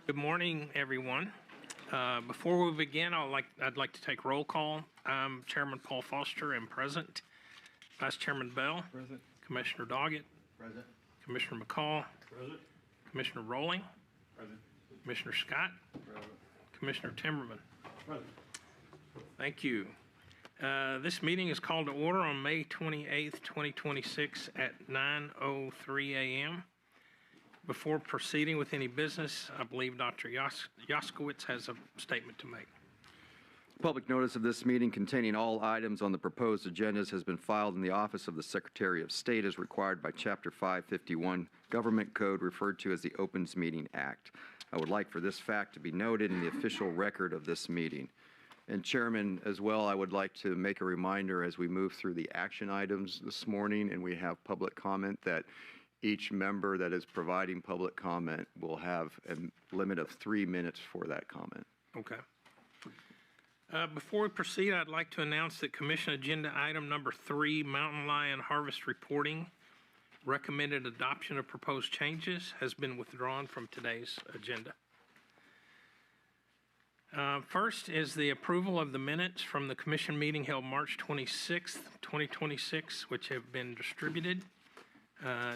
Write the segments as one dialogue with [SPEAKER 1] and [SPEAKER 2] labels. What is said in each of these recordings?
[SPEAKER 1] Good morning, everyone. Before we begin, I'd like to take roll call. I'm Chairman Paul Foster and present. Vice Chairman Bell.
[SPEAKER 2] Present.
[SPEAKER 1] Commissioner Doggett.
[SPEAKER 2] Present.
[SPEAKER 1] Commissioner McCall.
[SPEAKER 2] Present.
[SPEAKER 1] Commissioner Rowling.
[SPEAKER 2] Present.
[SPEAKER 1] Commissioner Scott.
[SPEAKER 2] Present.
[SPEAKER 1] Commissioner Timmerman.
[SPEAKER 2] Present.
[SPEAKER 1] Thank you. This meeting is called to order on May 28th, 2026 at 9:03 a.m. Before proceeding with any business, I believe Dr. Yaskowitz has a statement to make.
[SPEAKER 3] Public notice of this meeting containing all items on the proposed agendas has been filed in the Office of the Secretary of State as required by Chapter 551 Government Code, referred to as the Opens Meeting Act. I would like for this fact to be noted in the official record of this meeting. And Chairman, as well, I would like to make a reminder as we move through the action items this morning and we have public comment that each member that is providing public comment will have a limit of 3 minutes for that comment.
[SPEAKER 1] Okay. Before we proceed, I'd like to announce that Commission Agenda Item Number 3, Mountain Lion Harvest Reporting, recommended adoption of proposed changes, has been withdrawn from today's agenda. First is the approval of the minutes from the Commission meeting held March 26th, 2026, which have been distributed.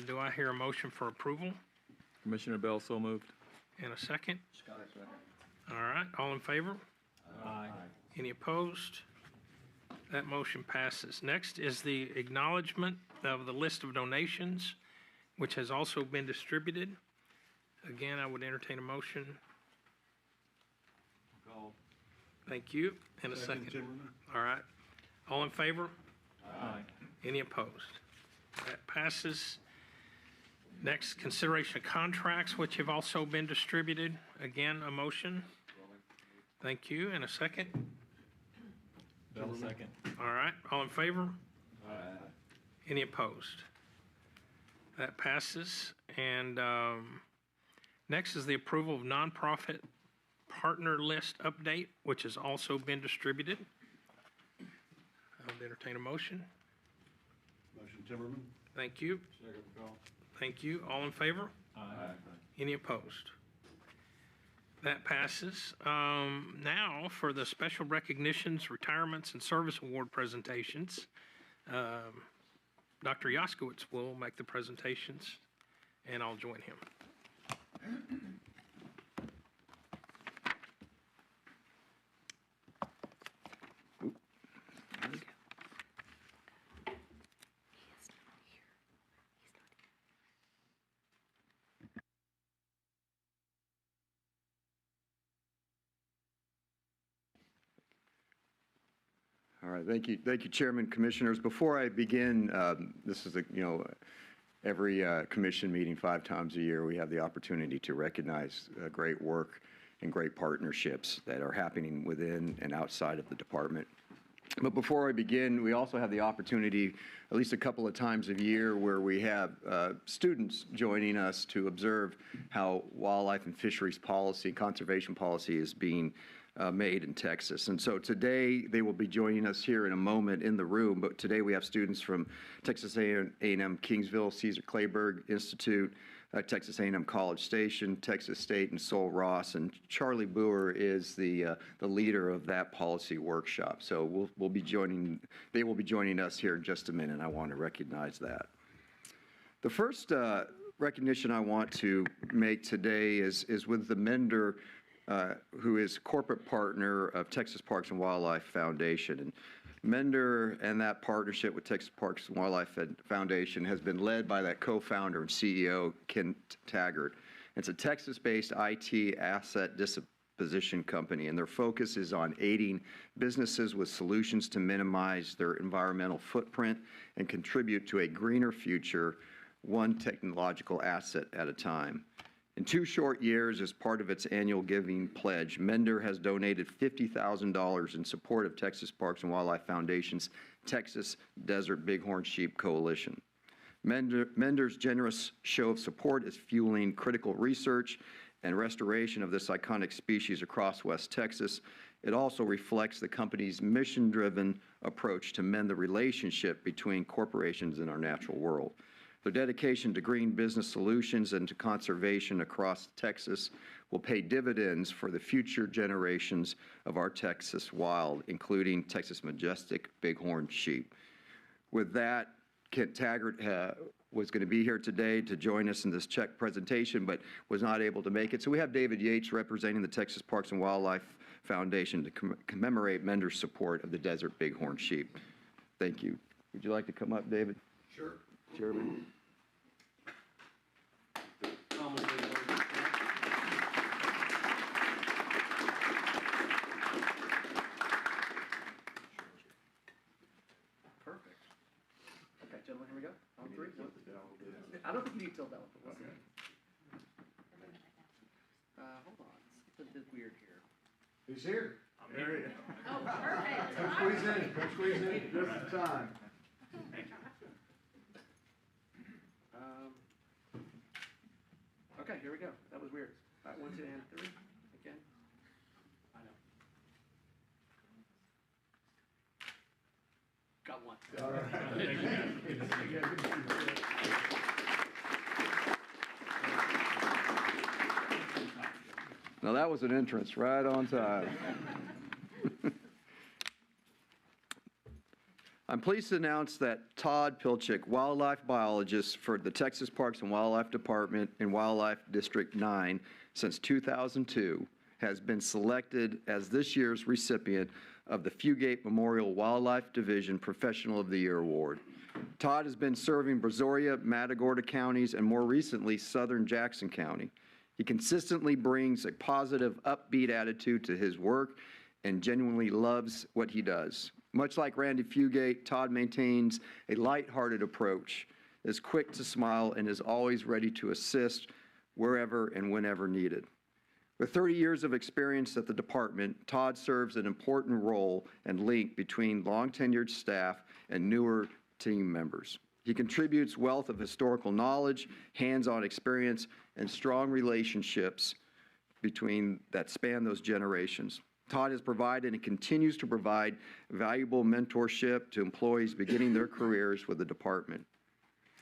[SPEAKER 1] Do I hear a motion for approval?
[SPEAKER 2] Commissioner Bell, so moved.
[SPEAKER 1] And a second?
[SPEAKER 2] Scott, second.
[SPEAKER 1] All right, all in favor?
[SPEAKER 2] Aye.
[SPEAKER 1] Any opposed? That motion passes. Next is the acknowledgement of the list of donations, which has also been distributed. Again, I would entertain a motion.
[SPEAKER 2] Call.
[SPEAKER 1] Thank you. And a second. All right. All in favor?
[SPEAKER 2] Aye.
[SPEAKER 1] Any opposed? That passes. Next, consideration of contracts, which have also been distributed. Again, a motion. Thank you. And a second.
[SPEAKER 2] Bell, second.
[SPEAKER 1] All right. All in favor?
[SPEAKER 2] Aye.
[SPEAKER 1] Any opposed? That passes. And next is the approval of nonprofit partner list update, which has also been distributed. I would entertain a motion.
[SPEAKER 4] Motion Timmerman.
[SPEAKER 1] Thank you.
[SPEAKER 2] Second call.
[SPEAKER 1] Thank you. All in favor?
[SPEAKER 2] Aye.
[SPEAKER 1] Any opposed? That passes. Now for the special recognitions, retirements, and service award presentations. Dr. Yaskowitz will make the presentations, and I'll join him.
[SPEAKER 3] All right, thank you, Chairman, Commissioners. Before I begin, this is every commission meeting 5 times a year. We have the opportunity to recognize great work and great partnerships that are happening within and outside of the department. But before I begin, we also have the opportunity, at least a couple of times a year, where we have students joining us to observe how wildlife and fisheries policy, conservation policy is being made in Texas. And so today they will be joining us here in a moment in the room, but today we have students from Texas A&M Kingsville, Cesar Clayburgh Institute, Texas A&M College Station, Texas State, and Sol Ross, and Charlie Boer is the leader of that policy workshop. So they will be joining us here in just a minute, and I want to recognize that. The first recognition I want to make today is with the Mender, who is corporate partner of Texas Parks and Wildlife Foundation. And Mender and that partnership with Texas Parks and Wildlife Foundation has been led by that co-founder and CEO, Ken Taggart. It's a Texas-based IT asset disposition company, and their focus is on aiding businesses with solutions to minimize their environmental footprint and contribute to a greener future, one technological asset at a time. In 2 short years, as part of its annual giving pledge, Mender has donated $50,000 in support of Texas Parks and Wildlife Foundation's Texas Desert Bighorn Sheep Coalition. Mender's generous show of support is fueling critical research and restoration of this iconic species across West Texas. It also reflects the company's mission-driven approach to mend the relationship between corporations and our natural world. Their dedication to green business solutions and to conservation across Texas will pay dividends for the future generations of our Texas wild, including Texas majestic bighorn sheep. With that, Kent Taggart was going to be here today to join us in this check presentation, but was not able to make it. So we have David Yates representing the Texas Parks and Wildlife Foundation to commemorate Mender's support of the desert bighorn sheep. Thank you. Would you like to come up, David?
[SPEAKER 4] Sure.
[SPEAKER 3] Chairman.
[SPEAKER 5] Perfect. Okay, gentlemen, here we go. On three. I don't think you need to tilt that one, but we'll see. Hold on. It's a bit weird here.
[SPEAKER 4] He's here. There he is.
[SPEAKER 6] Oh, perfect.
[SPEAKER 4] Come squeeze in, come squeeze in, just in time.
[SPEAKER 5] Okay, here we go. That was weird. All right, 1, 2, and 3. Again. I know. Got one.
[SPEAKER 4] All
[SPEAKER 3] Now that was an entrance right on time. I'm pleased to announce that Todd Pilchick, wildlife biologist for the Texas Parks and Wildlife Department in Wildlife District 9 since 2002, has been selected as this year's recipient of the Fugate Memorial Wildlife Division Professional of the Year Award. Todd has been serving Brazoria, Matagorda counties, and more recently, southern Jackson County. He consistently brings a positive, upbeat attitude to his work and genuinely loves what he does. Much like Randy Fugate, Todd maintains a lighthearted approach, is quick to smile, and is always ready to assist wherever and whenever needed. With 30 years of experience at the department, Todd serves an important role and link between long-tenured staff and newer team members. He contributes wealth of historical knowledge, hands-on experience, and strong relationships that span those generations. Todd has provided and continues to provide valuable mentorship to employees beginning their careers with the department.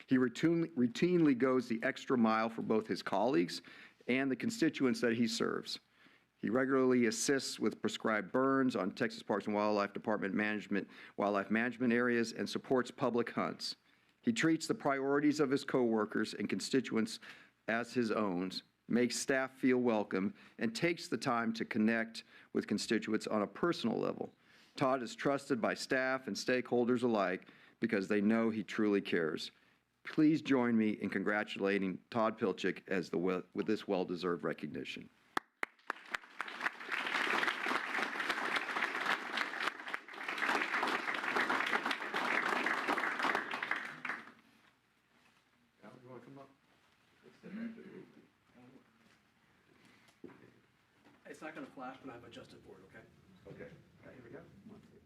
[SPEAKER 3] He routinely goes the extra mile for both his colleagues and the constituents that he serves. He regularly assists with prescribed burns on Texas Parks and Wildlife Department wildlife management areas, and supports public hunts. He treats the priorities of his coworkers and constituents as his own, makes staff feel welcome, and takes the time to connect with constituents on a personal level. Todd is trusted by staff and stakeholders alike because they know he truly cares. Please join me in congratulating Todd Pilchick with this well-deserved recognition.
[SPEAKER 5] It's not going to flash, but I've adjusted for it, okay?
[SPEAKER 3] Okay.
[SPEAKER 5] Okay, here we go. One more.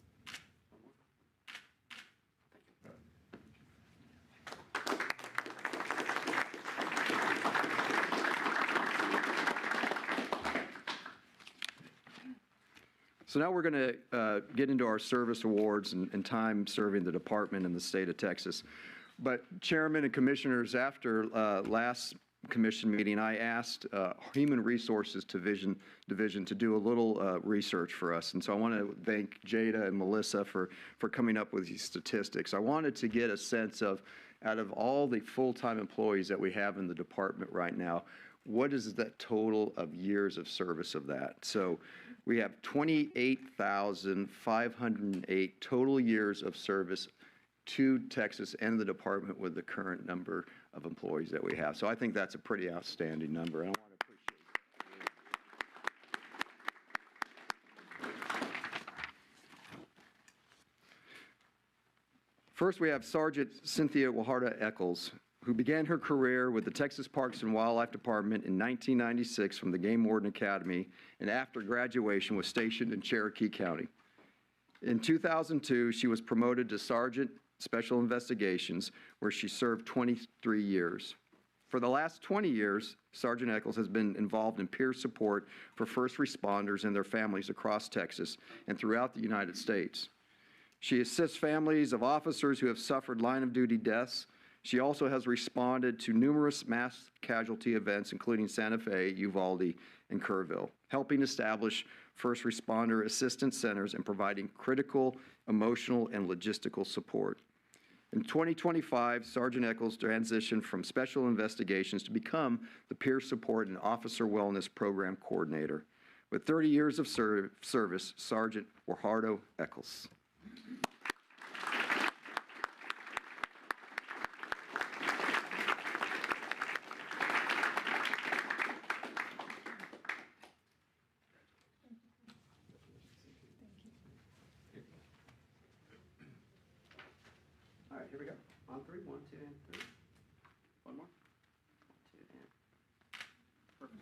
[SPEAKER 3] So now we're going to get into our service awards and time serving the department in the state of Texas. But Chairman and Commissioners, after last commission meeting, I asked Human Resources Division to do a little research for us. And so I want to thank Jada and Melissa for coming up with these statistics. I wanted to get a sense of, out of all the full-time employees that we have in the department right now, what is that total of years of service of that? So we have 28,508 total years of service to Texas and the department with the current number of employees that we have. So I think that's a pretty outstanding number, and I want to appreciate that. First, we have Sergeant Cynthia Waharda Eccles, who began her career with the Texas Parks and Wildlife Department in 1996 from the Game Warden Academy, and after graduation was stationed in Cherokee County. In 2002, she was promoted to Sergeant Special Investigations, where she served 23 years. For the last 20 years, Sergeant Eccles has been involved in peer support for first responders and their families across Texas and throughout the United States. She assists families of officers who have suffered line-of-duty deaths. She also has responded to numerous mass casualty events, including Santa Fe, Uvalde, and Kerrville, helping establish first responder assistance centers and providing critical emotional and logistical support. In 2025, Sergeant Eccles transitioned from special investigations to become the Peer Support and Officer Wellness Program Coordinator. With 30 years of service, Sergeant Warhardo Eccles.
[SPEAKER 5] All right, here we go. On three. 1, 2, and 3. One more. 1, 2, and perfect.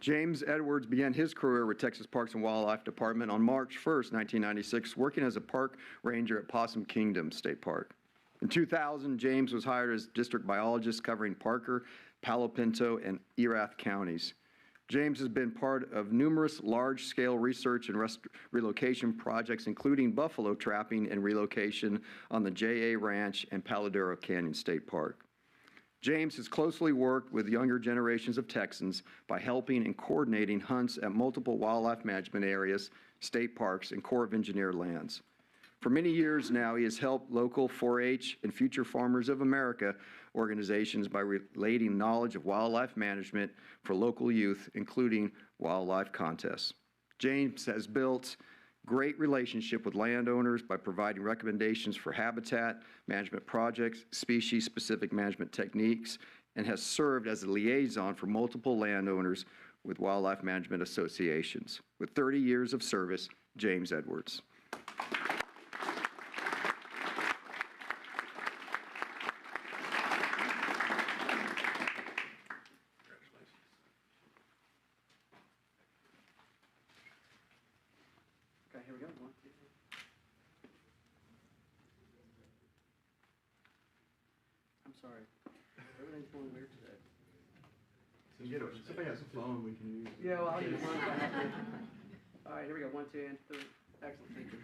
[SPEAKER 3] James Edwards began his career with Texas Parks and Wildlife Department on March 1st, 1996, working as a park ranger at Possum Kingdom State Park. In 2000, James was hired as district biologist covering Parker, Palo Pinto, and Erath counties. James has been part of numerous large-scale research and relocation projects, including buffalo trapping and relocation on the J.A. Ranch and Paladero Canyon State Park. James has closely worked with younger generations of Texans by helping and coordinating hunts at multiple wildlife management areas, state parks, and Corps of Engineer lands. For many years now, he has helped local 4-H and Future Farmers of America organizations by relating knowledge of wildlife management for local youth, including wildlife contests. James has built great relationship with landowners by providing recommendations for habitat management projects, species-specific management techniques, and has served as a liaison for multiple landowners with wildlife management associations. With 30 years of service, James Edwards.
[SPEAKER 5] Okay, here we go. 1, 2, 3. I'm sorry. Everything's going weird today.
[SPEAKER 2] Somebody has a phone we can use.
[SPEAKER 5] Yeah, well, I'll use one. All right, here we go. 1, 2, and 3. Excellent. Thank you.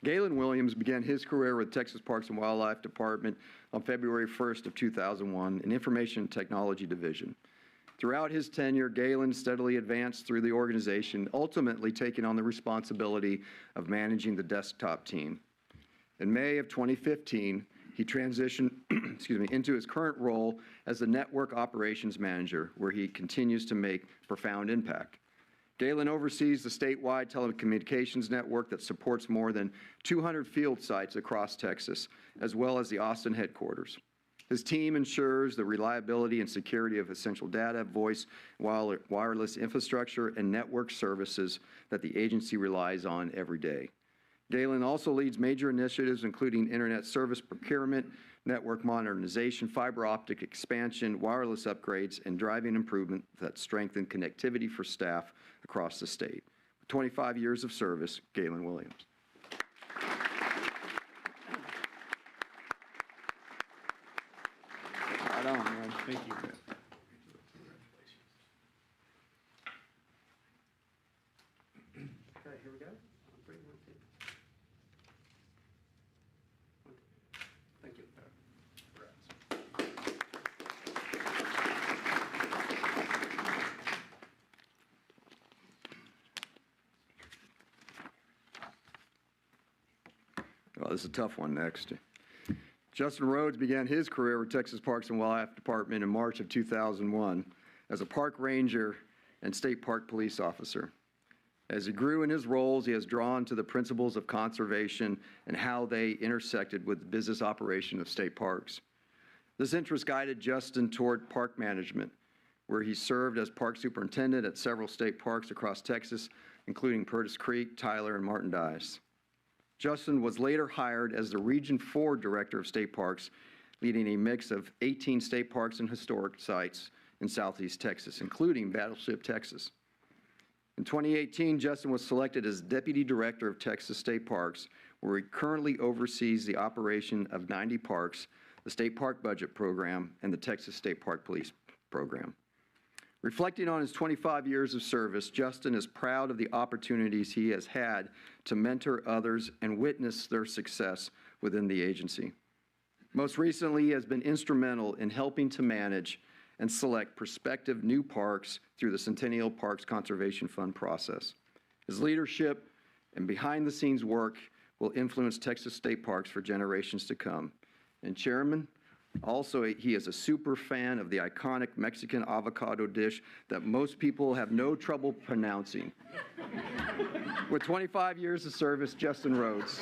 [SPEAKER 3] Galen Williams began his career with Texas Parks and Wildlife Department on February 1st of 2001 in Information Technology Division. Throughout his tenure, Galen steadily advanced through the organization, ultimately taking on the responsibility of managing the desktop team. In May of 2015, he transitioned into his current role as the Network Operations Manager, where he continues to make profound impact. Galen oversees the statewide telecommunications network that supports more than 200 field sites across Texas, as well as the Austin headquarters. His team ensures the reliability and security of essential data, voice, wireless infrastructure, and network services that the agency relies on every day. Galen also leads major initiatives including internet service procurement, network modernization, fiber optic expansion, wireless upgrades, and driving improvement that strengthen connectivity for staff across the state. With 25 years of service, Galen Williams. Right on, man.
[SPEAKER 2] Thank you.
[SPEAKER 5] Okay, here we go. 3, 1, 2. 1, 2. Thank you.
[SPEAKER 3] Well, this is a tough one next. Justin Rhodes began his career with Texas Parks and Wildlife Department in March of 2001 as a park ranger and state park police officer. As he grew in his roles, he has drawn to the principles of conservation and how they intersected with the business operation of state parks. This interest guided Justin toward park management, where he served as park superintendent at several state parks across Texas, including Purtis Creek, Tyler, and Martin Dice. Justin was later hired as the Region 4 Director of State Parks, leading a mix of 18 state parks and historic sites in Southeast Texas, including Battleship, Texas. In 2018, Justin was selected as Deputy Director of Texas State Parks, where he currently oversees the operation of 90 parks, the State Park Budget Program, and the Texas State Park Police Program. Reflecting on his 25 years of service, Justin is proud of the opportunities he has had to mentor others and witness their success within the agency. Most recently, he has been instrumental in helping to manage and select prospective new parks through the Centennial Parks Conservation Fund process. His leadership and behind-the-scenes work will influence Texas state parks for generations to come. And Chairman, also, he is a super fan of the iconic Mexican avocado dish that most people have no trouble pronouncing. With 25 years of service, Justin Rhodes.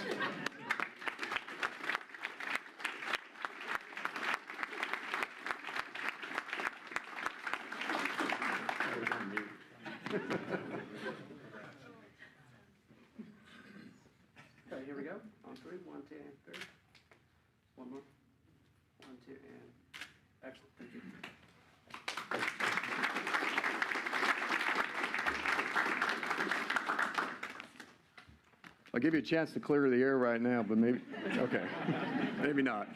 [SPEAKER 5] Okay, here we go. On three. 1, 2, and 3. One more. 1, 2, and excellent. Thank you.
[SPEAKER 3] I'll give you a chance to clear the air right now, but maybe, okay, maybe not.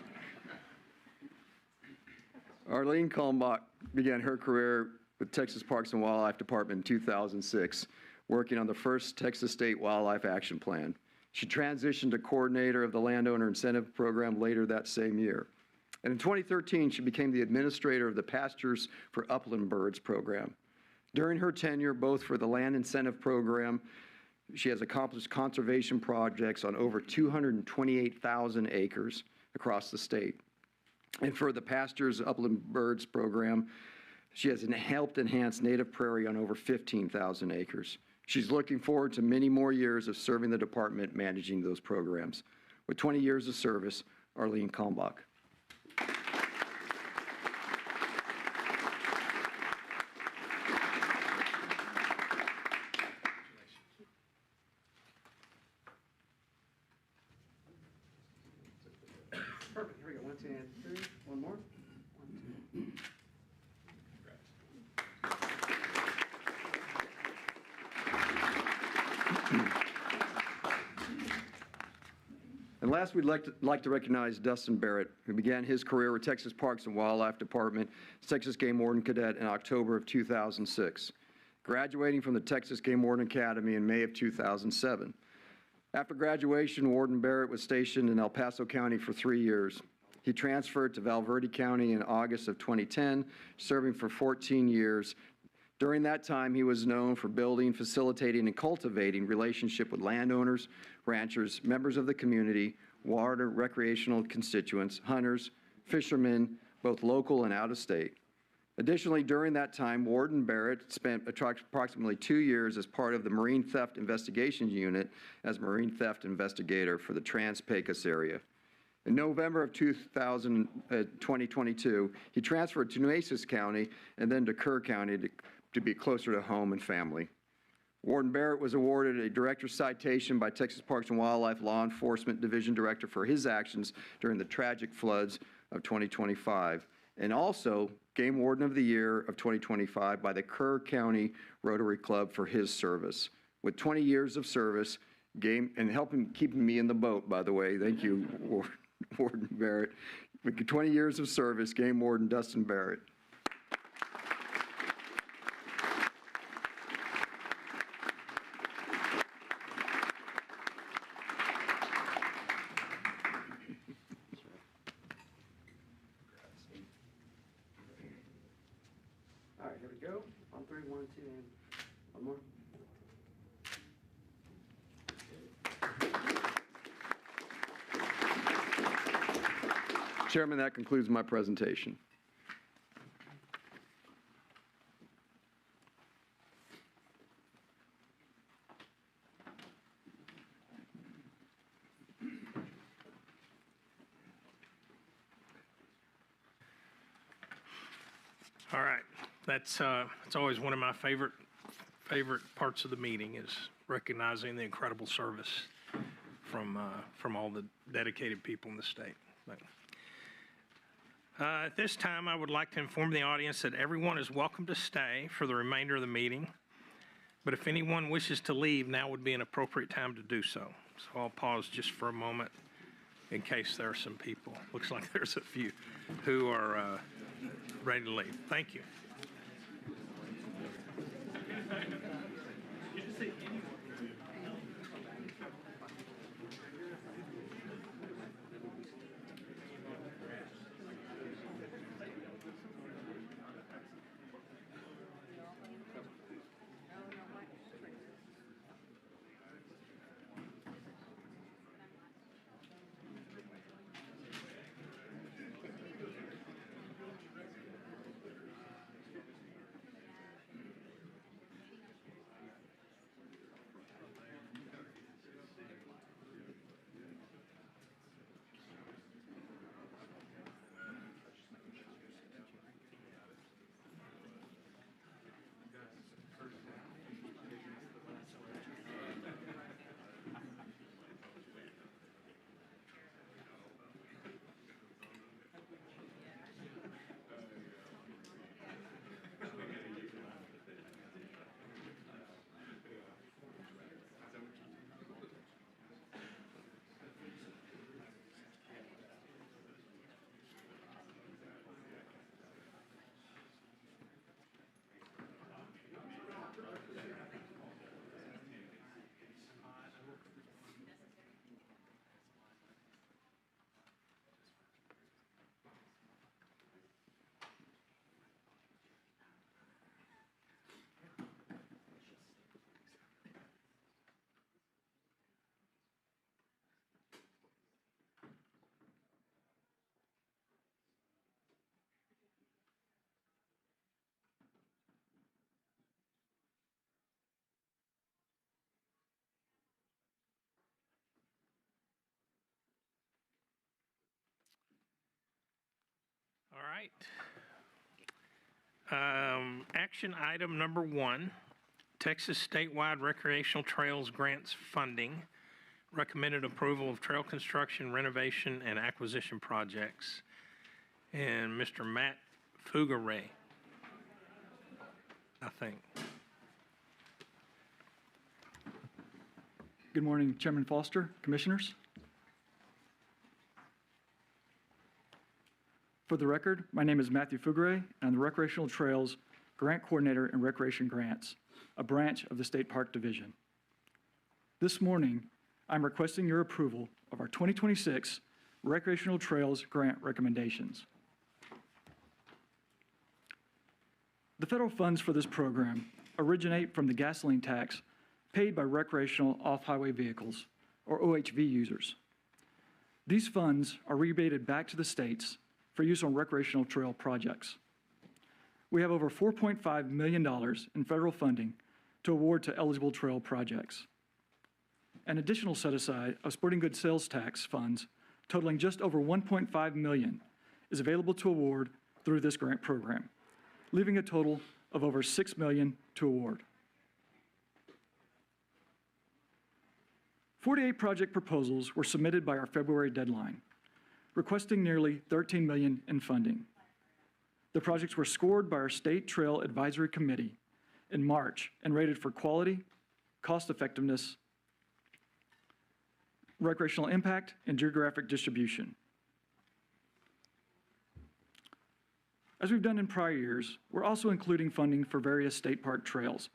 [SPEAKER 3] Arlene Kalmbach began her career with Texas Parks and Wildlife Department in 2006, working on the first Texas State Wildlife Action Plan. She transitioned to coordinator of the Landowner Incentive Program later that same year. And in 2013, she became the administrator of the Pastures for Upland Birds program. During her tenure, both for the Land Incentive Program, she has accomplished conservation projects on over 228,000 acres across the state. And for the Pastures Upland Birds program, she has helped enhance native prairie on over 15,000 acres. She's looking forward to many more years of serving the department managing those programs. With 20 years of service, Arlene Kalmbach.
[SPEAKER 5] Perfect. Here we go. 1, 2, and 3. One more. 1, 2.
[SPEAKER 3] And last, we'd like to recognize Dustin Barrett, who began his career with Texas Parks and Wildlife Department as Texas Game Warden Cadet in October of 2006, graduating from the Texas Game Warden Academy in May of 2007. After graduation, Warden Barrett was stationed in El Paso County for 3 years. He transferred to Valverde County in August of 2010, serving for 14 years. During that time, he was known for building, facilitating, and cultivating relationship with landowners, ranchers, members of the community, water recreational constituents, hunters, fishermen, both local and out of state. Additionally, during that time, Warden Barrett spent approximately 2 years as part of the Marine Theft Investigations Unit as Marine Theft Investigator for the Trans-Pecos area. In November of 2022, he transferred to Nueces County and then to Kerr County to be closer to home and family. Warden Barrett was awarded a director's citation by Texas Parks and Wildlife Law Enforcement Division Director for his actions during the tragic floods of 2025, and also Game Warden of the Year of 2025 by the Kerr County Rotary Club for his service. With 20 years of service, and helping keeping me in the boat, by the way, thank you, Warden Barrett. With 20 years of service, Game Warden Dustin Barrett.
[SPEAKER 5] All right, here we go. On 3, 1, 2, and one more.
[SPEAKER 3] Chairman, that concludes my presentation.
[SPEAKER 1] All right, that's always one of my favorite parts of the meeting is recognizing the incredible service from all the dedicated people in the state. At this time, I would like to inform the audience that everyone is welcome to stay for the remainder of the meeting, but if anyone wishes to leave, now would be an appropriate time to do so. So I'll pause just for a moment in case there are some people. Looks like there's a few who are ready to leave. Thank you. All right. Action item number 1, Texas statewide recreational trails grants funding. Recommended approval of trail construction, renovation, and acquisition projects. And Mr. Matt Fugere, I think.
[SPEAKER 6] Good morning, Chairman Foster, Commissioners. For the record, my name is Matthew Fugere, and I'm the Recreational Trails Grant Coordinator in Recreation Grants, a branch of the State Park Division. This morning, I'm requesting your approval of our 2026 Recreational Trails Grant recommendations. The federal funds for this program originate from the gasoline tax paid by recreational off-highway vehicles, or OHV users. These funds are rebated back to the states for use on recreational trail projects. We have over $4.5 million in federal funding to award to eligible trail projects. An additional set-aside of sporting goods sales tax funds totaling just over $1.5 million is available to award through this grant program, leaving a total of over $6 million to award. 48 project proposals were submitted by our February deadline, requesting nearly $13 million in funding. The projects were scored by our State Trail Advisory Committee in March and rated for quality, cost effectiveness, recreational impact, and geographic distribution. As we've done in prior years, we're also including funding for various state park trails,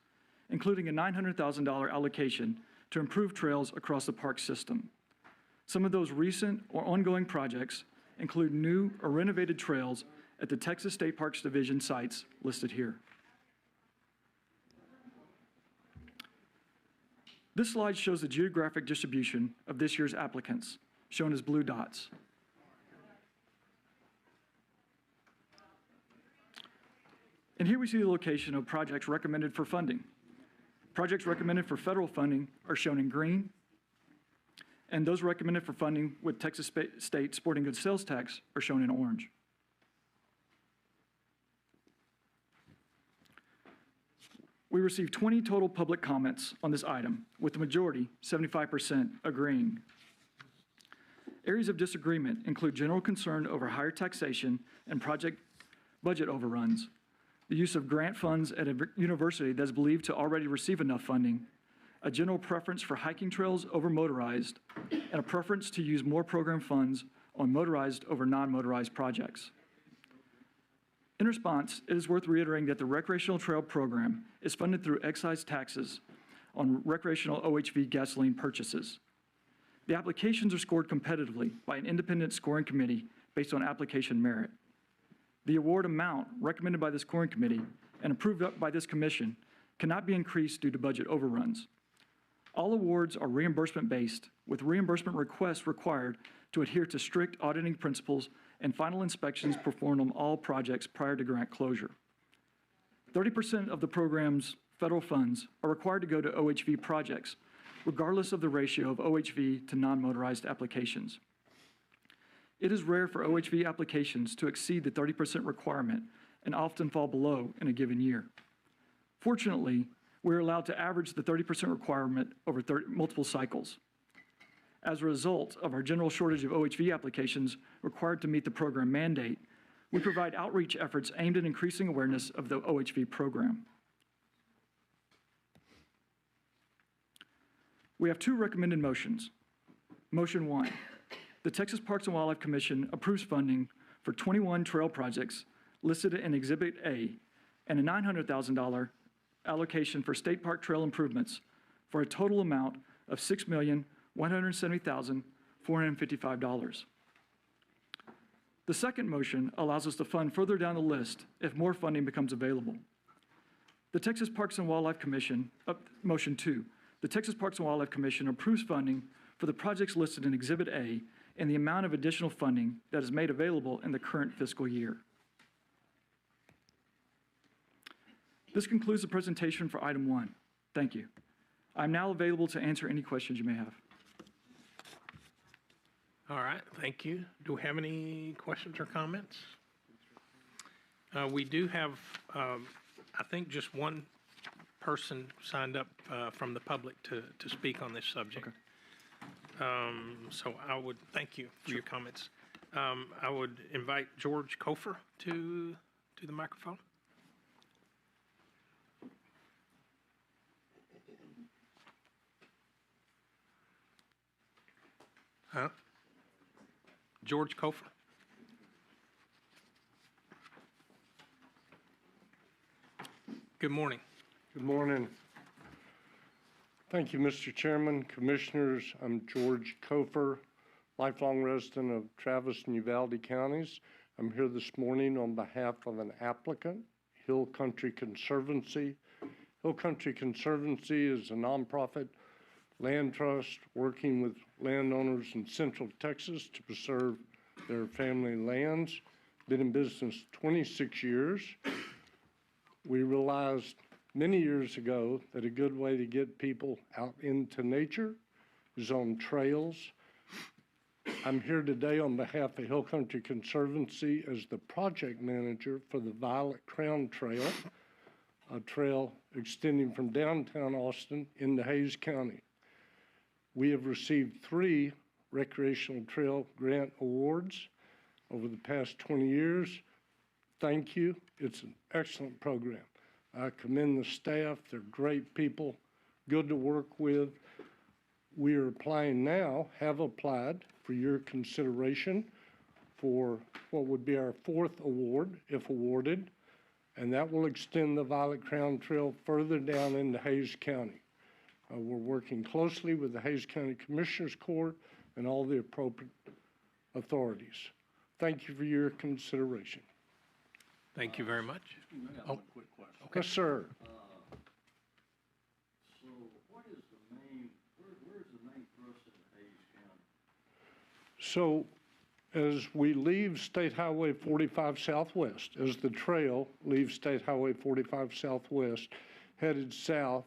[SPEAKER 6] including a $900,000 allocation to improve trails across the park system. Some of those recent or ongoing projects include new or renovated trails at the Texas State Parks Division sites listed here. This slide shows the geographic distribution of this year's applicants, shown as blue dots. And here we see the location of projects recommended for funding. Projects recommended for federal funding are shown in green, and those recommended for funding with Texas State Sporting Goods Sales Tax are shown in orange. We received 20 total public comments on this item, with the majority, 75%, agreeing. Areas of disagreement include general concern over higher taxation and project budget overruns, the use of grant funds at a university that is believed to already receive enough funding, a general preference for hiking trails over motorized, and a preference to use more program funds on motorized over non-motorized projects. In response, it is worth reiterating that the recreational trail program is funded through excise taxes on recreational OHV gasoline purchases. The applications are scored competitively by an independent scoring committee based on application merit. The award amount recommended by the scoring committee and approved by this commission cannot be increased due to budget overruns. All awards are reimbursement-based, with reimbursement requests required to adhere to strict auditing principles and final inspections performed on all projects prior to grant closure. 30% of the program's federal funds are required to go to OHV projects, regardless of the ratio of OHV to non-motorized applications. It is rare for OHV applications to exceed the 30% requirement and often fall below in a given year. Fortunately, we're allowed to average the 30% requirement over multiple cycles. As a result of our general shortage of OHV applications required to meet the program mandate, we provide outreach efforts aimed at increasing awareness of the OHV program. We have two recommended motions. Motion 1, the Texas Parks and Wildlife Commission approves funding for 21 trail projects listed in Exhibit A and a $900,000 allocation for state park trail improvements for a total amount of $6,170,455. The second motion allows us to fund further down the list if more funding becomes available. The Texas Parks and Wildlife Commission, Motion 2, the Texas Parks and Wildlife Commission approves funding for the projects listed in Exhibit A and the amount of additional funding that is made available in the current fiscal year. This concludes the presentation for item 1. Thank you. I'm now available to answer any questions you may have.
[SPEAKER 1] All right, thank you. Do we have any questions or comments? We do have, I think, just one person signed up from the public to speak on this subject.
[SPEAKER 6] Okay.
[SPEAKER 1] So I would thank you for your comments. I would invite George Kofer to the microphone. George Kofer. Good morning.
[SPEAKER 7] Good morning. Thank you, Mr. Chairman, Commissioners. I'm George Kofer, lifelong resident of Travis and Uvalde counties. I'm here this morning on behalf of an applicant, Hill Country Conservancy. Hill Country Conservancy is a nonprofit land trust working with landowners in Central Texas to preserve their family lands. Been in business 26 years. We realized many years ago that a good way to get people out into nature is on trails. I'm here today on behalf of Hill Country Conservancy as the project manager for the Violet Crown Trail, a trail extending from downtown Austin into Hays County. We have received 3 recreational trail grant awards over the past 20 years. Thank you. It's an excellent program. I commend the staff. They're great people, good to work with. We are applying now, have applied for your consideration for what would be our 4th award, if awarded, and that will extend the Violet Crown Trail further down into Hays County. We're working closely with the Hays County Commissioners Court and all the appropriate authorities. Thank you for your consideration.
[SPEAKER 1] Thank you very much.
[SPEAKER 2] I got one quick question.
[SPEAKER 7] Yes, sir.
[SPEAKER 2] So what is the main, where's the main thrust in Hays County?
[SPEAKER 7] So as we leave State Highway 45 Southwest, as the trail leaves State Highway 45 Southwest, headed south,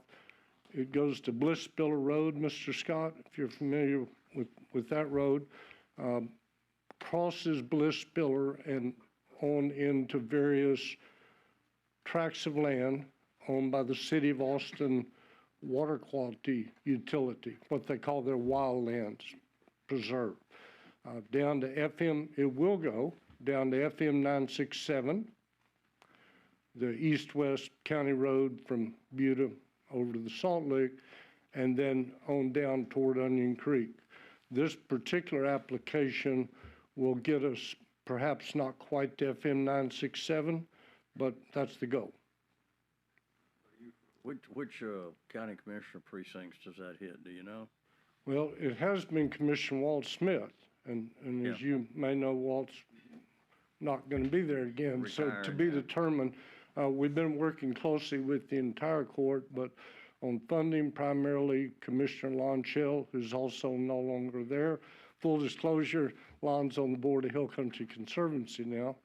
[SPEAKER 7] it goes to Bliss Spiller Road, Mr. Scott, if you're familiar with that road, crosses Bliss Spiller and on into various tracts of land owned by the City of Austin Water Quality Utility, what they call their wildlands preserve. Down to FM, it will go down to FM 967, the east-west county road from Buda over to the Salt Lick, and then on down toward Onion Creek. This particular application will get us perhaps not quite to FM 967, but that's the goal.
[SPEAKER 2] Which county commissioner precincts does that hit, do you know?
[SPEAKER 7] Well, it has been Commissioner Walt Smith, and as you may know, Walt's not going to be there again. So to be determined, we've been working closely with the entire court, but on funding primarily Commissioner Lonchell, who's also no longer there. Full disclosure, Lon's on the board of Hill Country Conservancy now.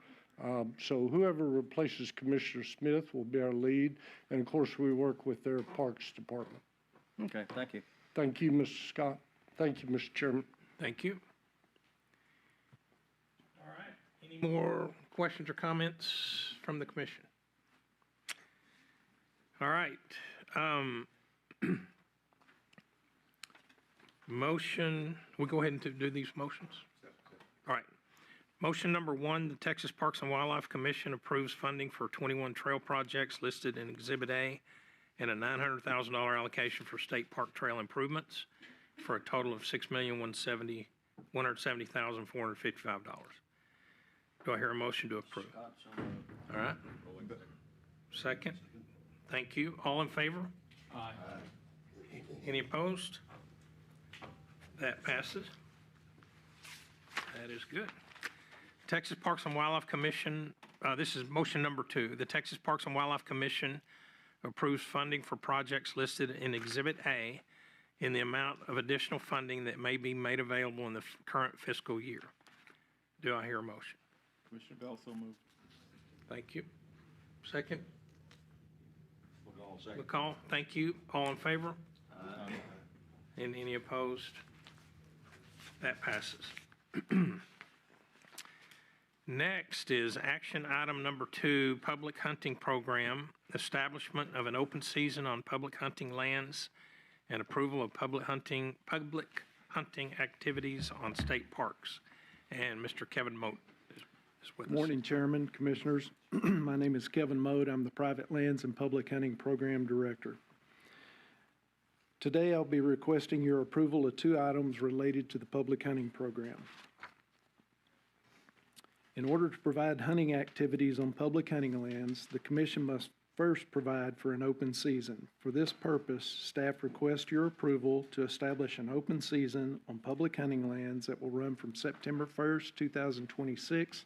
[SPEAKER 7] So whoever replaces Commissioner Smith will be our lead, and of course we work with their Parks Department.
[SPEAKER 2] Okay, thank you.
[SPEAKER 7] Thank you, Mr. Scott. Thank you, Mr. Chairman.
[SPEAKER 1] Thank you. All right. Any more questions or comments from the commission? All right. Motion, we go ahead and do these motions? All right. Motion number 1, the Texas Parks and Wildlife Commission approves funding for 21 trail projects listed in Exhibit A and a $900,000 allocation for state park trail improvements for a total of $6,170,455. Do I hear a motion to approve? All right. Second. Thank you. All in favor? Aye. Any opposed? That passes. That is good. Texas Parks and Wildlife Commission, this is motion number 2. The Texas Parks and Wildlife Commission approves funding for projects listed in Exhibit A in the amount of additional funding that may be made available in the current fiscal year. Do I hear a motion?
[SPEAKER 8] Commissioner Bell, so moved.
[SPEAKER 1] Thank you. Second?
[SPEAKER 2] Second.
[SPEAKER 1] McCall, thank you. All in favor?
[SPEAKER 8] Aye.
[SPEAKER 1] And any opposed? That passes. Next is action item number 2, public hunting program, establishment of an open season on public hunting lands and approval of public hunting activities on state parks. And Mr. Kevin Moat is with us.
[SPEAKER 9] Morning, Chairman, Commissioners. My name is Kevin Moat. I'm the Private Lands and Public Hunting Program Director. Today, I'll be requesting your approval of 2 items related to the public hunting program. In order to provide hunting activities on public hunting lands, the Commission must first provide for an open season. For this purpose, staff requests your approval to establish an open season on public hunting lands that will run from September 1st, 2026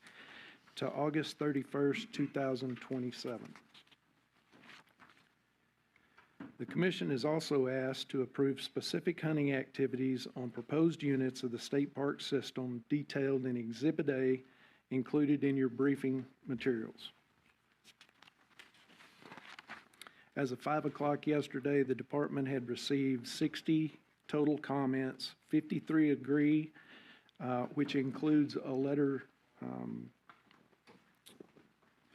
[SPEAKER 9] to August 31st, 2027. The Commission is also asked to approve specific hunting activities on proposed units of the state park system detailed in Exhibit A included in your briefing materials. As of 5 o'clock yesterday, the department had received 60 total comments, 53 agree, which includes a letter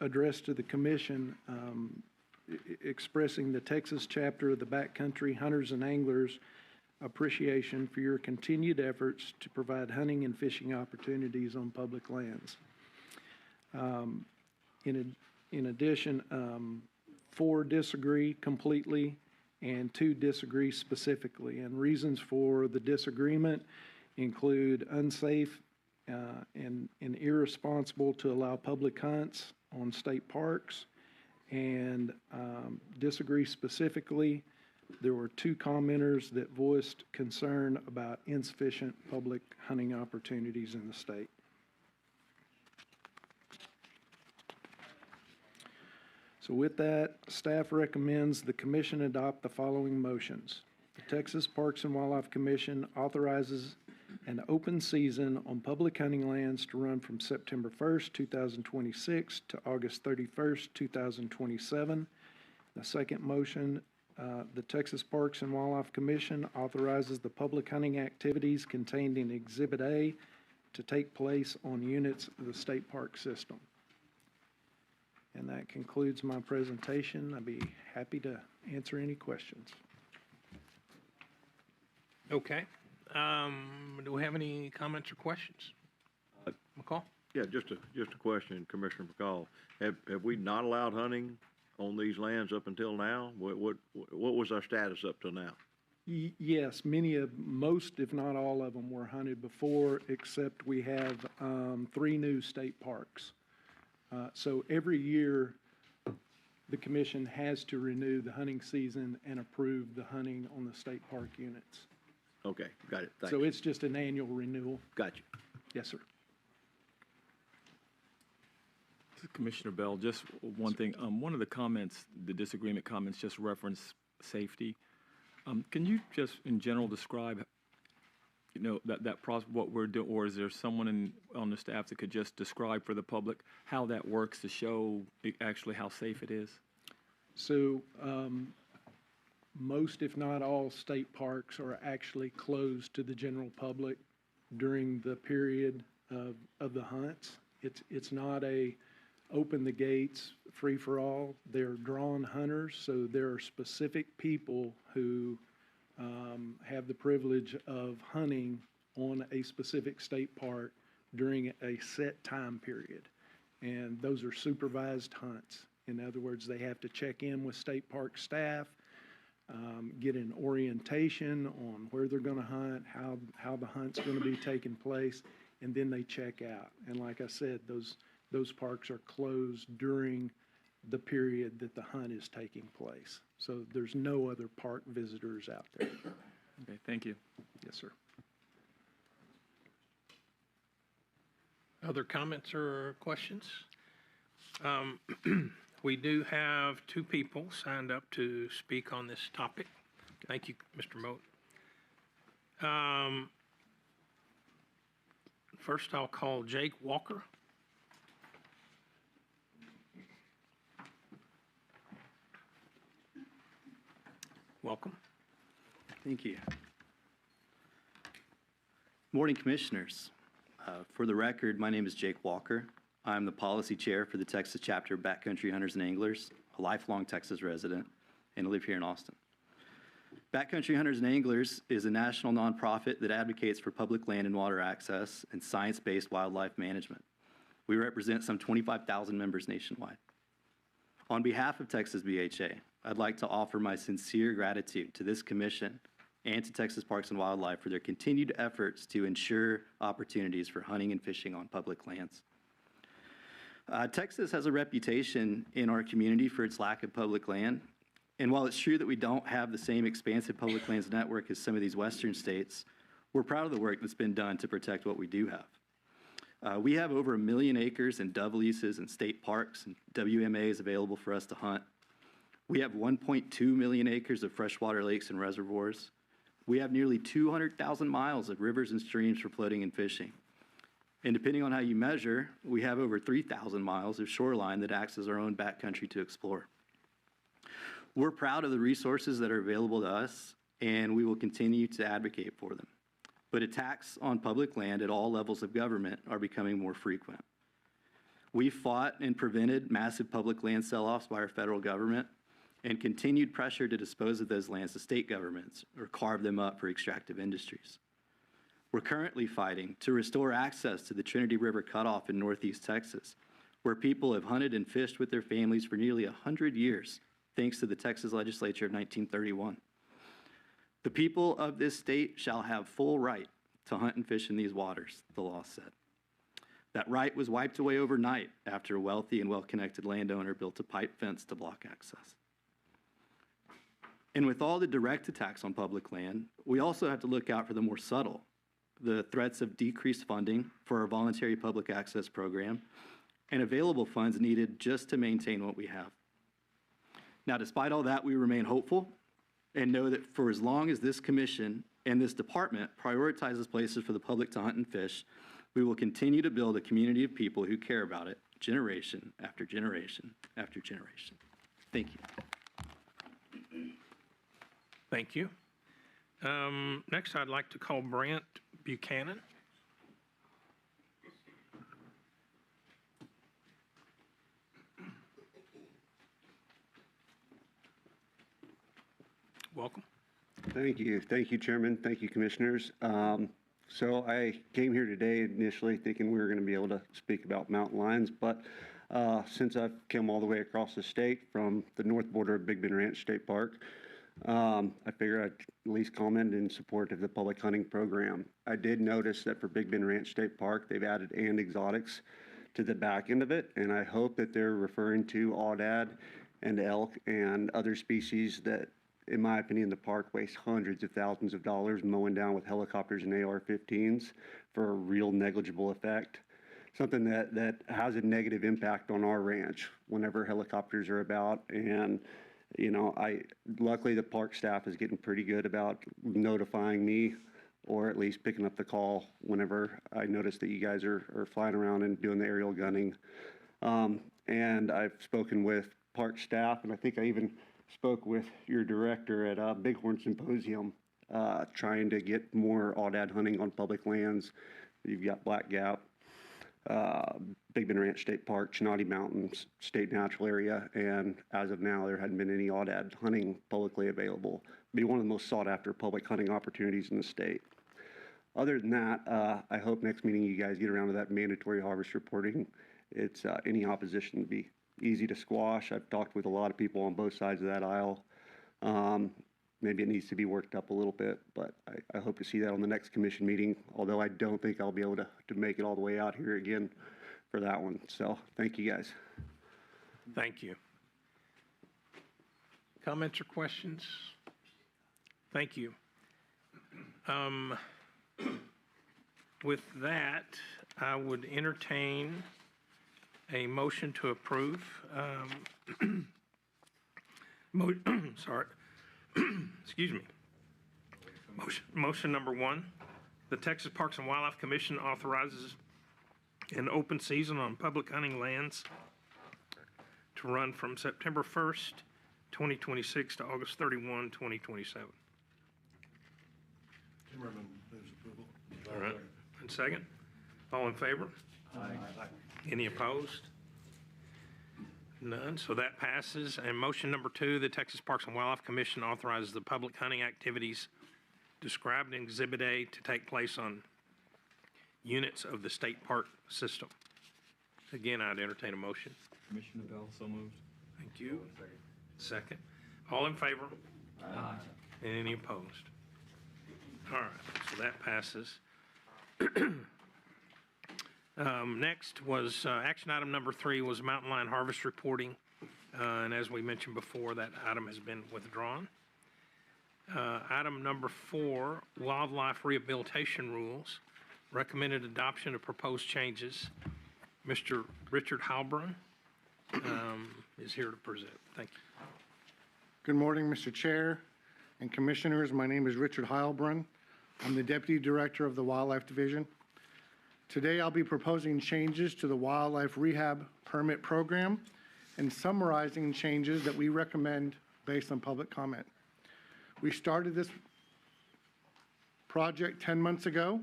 [SPEAKER 9] addressed to the Commission expressing the Texas chapter of the Backcountry Hunters and Anglers appreciation for your continued efforts to provide hunting and fishing opportunities on public lands. In addition, 4 disagree completely and 2 disagree specifically. And reasons for the disagreement include unsafe and irresponsible to allow public hunts on state parks, and disagree specifically. There were 2 commenters that voiced concern about insufficient public hunting opportunities in the state. So with that, staff recommends the Commission adopt the following motions. The Texas Parks and Wildlife Commission authorizes an open season on public hunting lands to run from September 1st, 2026 to August 31st, 2027. The second motion, the Texas Parks and Wildlife Commission authorizes the public hunting activities contained in Exhibit A to take place on units of the state park system. And that concludes my presentation. I'd be happy to answer any questions.
[SPEAKER 1] Okay. Do we have any comments or questions? McCall?
[SPEAKER 10] Yeah, just a question, Commissioner McCall. Have we not allowed hunting on these lands up until now? What was our status up till now?
[SPEAKER 9] Yes, most, if not all of them were hunted before, except we have 3 new state parks. So every year, the commission has to renew the hunting season and approve the hunting on the state park units.
[SPEAKER 10] Okay, got it. Thanks.
[SPEAKER 9] So it's just an annual renewal.
[SPEAKER 10] Got you.
[SPEAKER 9] Yes, sir.
[SPEAKER 8] Commissioner Bell, just one thing. One of the comments, the disagreement comments, just reference safety. Can you just, in general, describe, that process, what we're doing, or is there someone on the staff that could just describe for the public how that works to show actually how safe it is?
[SPEAKER 9] So most, if not all, state parks are actually closed to the general public during the period of the hunts. It's not a open the gates, free for all. They're drawn hunters, so there are specific people who have the privilege of hunting on a specific state park during a set time period. And those are supervised hunts. In other words, they have to check in with state park staff, get an orientation on where they're going to hunt, how the hunt's going to be taking place, and then they check out. And like I said, those parks are closed during the period that the hunt is taking place. So there's no other park visitors out there.
[SPEAKER 8] Okay, thank you.
[SPEAKER 9] Yes, sir.
[SPEAKER 1] Other comments or questions? We do have 2 people signed up to speak on this topic. Thank you, Mr. Moat. First, I'll call Jake Walker. Welcome.
[SPEAKER 11] Thank you. Morning, Commissioners. For the record, my name is Jake Walker. I'm the Policy Chair for the Texas Chapter of Backcountry Hunters and Anglers, a lifelong Texas resident, and I live here in Austin. Backcountry Hunters and Anglers is a national nonprofit that advocates for public land and water access and science-based wildlife management. We represent some 25,000 members nationwide. On behalf of Texas BHA, I'd like to offer my sincere gratitude to this commission and to Texas Parks and Wildlife for their continued efforts to ensure opportunities for hunting and fishing on public lands. Texas has a reputation in our community for its lack of public land. And while it's true that we don't have the same expansive public lands network as some of these western states, we're proud of the work that's been done to protect what we do have. We have over 1 million acres in dove leases and state parks and WMAs available for us to hunt. We have 1.2 million acres of freshwater lakes and reservoirs. We have nearly 200,000 miles of rivers and streams for floating and fishing. And depending on how you measure, we have over 3,000 miles of shoreline that acts as our own backcountry to explore. We're proud of the resources that are available to us, and we will continue to advocate for them. But attacks on public land at all levels of government are becoming more frequent. We've fought and prevented massive public land sell-offs by our federal government and continued pressure to dispose of those lands to state governments or carve them up for extractive industries. We're currently fighting to restore access to the Trinity River cutoff in northeast Texas, where people have hunted and fished with their families for nearly 100 years, thanks to the Texas legislature of 1931. The people of this state shall have full right to hunt and fish in these waters, the law said. That right was wiped away overnight after a wealthy and well-connected landowner built a pipe fence to block access. And with all the direct attacks on public land, we also have to look out for the more subtle, the threats of decreased funding for our voluntary public access program and available funds needed just to maintain what we have. Now, despite all that, we remain hopeful and know that for as long as this commission and this department prioritizes places for the public to hunt and fish, we will continue to build a community of people who care about it generation after generation after generation. Thank you.
[SPEAKER 1] Thank you. Next, I'd like to call Brent Buchanan. Welcome.
[SPEAKER 12] Thank you. Thank you, Chairman. Thank you, Commissioners. So I came here today initially thinking we were going to be able to speak about mountain lions, but since I've come all the way across the state from the north border of Big Bend Ranch State Park, I figure I'd at least comment in support of the public hunting program. I did notice that for Big Bend Ranch State Park, they've added and exotics to the back end of it, and I hope that they're referring to aoudad and elk and other species that, in my opinion, the park wastes hundreds of thousands of dollars mowing down with helicopters and AR-15s for a real negligible effect. Something that has a negative impact on our ranch whenever helicopters are about. And, you know, luckily the park staff is getting pretty good about notifying me or at least picking up the call whenever I notice that you guys are flying around and doing the aerial gunning. And I've spoken with park staff, and I think I even spoke with your director at Bighorn Symposium, trying to get more aoudad hunting on public lands. You've got Black Gap, Big Bend Ranch State Park, Chenati Mountains State Natural Area, and as of now, there hadn't been any aoudad hunting publicly available. It'd be one of the most sought after public hunting opportunities in the state. Other than that, I hope next meeting you guys get around to that mandatory harvest reporting. It's any opposition would be easy to squash. I've talked with a lot of people on both sides of that aisle. Maybe it needs to be worked up a little bit, but I hope to see that on the next commission meeting, although I don't think I'll be able to make it all the way out here again for that one. So thank you guys.
[SPEAKER 1] Thank you. Comments or questions? Thank you. With that, I would entertain a motion to approve. Sorry. Excuse me. Motion number one, the Texas Parks and Wildlife Commission authorizes an open season on public hunting lands to run from September 1st, 2026 to August 31, 2027.
[SPEAKER 4] Timmerman moves approval.
[SPEAKER 1] All right. And second? All in favor?
[SPEAKER 4] Aye.
[SPEAKER 1] Any opposed? None, so that passes. And motion number two, the Texas Parks and Wildlife Commission authorizes the public hunting activities described in Exhibit A to take place on units of the state park system. Again, I'd entertain a motion.
[SPEAKER 8] Commissioner Bell, so moved.
[SPEAKER 1] Thank you. Second. All in favor?
[SPEAKER 8] Aye.
[SPEAKER 1] And any opposed? All right, so that passes. Next was, action item number 3 was mountain lion harvest reporting. And as we mentioned before, that item has been withdrawn. Item number 4, wildlife rehabilitation rules. Recommended adoption of proposed changes. Mr. Richard Heilbrunn is here to present. Thank you.
[SPEAKER 13] Good morning, Mr. Chair and Commissioners. My name is Richard Heilbrunn. I'm the Deputy Director of the Wildlife Division. Today, I'll be proposing changes to the Wildlife Rehab Permit Program and summarizing changes that we recommend based on public comment. We started this project 10 months ago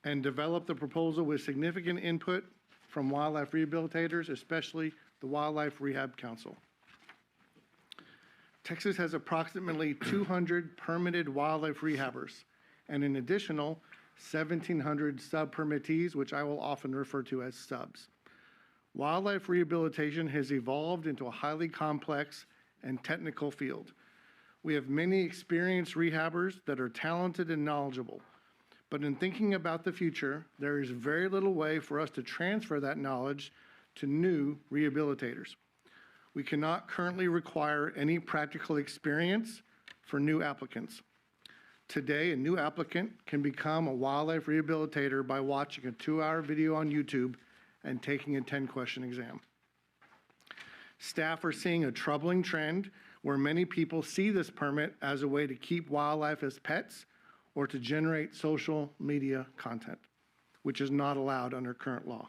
[SPEAKER 13] and developed the proposal with significant input from wildlife rehabilitators, especially the Wildlife Rehab Council. Texas has approximately 200 permitted wildlife rehabbers and an additional 1,700 sub-permittees, which I will often refer to as subs. Wildlife rehabilitation has evolved into a highly complex and technical field. We have many experienced rehabbers that are talented and knowledgeable, but in thinking about the future, there is very little way for us to transfer that knowledge to new rehabilitators. We cannot currently require any practical experience for new applicants. Today, a new applicant can become a wildlife rehabilitator by watching a 2-hour video on YouTube and taking a 10-question exam. Staff are seeing a troubling trend where many people see this permit as a way to keep wildlife as pets or to generate social media content, which is not allowed under current law.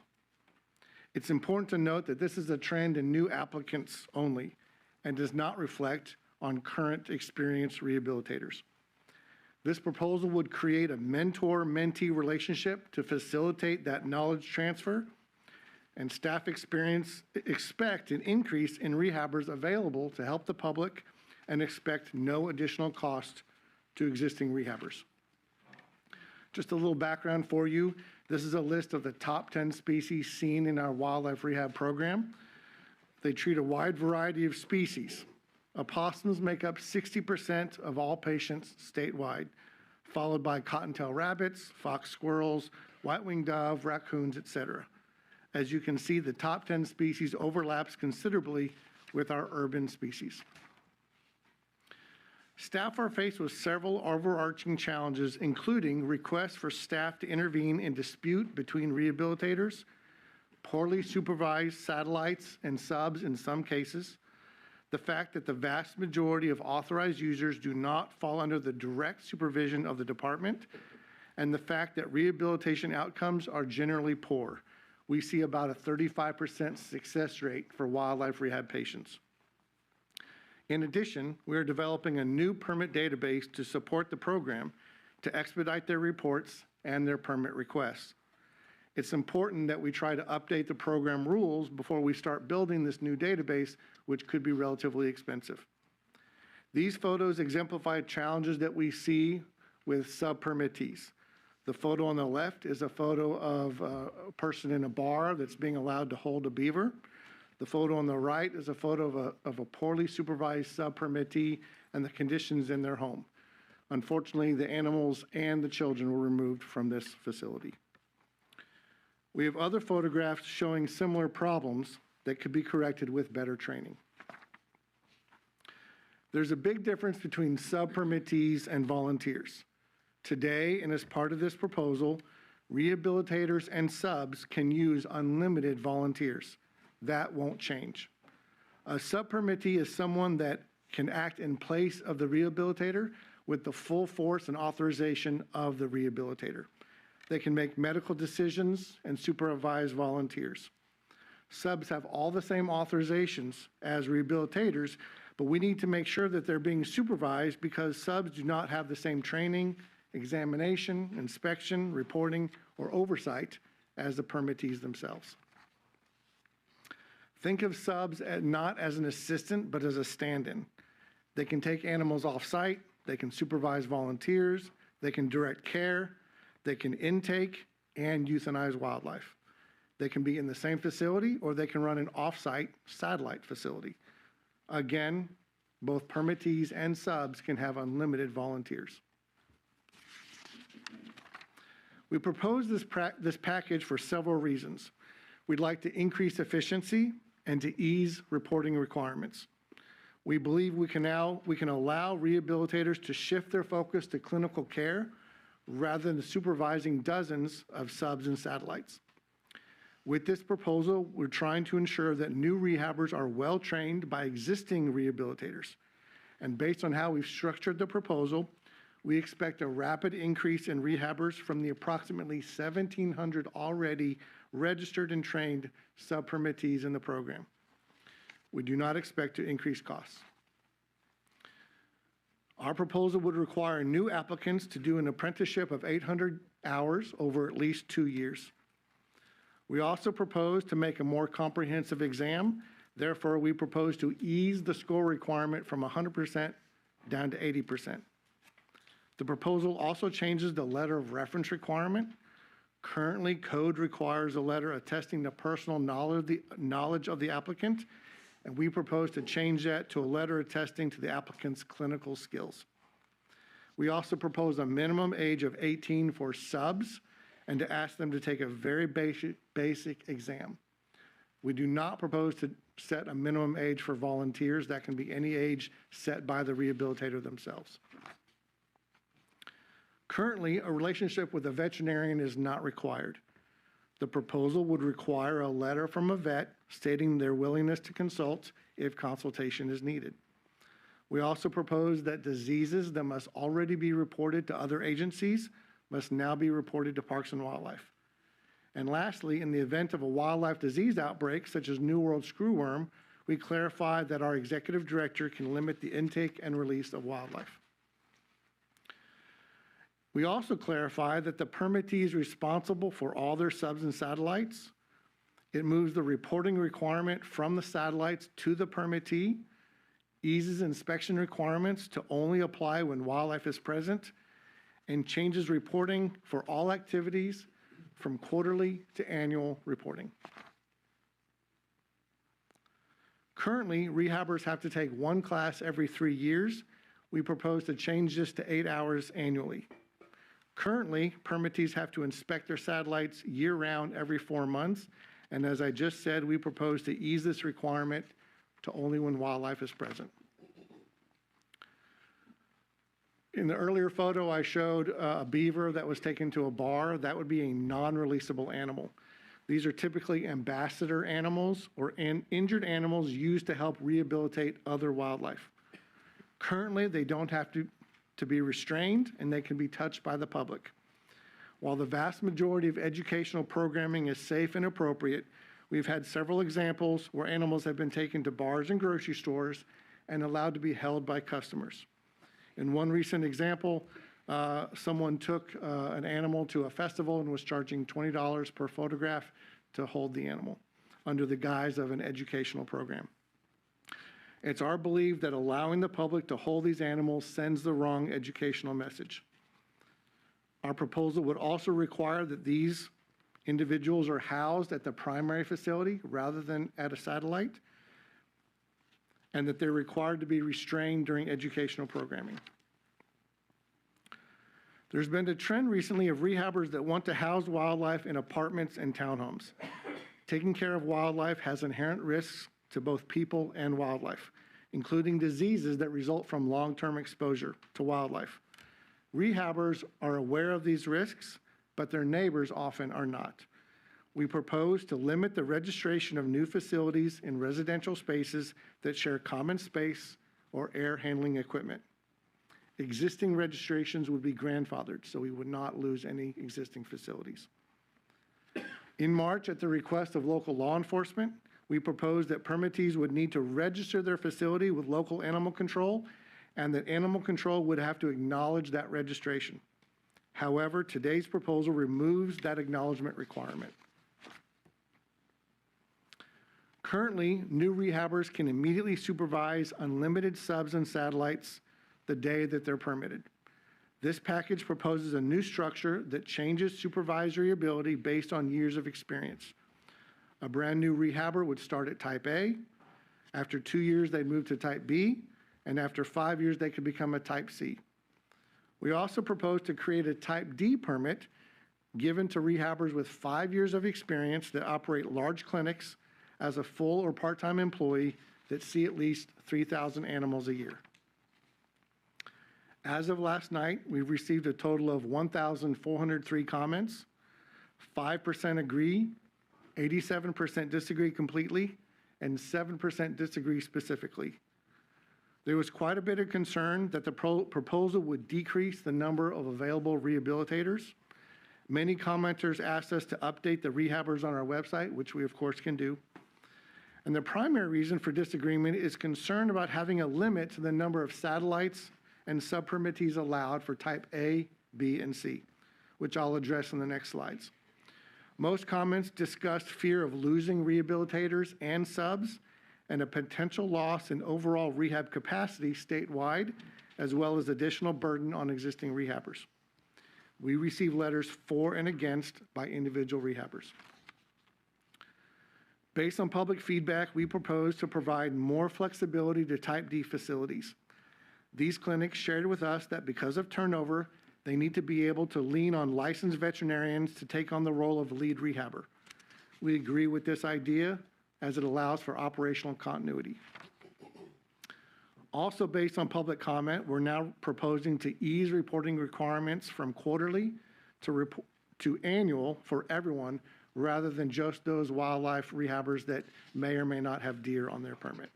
[SPEAKER 13] It's important to note that this is a trend in new applicants only and does not reflect on current experienced rehabilitators. This proposal would create a mentor-mentee relationship to facilitate that knowledge transfer, and staff expect an increase in rehabbers available to help the public and expect no additional cost to existing rehabbers. Just a little background for you. This is a list of the top 10 species seen in our wildlife rehab program. They treat a wide variety of species, Opossums make up 60% of all patients statewide, followed by cottontail rabbits, fox squirrels, white-winged dove, raccoons, etc. As you can see, the top 10 species overlaps considerably with our urban species. Staff are faced with several overarching challenges, including requests for staff to intervene in dispute between rehabilitators, poorly supervised satellites and subs in some cases, the fact that the vast majority of authorized users do not fall under the direct supervision of the department, and the fact that rehabilitation outcomes are generally poor. We see about a 35% success rate for wildlife rehab patients. In addition, we are developing a new permit database to support the program to expedite their reports and their permit requests. It's important that we try to update the program rules before we start building this new database, which could be relatively expensive. These photos exemplify challenges that we see with sub-permittees. The photo on the left is a photo of a person in a bar that's being allowed to hold a beaver. The photo on the right is a photo of a poorly supervised sub-permittee and the conditions in their home. Unfortunately, the animals and the children were removed from this facility. We have other photographs showing similar problems that could be corrected with better training. There's a big difference between sub-permittees and volunteers. Today, and as part of this proposal, rehabilitators and subs can use unlimited volunteers. That won't change. A sub-permittee is someone that can act in place of the rehabilitator with the full force and authorization of the rehabilitator. They can make medical decisions and supervise volunteers. Subs have all the same authorizations as rehabilitators, but we need to make sure that they're being supervised because subs do not have the same training, examination, inspection, reporting, or oversight as the permittees themselves. Think of subs not as an assistant, but as a stand-in. They can take animals off-site, they can supervise volunteers, they can direct care, they can intake and euthanize wildlife. They can be in the same facility or they can run an off-site satellite facility. Again, both permittees and subs can have unlimited volunteers. We propose this package for several reasons. We'd like to increase efficiency and to ease reporting requirements. We believe we can allow rehabilitators to shift their focus to clinical care rather than supervising dozens of subs and satellites. With this proposal, we're trying to ensure that new rehabbers are well trained by existing rehabilitators. And based on how we've structured the proposal, we expect a rapid increase in rehabbers from the approximately 1,700 already registered and trained sub-permittees in the program. We do not expect to increase costs. Our proposal would require new applicants to do an apprenticeship of 800 hours over at least 2 years. We also propose to make a more comprehensive exam. Therefore, we propose to ease the score requirement from 100% down to 80%. The proposal also changes the letter of reference requirement. Currently, code requires a letter attesting to personal knowledge of the applicant, and we propose to change that to a letter attesting to the applicant's clinical skills. We also propose a minimum age of 18 for subs and to ask them to take a very basic exam. We do not propose to set a minimum age for volunteers. That can be any age set by the rehabilitator themselves. Currently, a relationship with a veterinarian is not required. The proposal would require a letter from a vet stating their willingness to consult if consultation is needed. We also propose that diseases that must already be reported to other agencies must now be reported to Parks and Wildlife. And lastly, in the event of a wildlife disease outbreak, such as New World screwworm, we clarify that our executive director can limit the intake and release of wildlife. We also clarify that the permittee is responsible for all their subs and satellites. It moves the reporting requirement from the satellites to the permittee, eases inspection requirements to only apply when wildlife is present, and changes reporting for all activities from quarterly to annual reporting. Currently, rehabbers have to take one class every 3 years. We propose to change this to 8 hours annually. Currently, permittees have to inspect their satellites year-round every 4 months, and as I just said, we propose to ease this requirement to only when wildlife is present. In the earlier photo, I showed a beaver that was taken to a bar. That would be a non-releasable animal. These are typically ambassador animals or injured animals used to help rehabilitate other wildlife. Currently, they don't have to be restrained, and they can be touched by the public. While the vast majority of educational programming is safe and appropriate, we've had several examples where animals have been taken to bars and grocery stores and allowed to be held by customers. In one recent example, someone took an animal to a festival and was charging $20 per photograph to hold the animal under the guise of an educational program. It's our belief that allowing the public to hold these animals sends the wrong educational message. Our proposal would also require that these individuals are housed at the primary facility rather than at a satellite, and that they're required to be restrained during educational programming. There's been a trend recently of rehabbers that want to house wildlife in apartments and townhomes. Taking care of wildlife has inherent risks to both people and wildlife, including diseases that result from long-term exposure to wildlife. Rehabbers are aware of these risks, but their neighbors often are not. We propose to limit the registration of new facilities in residential spaces that share common space or air handling equipment. Existing registrations would be grandfathered, so we would not lose any existing facilities. In March, at the request of local law enforcement, we proposed that permittees would need to register their facility with local animal control, and that animal control would have to acknowledge that registration. However, today's proposal removes that acknowledgement requirement. Currently, new rehabbers can immediately supervise unlimited subs and satellites the day that they're permitted. This package proposes a new structure that changes supervisory ability based on years of experience. A brand new rehabber would start at type A. After 2 years, they'd move to type B, and after 5 years, they could become a type C. We also propose to create a type D permit given to rehabbers with 5 years of experience that operate large clinics as a full or part-time employee that see at least 3,000 animals a year. As of last night, we've received a total of 1,403 comments. 5% agree, 87% disagree completely, and 7% disagree specifically. There was quite a bit of concern that the proposal would decrease the number of available rehabilitators. Many commenters asked us to update the rehabbers on our website, which we of course can do. And the primary reason for disagreement is concern about having a limit to the number of satellites and sub-permittees allowed for type A, B, and C, which I'll address in the next slides. Most comments discussed fear of losing rehabilitators and subs and a potential loss in overall rehab capacity statewide, as well as additional burden on existing rehabbers. We receive letters for and against by individual rehabbers. Based on public feedback, we propose to provide more flexibility to type D facilities. These clinics shared with us that because of turnover, they need to be able to lean on licensed veterinarians to take on the role of lead rehabber. We agree with this idea as it allows for operational continuity. Also based on public comment, we're now proposing to ease reporting requirements from quarterly to annual for everyone rather than just those wildlife rehabbers that may or may not have deer on their permit.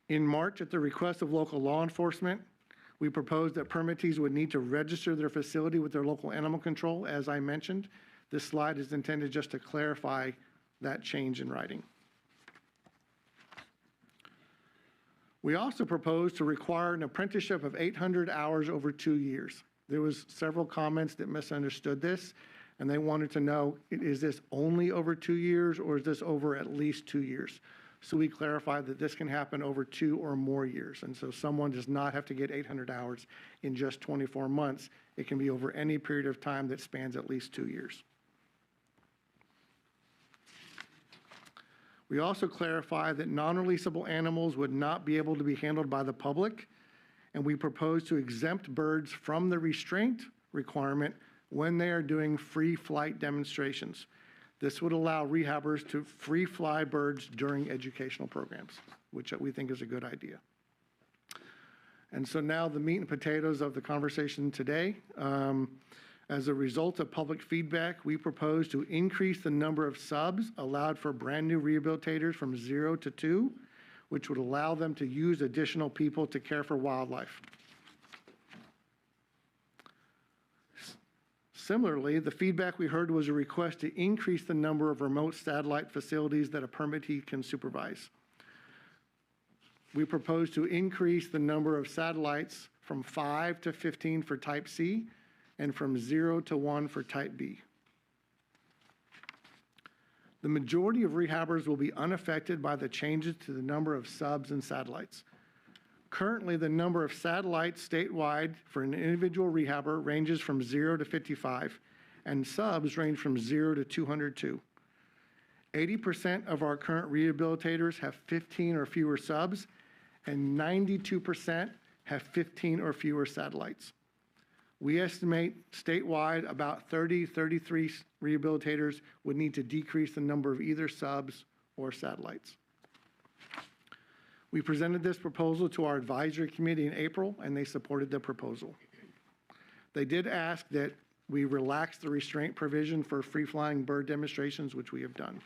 [SPEAKER 13] In March, at the request of local law enforcement, we proposed that permittees would need to register their facility with their local animal control, as I mentioned. This slide is intended just to clarify that change in writing. We also proposed to require an apprenticeship of 800 hours over 2 years. There was several comments that misunderstood this, and they wanted to know, is this only over 2 years or is this over at least 2 years? So we clarified that this can happen over 2 or more years. And so someone does not have to get 800 hours in just 24 months. It can be over any period of time that spans at least 2 years. We also clarify that non-releasable animals would not be able to be handled by the public, and we propose to exempt birds from the restraint requirement when they are doing free flight demonstrations. This would allow rehabbers to free fly birds during educational programs, which we think is a good idea. And so now the meat and potatoes of the conversation today. As a result of public feedback, we propose to increase the number of subs allowed for brand new rehabilitators from 0 to 2, which would allow them to use additional people to care for wildlife. Similarly, the feedback we heard was a request to increase the number of remote satellite facilities that a permittee can supervise. We propose to increase the number of satellites from 5 to 15 for Type C and from 0 to 1 for Type B. The majority of rehabbers will be unaffected by the changes to the number of subs and satellites. Currently, the number of satellites statewide for an individual rehabber ranges from 0 to 55, and subs range from 0 to 202. 80% of our current rehabilitators have 15 or fewer subs, and 92% have 15 or fewer satellites. We estimate statewide about 33 rehabilitators would need to decrease the number of either subs or satellites. We presented this proposal to our advisory committee in April, and they supported the proposal. They did ask that we relax the restraint provision for free-flying bird demonstrations, which we have done.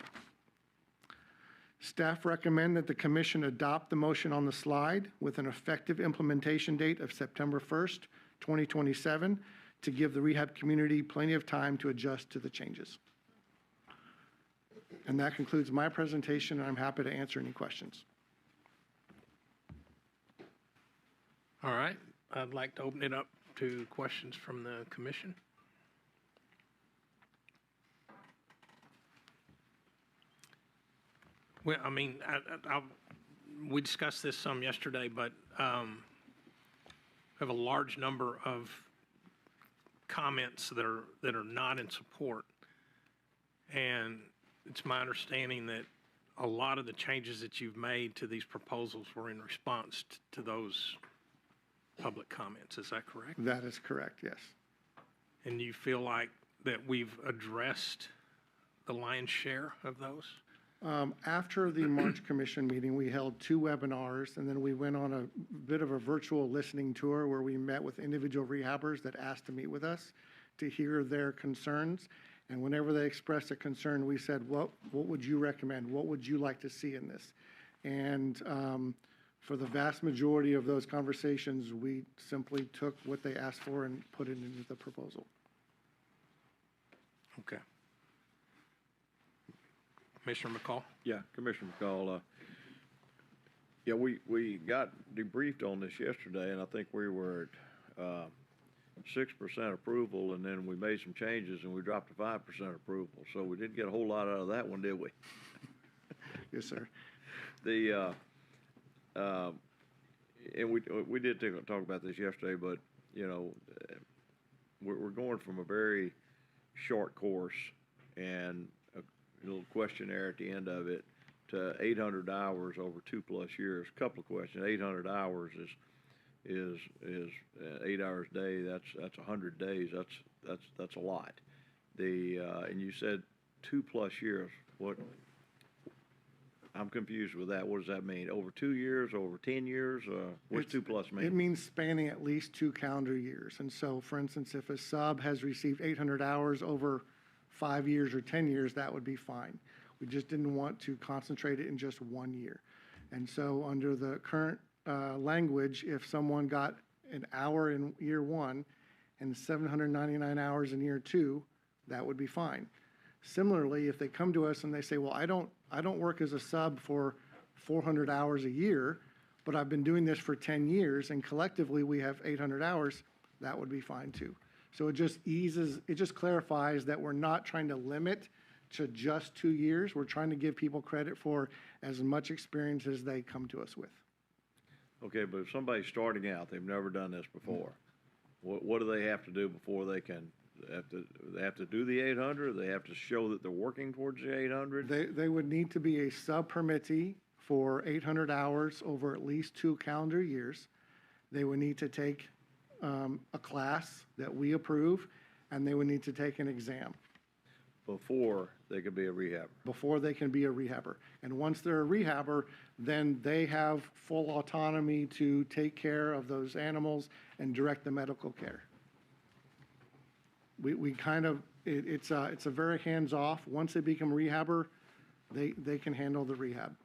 [SPEAKER 13] Staff recommend that the commission adopt the motion on the slide with an effective implementation date of September 1st, 2027, to give the rehab community plenty of time to adjust to the changes. And that concludes my presentation, and I'm happy to answer any questions.
[SPEAKER 1] All right, I'd like to open it up to questions from the commission. Well, I mean, we discussed this some yesterday, but we have a large number of comments that are not in support. And it's my understanding that a lot of the changes that you've made to these proposals were in response to those public comments. Is that correct?
[SPEAKER 13] That is correct, yes.
[SPEAKER 1] And you feel like that we've addressed the lion's share of those?
[SPEAKER 13] After the March Commission meeting, we held 2 webinars, and then we went on a bit of a virtual listening tour where we met with individual rehabbers that asked to meet with us to hear their concerns. And whenever they expressed a concern, we said, what would you recommend? What would you like to see in this? And for the vast majority of those conversations, we simply took what they asked for and put it into the proposal.
[SPEAKER 1] Okay. Commissioner McCall?
[SPEAKER 10] Yeah, Commissioner McCall, yeah, we got debriefed on this yesterday, and I think we were at 6% approval, and then we made some changes, and we dropped to 5% approval. So we didn't get a whole lot out of that one, did we?
[SPEAKER 13] Yes, sir.
[SPEAKER 10] And we did talk about this yesterday, but, you know, we're going from a very short course and a little questionnaire at the end of it to 800 hours over 2+ years. A couple of questions. 800 hours is 8 hours a day. That's 100 days. That's a lot. And you said 2+ years. What? I'm confused with that. What does that mean? Over 2 years? Over 10 years? What's 2+ mean?
[SPEAKER 13] It means spanning at least 2 calendar years. And so, for instance, if a sub has received 800 hours over 5 years or 10 years, that would be fine. We just didn't want to concentrate it in just 1 year. And so under the current language, if someone got an hour in year 1 and 799 hours in year 2, that would be fine. Similarly, if they come to us and they say, well, I don't work as a sub for 400 hours a year, but I've been doing this for 10 years and collectively we have 800 hours, that would be fine too. So it just clarifies that we're not trying to limit to just 2 years. We're trying to give people credit for as much experience as they come to us with.
[SPEAKER 10] Okay, but if somebody's starting out, they've never done this before, what do they have to do before they can They have to do the 800, they have to show that they're working towards the 800?
[SPEAKER 13] They would need to be a sub-permittee for 800 hours over at least 2 calendar years. They would need to take a class that we approve, and they would need to take an exam
[SPEAKER 10] Before they could be a rehabber.
[SPEAKER 13] before they can be a rehabber. And once they're a rehabber, then they have full autonomy to take care of those animals and direct the medical care. We kind of, it's a very hands-off. Once they become a rehabber, they can handle the rehab.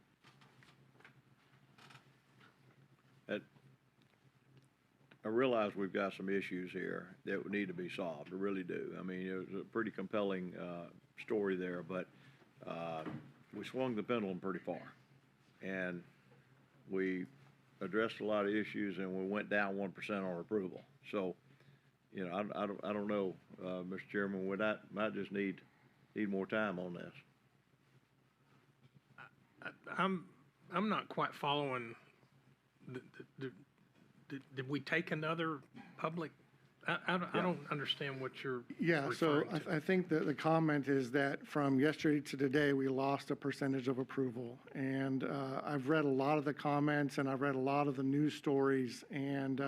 [SPEAKER 10] I realize we've got some issues here that would need to be solved, I really do. I mean, it was a pretty compelling story there, but we swung the pendulum pretty far. And we addressed a lot of issues, and we went down 1% on approval. So, you know, I don't know, Mr. Chairman, we might just need more time on this.
[SPEAKER 1] I'm not quite following. Did we take another public? I don't understand what you're
[SPEAKER 13] Yeah, so
[SPEAKER 1] referring to.
[SPEAKER 13] I think that the comment is that from yesterday to today, we lost a percentage of approval. And I've read a lot of the comments, and I've read a lot of the news stories, and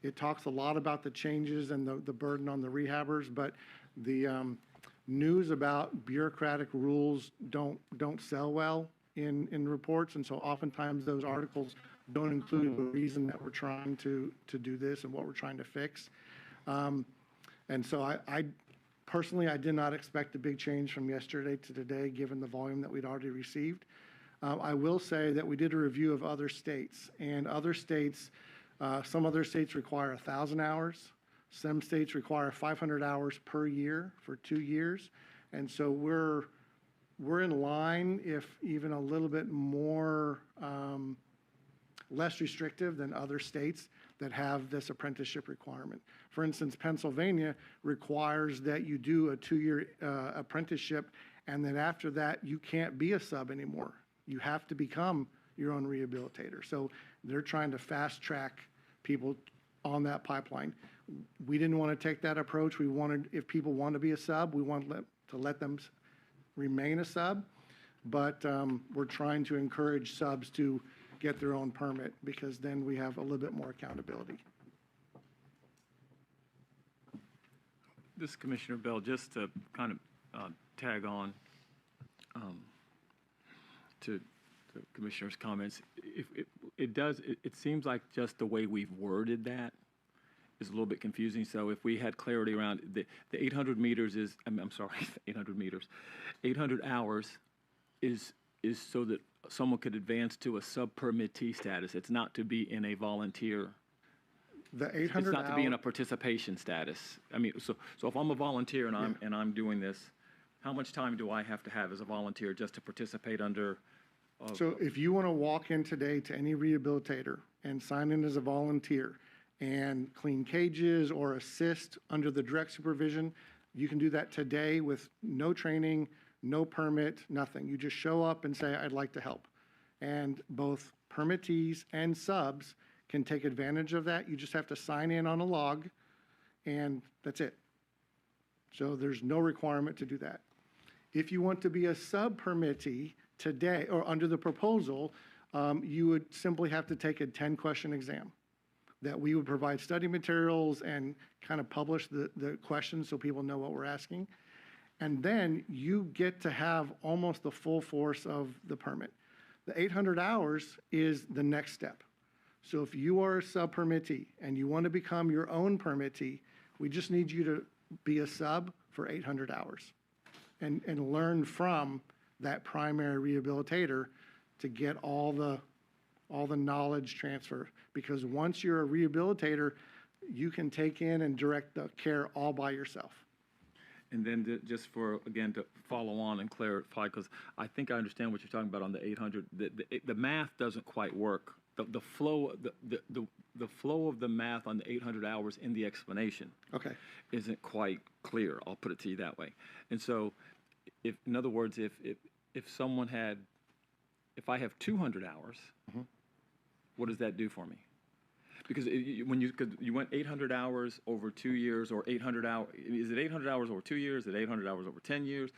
[SPEAKER 13] it talks a lot about the changes and the burden on the rehabbers, but the news about bureaucratic rules don't sell well in reports, and so oftentimes those articles don't include the reason that we're trying to do this and what we're trying to fix. And so I personally, I did not expect a big change from yesterday to today, given the volume that we'd already received. I will say that we did a review of other states, and other states, some other states require 1,000 hours. Some states require 500 hours per year for 2 years. And so we're in line, if even a little bit more, less restrictive than other states that have this apprenticeship requirement. For instance, Pennsylvania requires that you do a 2-year apprenticeship, and then after that, you can't be a sub anymore. You have to become your own rehabilitator. So they're trying to fast track people on that pipeline. We didn't want to take that approach. We wanted, if people want to be a sub, we want to let them remain a sub, but we're trying to encourage subs to get their own permit, because then we have a little bit more accountability.
[SPEAKER 8] This is Commissioner Bell, just to kind of tag on to the Commissioner's comments. It seems like just the way we've worded that is a little bit confusing. So if we had clarity around the 800 meters is, I'm sorry, 800 meters, 800 hours is so that someone could advance to a sub-permittee status. It's not to be in a volunteer.
[SPEAKER 13] The 800
[SPEAKER 8] It's not to be in a participation status. I mean, so if I'm a volunteer and I'm doing this, how much time do I have to have as a volunteer just to participate under?
[SPEAKER 13] So if you want to walk in today to any rehabilitator and sign in as a volunteer and clean cages or assist under the direct supervision, you can do that today with no training, no permit, nothing. You just show up and say, I'd like to help. And both permittees and subs can take advantage of that. You just have to sign in on a log, and that's it. So there's no requirement to do that. If you want to be a sub-permittee today, or under the proposal, you would simply have to take a 10-question exam that we would provide study materials and kind of publish the questions so people know what we're asking. And then you get to have almost the full force of the permit. The 800 hours is the next step. So if you are a sub-permittee and you want to become your own permittee, we just need you to be a sub for 800 hours and learn from that primary rehabilitator to get all the knowledge transfer. Because once you're a rehabilitator, you can take in and direct the care all by yourself.
[SPEAKER 8] And then just for, again, to follow on and clarify, because I think I understand what you're talking about on the 800. The math doesn't quite work. The flow of the math on the 800 hours in the explanation isn't quite clear. I'll put it to you that way. And so, in other words, if someone if I have 200 hours, what does that do for me? Because because you went 800 hours over 2 years, or 800 hours, is it 800 hours over 2 years? Is it 800 hours over 10 years?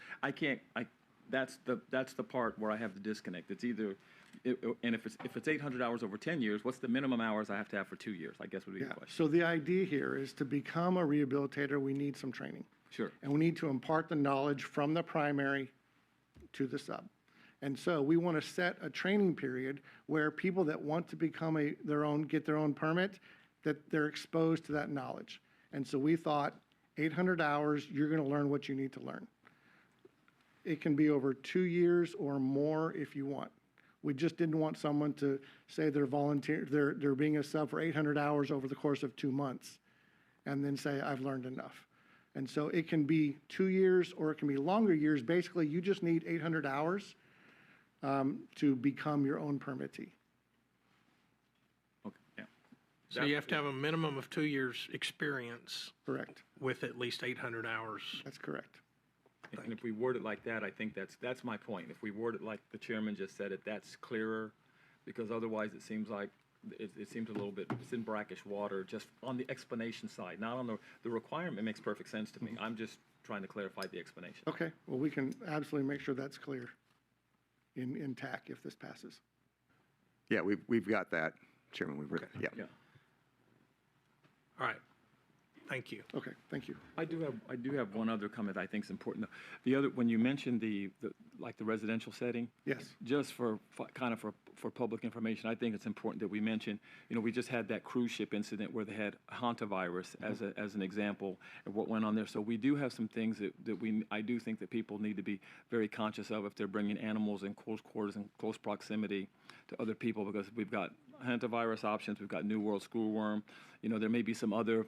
[SPEAKER 8] That's the part where I have the disconnect. It's either, and if it's 800 hours over 10 years, what's the minimum hours I have to have for 2 years? I guess would be the question.
[SPEAKER 13] So the idea here is to become a rehabilitator, we need some training.
[SPEAKER 8] Sure.
[SPEAKER 13] And we need to impart the knowledge from the primary to the sub. And so we want to set a training period where people that want to become get their own permit, that they're exposed to that knowledge. And so we thought 800 hours, you're going to learn what you need to learn. It can be over 2 years or more if you want. We just didn't want someone to say they're being a sub for 800 hours over the course of 2 months and then say, I've learned enough. And so it can be 2 years or it can be longer years. Basically, you just need 800 hours to become your own permittee.
[SPEAKER 8] Okay. Yeah.
[SPEAKER 1] So you have to have a minimum of 2 years experience
[SPEAKER 13] Correct.
[SPEAKER 1] with at least 800 hours.
[SPEAKER 13] That's correct.
[SPEAKER 8] And if we word it like that, I think that's my point. If we word it like the chairman just said it, that's clearer, because otherwise it seems like it seems a little bit, it's in brackish water, just on the explanation side, not on the requirement. Makes perfect sense to me. I'm just trying to clarify the explanation.
[SPEAKER 13] Okay, well, we can absolutely make sure that's clear in TAC if this passes.
[SPEAKER 3] Yeah, we've got that, Chairman. We've written, yeah.
[SPEAKER 8] Yeah.
[SPEAKER 1] All right. Thank you.
[SPEAKER 13] Okay, thank you.
[SPEAKER 8] I do have one other comment I think is important. The other, when you mentioned the residential setting,
[SPEAKER 13] Yes.
[SPEAKER 8] just for public information, I think it's important that we mention, we just had that cruise ship incident where they had hantavirus as an example of what went on there. So we do have some things that I do think that people need to be very conscious of if they're bringing animals in close quarters and close proximity to other people, because we've got hantavirus options, we've got New World Schoolworm. There may be some other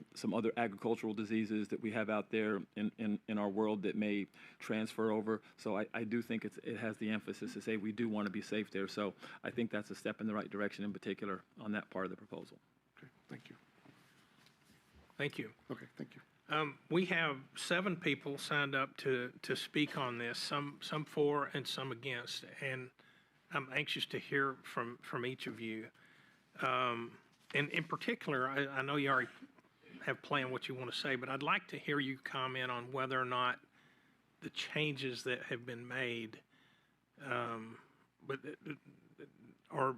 [SPEAKER 8] agricultural diseases that we have out there in our world that may transfer over. So I do think it has the emphasis to say we do want to be safe there. So I think that's a step in the right direction, in particular on that part of the proposal.
[SPEAKER 13] Okay, thank you.
[SPEAKER 1] Thank you.
[SPEAKER 13] Okay, thank you.
[SPEAKER 1] We have 7 people signed up to speak on this, some for and some against, and I'm anxious to hear from each of you. And in particular, I know you already have planned what you want to say, but I'd like to hear you comment on whether or not the changes that have been made or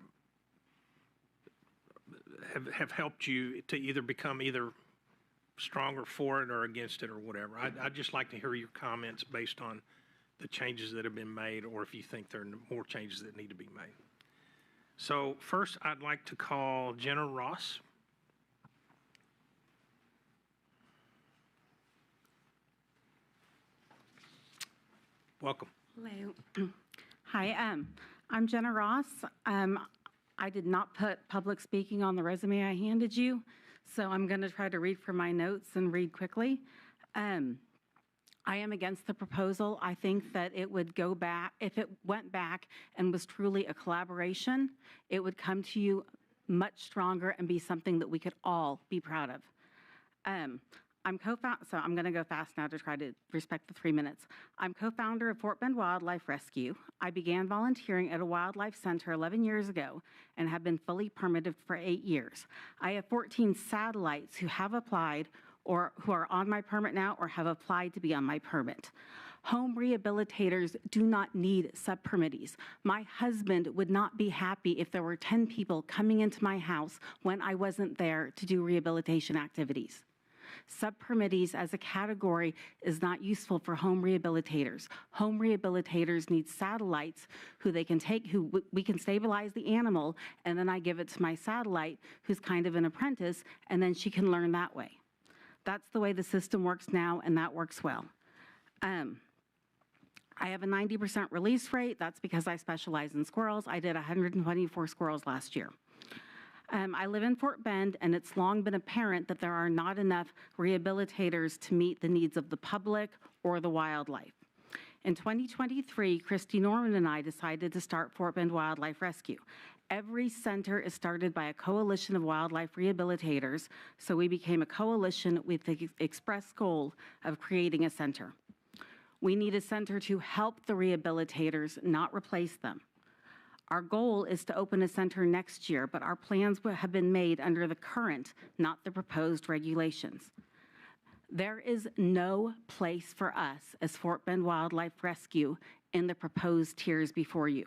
[SPEAKER 1] have helped you to either become either stronger for it or against it or whatever. I'd just like to hear your comments based on the changes that have been made, or if you think there are more changes that need to be made. So first, I'd like to call Jenna Ross. Welcome.
[SPEAKER 14] Hello. Hi, I'm Jenna Ross. I did not put public speaking on the resume I handed you, so I'm going to try to read from my notes and read quickly. I am against the proposal. I think that it would go back, if it went back and was truly a collaboration, it would come to you much stronger and be something that we could all be proud of. I'm so I'm going to go fast now to try to respect the 3 minutes. I'm co-founder of Fort Bend Wildlife Rescue. I began volunteering at a wildlife center 11 years ago and have been fully permitted for 8 years. I have 14 satellites who have applied or who are on my permit now or have applied to be on my permit. Home rehabilitators do not need sub-permittees. My husband would not be happy if there were 10 people coming into my house when I wasn't there to do rehabilitation activities. Sub-permittees as a category is not useful for home rehabilitators. Home rehabilitators need satellites who they can take, we can stabilize the animal, and then I give it to my satellite, who's kind of an apprentice, and then she can learn that way. That's the way the system works now, and that works well. I have a 90% release rate. That's because I specialize in squirrels. I did 124 squirrels last year. I live in Fort Bend, and it's long been apparent that there are not enough rehabilitators to meet the needs of the public or the wildlife. In 2023, Christy Norman and I decided to start Fort Bend Wildlife Rescue. Every center is started by a coalition of wildlife rehabilitators, so we became a coalition with the express goal of creating a center. We need a center to help the rehabilitators, not replace them. Our goal is to open a center next year, but our plans have been made under the current, not the proposed regulations. There is no place for us as Fort Bend Wildlife Rescue in the proposed tiers before you.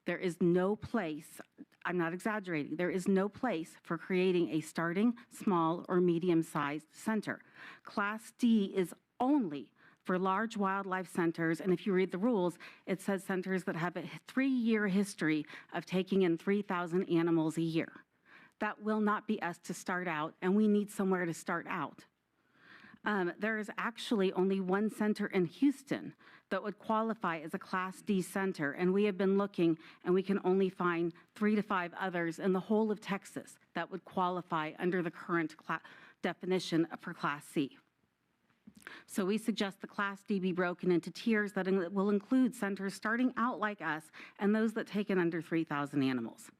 [SPEAKER 14] There is no place, I'm not exaggerating, there is no place for creating a starting small or medium-sized center. Class D is only for large wildlife centers, and if you read the rules, it says centers that have a 3-year history of taking in 3,000 animals a year. That will not be us to start out, and we need somewhere to start out. There is actually only one center in Houston that would qualify as a Class D center, and we have been looking, and we can only find 3 to 5 others in the whole of Texas that would qualify under the current definition for Class C. So we suggest the Class D be broken into tiers that will include centers starting out like us and those that take in under 3,000 animals.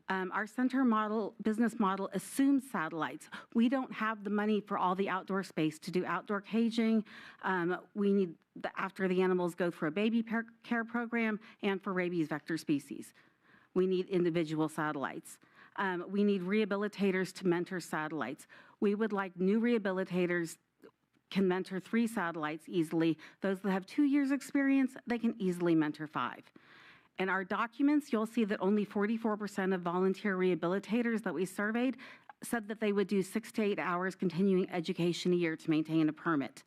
[SPEAKER 14] Our center model, business model assumes satellites. We don't have the money for all the outdoor space to do outdoor caging. We need, after the animals go through a baby care program and for rabies vector species. We need individual satellites. We need rehabilitators to mentor satellites. We would like new rehabilitators can mentor 3 satellites easily. Those that have 2 years experience, they can easily mentor 5. In our documents, you'll see that only 44% of volunteer rehabilitators that we surveyed said that they would do 6 to 8 hours continuing education a year to maintain a permit.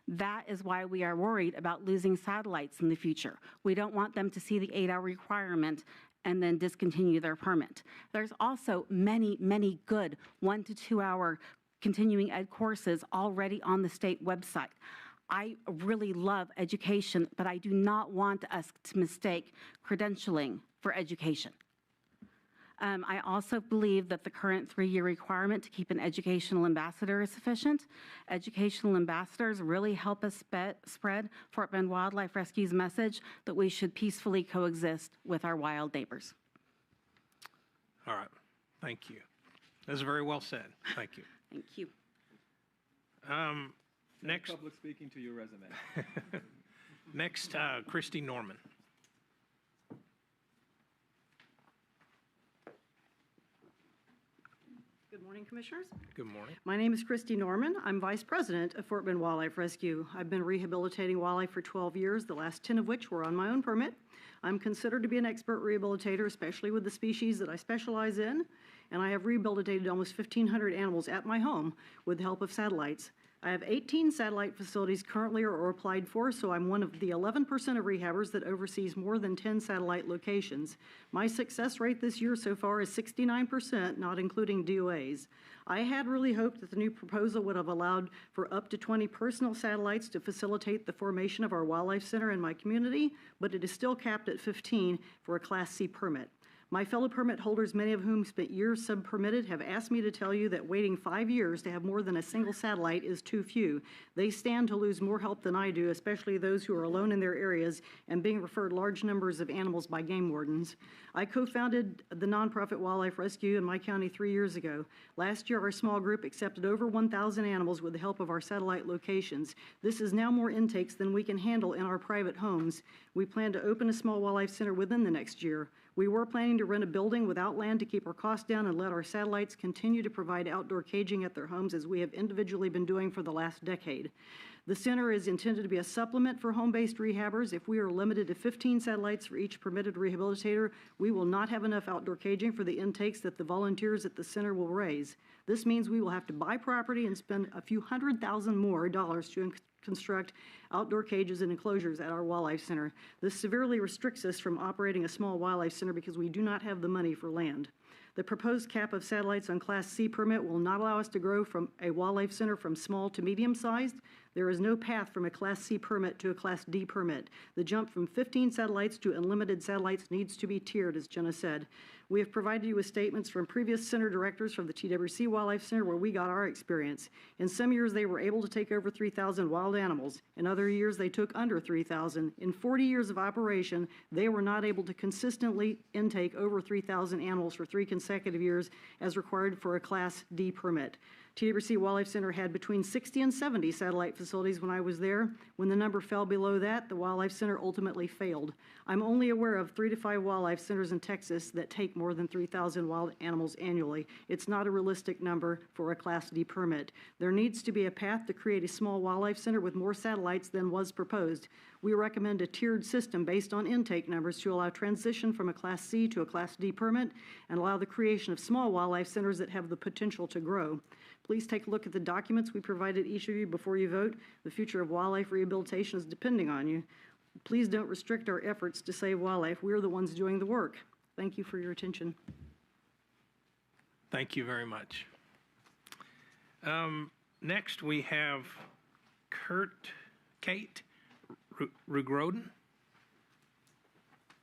[SPEAKER 14] That is why we are worried about losing satellites in the future. We don't want them to see the 8-hour requirement and then discontinue their permit. There's also many, many good 1 to 2 hour continuing ed courses already on the state website. I really love education, but I do not want us to mistake credentialing for education. I also believe that the current 3-year requirement to keep an educational ambassador is sufficient. Educational ambassadors really help us spread Fort Bend Wildlife Rescue's message that we should peacefully coexist with our wild neighbors.
[SPEAKER 1] All right, thank you. That's very well said. Thank you.
[SPEAKER 14] Thank you.
[SPEAKER 1] Next.
[SPEAKER 8] Public speaking to your resume.
[SPEAKER 1] Next, Christy Norman.
[SPEAKER 15] Good morning, Commissioners.
[SPEAKER 1] Good morning.
[SPEAKER 15] My name is Christy Norman. I'm Vice President of Fort Bend Wildlife Rescue. I've been rehabilitating wildlife for 12 years, the last 10 of which were on my own permit. I'm considered to be an expert rehabilitator, especially with the species that I specialize in, and I have rehabilitated almost 1,500 animals at my home with the help of satellites. I have 18 satellite facilities currently or applied for, so I'm one of the 11% of rehabbers that oversees more than 10 satellite locations. My success rate this year so far is 69%, not including DOAs. I had really hoped that the new proposal would have allowed for up to 20 personal satellites to facilitate the formation of our wildlife center in my community, but it is still capped at 15 for a Class C permit. My fellow permit holders, many of whom spent years sub-permitted, have asked me to tell you that waiting 5 years to have more than a single satellite is too few. They stand to lose more help than I do, especially those who are alone in their areas and being referred large numbers of animals by game wardens. I co-founded the nonprofit Wildlife Rescue in my county 3 years ago. Last year, our small group accepted over 1,000 animals with the help of our satellite locations. This is now more intakes than we can handle in our private homes. We plan to open a small wildlife center within the next year. We were planning to rent a building without land to keep our costs down and let our satellites continue to provide outdoor caging at their homes as we have individually been doing for the last decade. The center is intended to be a supplement for home-based rehabbers. If we are limited to 15 satellites for each permitted rehabilitator, we will not have enough outdoor caging for the intakes that the volunteers at the center will raise. This means we will have to buy property and spend a few $100,000 more to construct outdoor cages and enclosures at our wildlife center. This severely restricts us from operating a small wildlife center because we do not have the money for land. The proposed cap of satellites on Class C permit will not allow us to grow from a wildlife center from small to medium-sized. There is no path from a Class C permit to a Class D permit. The jump from 15 satellites to unlimited satellites needs to be tiered, as Jenna said. We have provided you with statements from previous center directors from the TWC Wildlife Center where we got our experience. In some years, they were able to take over 3,000 wild animals. In other years, they took under 3,000. In 40 years of operation, they were not able to consistently intake over 3,000 animals for 3 consecutive years as required for a Class D permit. TWC Wildlife Center had between 60 and 70 satellite facilities when I was there. When the number fell below that, the Wildlife Center ultimately failed. I'm only aware of 3 to 5 wildlife centers in Texas that take more than 3,000 wild animals annually. It's not a realistic number for a Class D permit. There needs to be a path to create a small wildlife center with more satellites than was proposed. We recommend a tiered system based on intake numbers to allow transition from a Class C to a Class D permit and allow the creation of small wildlife centers that have the potential to grow. Please take a look at the documents we provided each of you before you vote. The future of wildlife rehabilitation is depending on you. Please don't restrict our efforts to save wildlife. We're the ones doing the work. Thank you for your attention.
[SPEAKER 1] Thank you very much. Next, we have Kate Rugroden.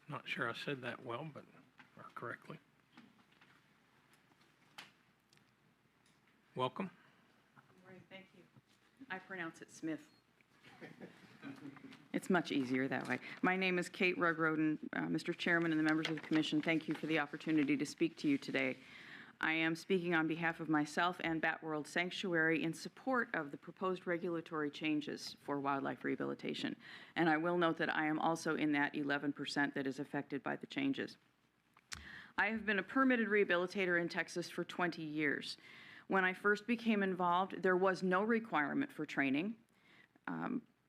[SPEAKER 1] Not sure I said that well, but or correctly. Welcome.
[SPEAKER 16] Great, thank you. I pronounce it Smith. It's much easier that way. My name is Kate Rugroden. Mr. Chairman and the members of the Commission, thank you for the opportunity to speak to you today. I am speaking on behalf of myself and Bat World Sanctuary in support of the proposed regulatory changes for wildlife rehabilitation. And I will note that I am also in that 11% that is affected by the changes. I have been a permitted rehabilitator in Texas for 20 years. When I first became involved, there was no requirement for training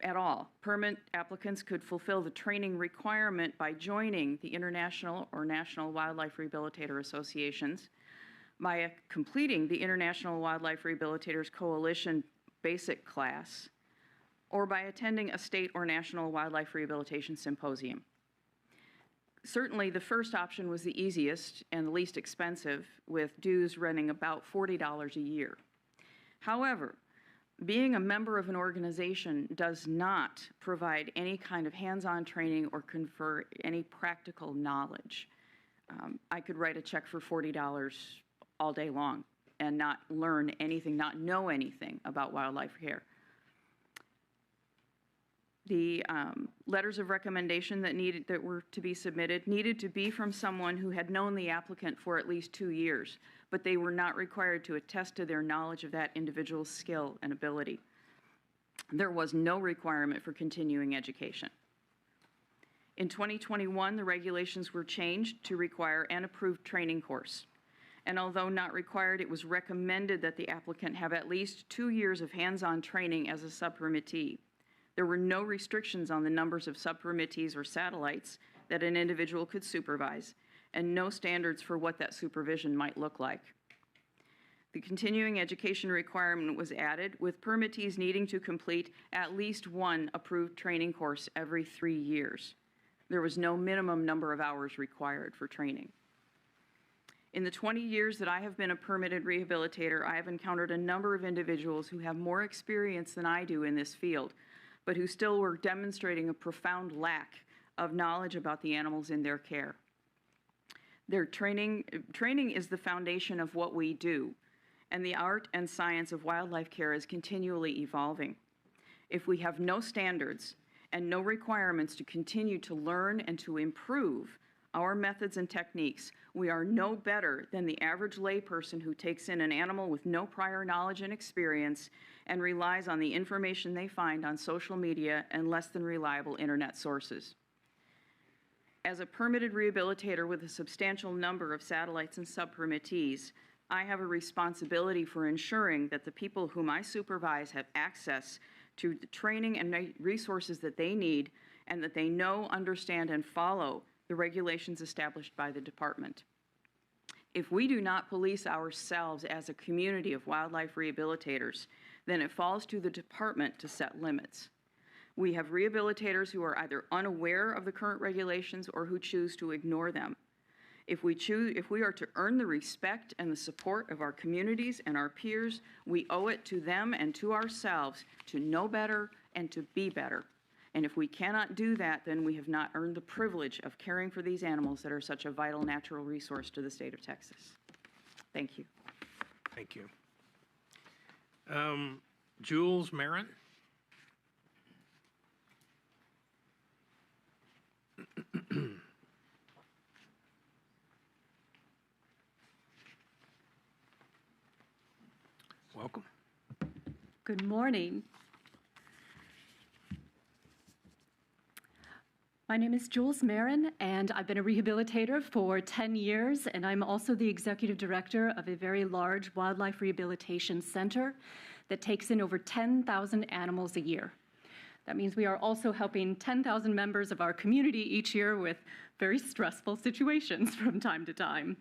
[SPEAKER 16] at all. Permit applicants could fulfill the training requirement by joining the International or National Wildlife Rehabilitator Associations, by completing the International Wildlife Rehabilitators Coalition basic class, or by attending a state or national wildlife rehabilitation symposium. Certainly, the first option was the easiest and the least expensive, with dues running about $40 a year. However, being a member of an organization does not provide any kind of hands-on training or confer any practical knowledge. I could write a check for $40 all day long and not learn anything, not know anything about wildlife care. The letters of recommendation that were to be submitted needed to be from someone who had known the applicant for at least 2 years, but they were not required to attest to their knowledge of that individual's skill and ability. There was no requirement for continuing education. In 2021, the regulations were changed to require an approved training course. And although not required, it was recommended that the applicant have at least 2 years of hands-on training as a sub-permittee. There were no restrictions on the numbers of sub-permittees or satellites that an individual could supervise, and no standards for what that supervision might look like. The continuing education requirement was added, with permittees needing to complete at least one approved training course every 3 years. There was no minimum number of hours required for training. In the 20 years that I have been a permitted rehabilitator, I have encountered a number of individuals who have more experience than I do in this field, but who still were demonstrating a profound lack of knowledge about the animals in their care. Their training is the foundation of what we do, and the art and science of wildlife care is continually evolving. If we have no standards and no requirements to continue to learn and to improve our methods and techniques, we are no better than the average layperson who takes in an animal with no prior knowledge and experience and relies on the information they find on social media and less than reliable internet sources. As a permitted rehabilitator with a substantial number of satellites and sub-permittees, I have a responsibility for ensuring that the people whom I supervise have access to the training and resources that they need, and that they know, understand, and follow the regulations established by the department. If we do not police ourselves as a community of wildlife rehabilitators, then it falls to the department to set limits. We have rehabilitators who are either unaware of the current regulations or who choose to ignore them. If we are to earn the respect and the support of our communities and our peers, we owe it to them and to ourselves to know better and to be better. And if we cannot do that, then we have not earned the privilege of caring for these animals that are such a vital natural resource to the state of Texas. Thank you.
[SPEAKER 1] Thank you. Jules Marin. Welcome.
[SPEAKER 17] Good morning. My name is Jules Marin, and I've been a rehabilitator for 10 years, and I'm also the executive director of a very large wildlife rehabilitation center that takes in over 10,000 animals a year. That means we are also helping 10,000 members of our community each year with very stressful situations from time to time.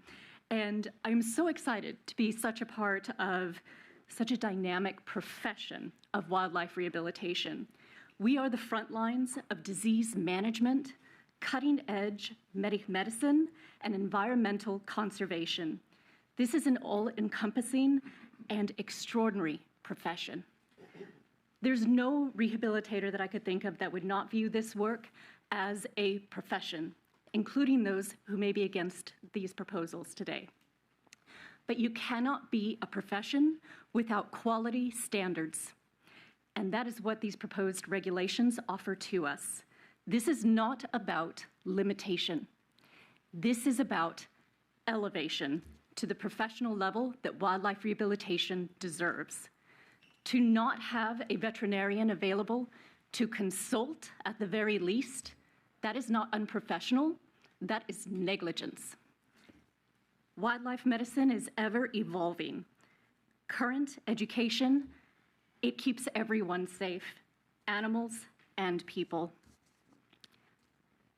[SPEAKER 17] And I'm so excited to be such a part of such a dynamic profession of wildlife rehabilitation. We are the front lines of disease management, cutting-edge medicine, and environmental conservation. This is an all-encompassing and extraordinary profession. There's no rehabilitator that I could think of that would not view this work as a profession, including those who may be against these proposals today. But you cannot be a profession without quality standards. And that is what these proposed regulations offer to us. This is not about limitation. This is about elevation to the professional level that wildlife rehabilitation deserves. To not have a veterinarian available to consult at the very least, that is not unprofessional, that is negligence. Wildlife medicine is ever evolving. Current education, it keeps everyone safe, animals and people.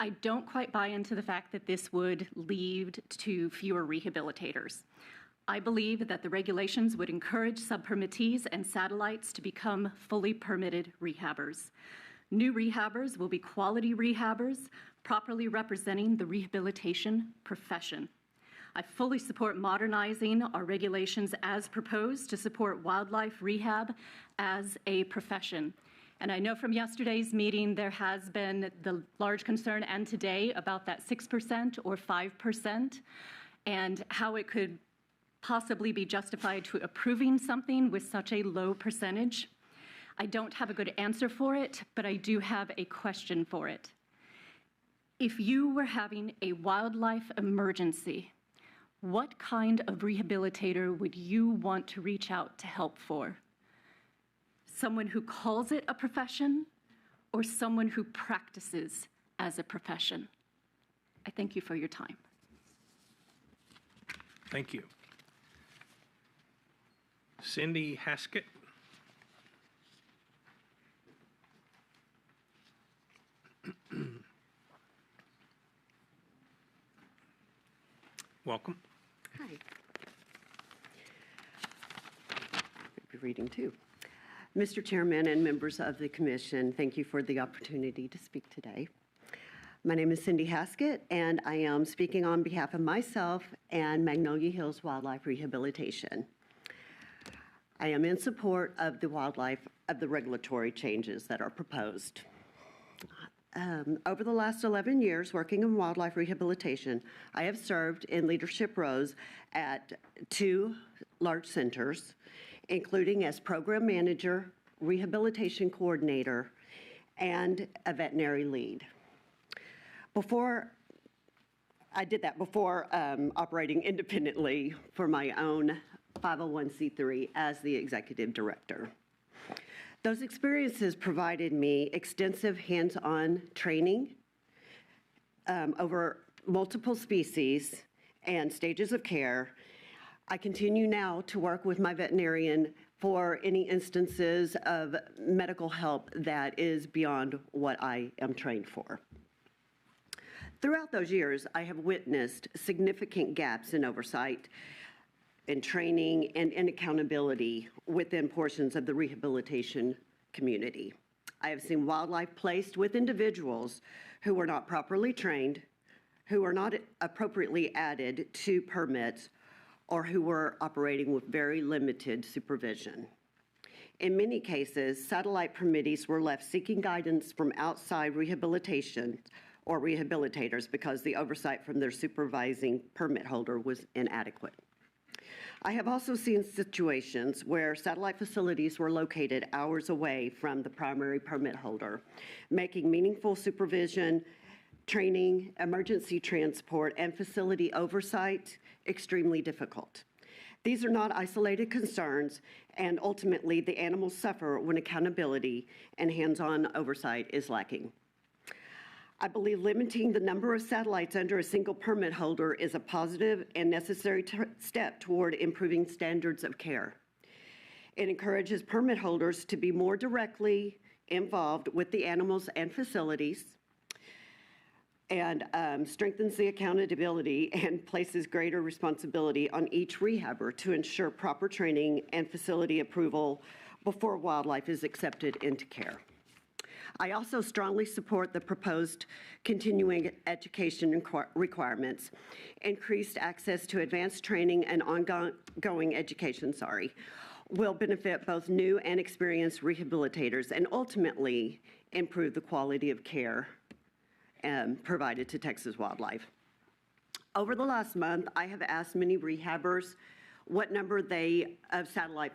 [SPEAKER 17] I don't quite buy into the fact that this would lead to fewer rehabilitators. I believe that the regulations would encourage sub-permittees and satellites to become fully permitted rehabbers. New rehabbers will be quality rehabbers, properly representing the rehabilitation profession. I fully support modernizing our regulations as proposed to support wildlife rehab as a profession. And I know from yesterday's meeting there has been the large concern, and today, about that 6% or 5%, and how it could possibly be justified to approving something with such a low percentage. I don't have a good answer for it, but I do have a question for it. If you were having a wildlife emergency, what kind of rehabilitator would you want to reach out to help for? Someone who calls it a profession, or someone who practices as a profession? I thank you for your time.
[SPEAKER 1] Thank you. Cindy Haskett. Welcome.
[SPEAKER 18] Hi. I'll be reading too. Mr. Chairman and members of the commission, thank you for the opportunity to speak today. My name is Cindy Haskett, and I am speaking on behalf of myself and Magnolia Hills Wildlife Rehabilitation. I am in support of the regulatory changes that are proposed. Over the last 11 years working in wildlife rehabilitation, I have served in leadership roles at 2 large centers, including as program manager, rehabilitation coordinator, and a veterinary lead. I did that before operating independently for my own 501c3 as the executive director. Those experiences provided me extensive hands-on training over multiple species and stages of care. I continue now to work with my veterinarian for any instances of medical help that is beyond what I am trained for. Throughout those years, I have witnessed significant gaps in oversight, in training, and in accountability within portions of the rehabilitation community. I have seen wildlife placed with individuals who were not properly trained, who were not appropriately added to permits, or who were operating with very limited supervision. In many cases, satellite permittees were left seeking guidance from outside rehabilitation or rehabilitators because the oversight from their supervising permit holder was inadequate. I have also seen situations where satellite facilities were located hours away from the primary permit holder, making meaningful supervision, training, emergency transport, and facility oversight extremely difficult. These are not isolated concerns, and ultimately, the animals suffer when accountability and hands-on oversight is lacking. I believe limiting the number of satellites under a single permit holder is a positive and necessary step toward improving standards of care. It encourages permit holders to be more directly involved with the animals and facilities, and strengthens the accountability and places greater responsibility on each rehabber to ensure proper training and facility approval before wildlife is accepted into care. I also strongly support the proposed continuing education requirements, increased access to advanced training and ongoing education, will benefit both new and experienced rehabilitators and ultimately improve the quality of care provided to Texas wildlife. Over the last month, I have asked many rehabbers what number of satellite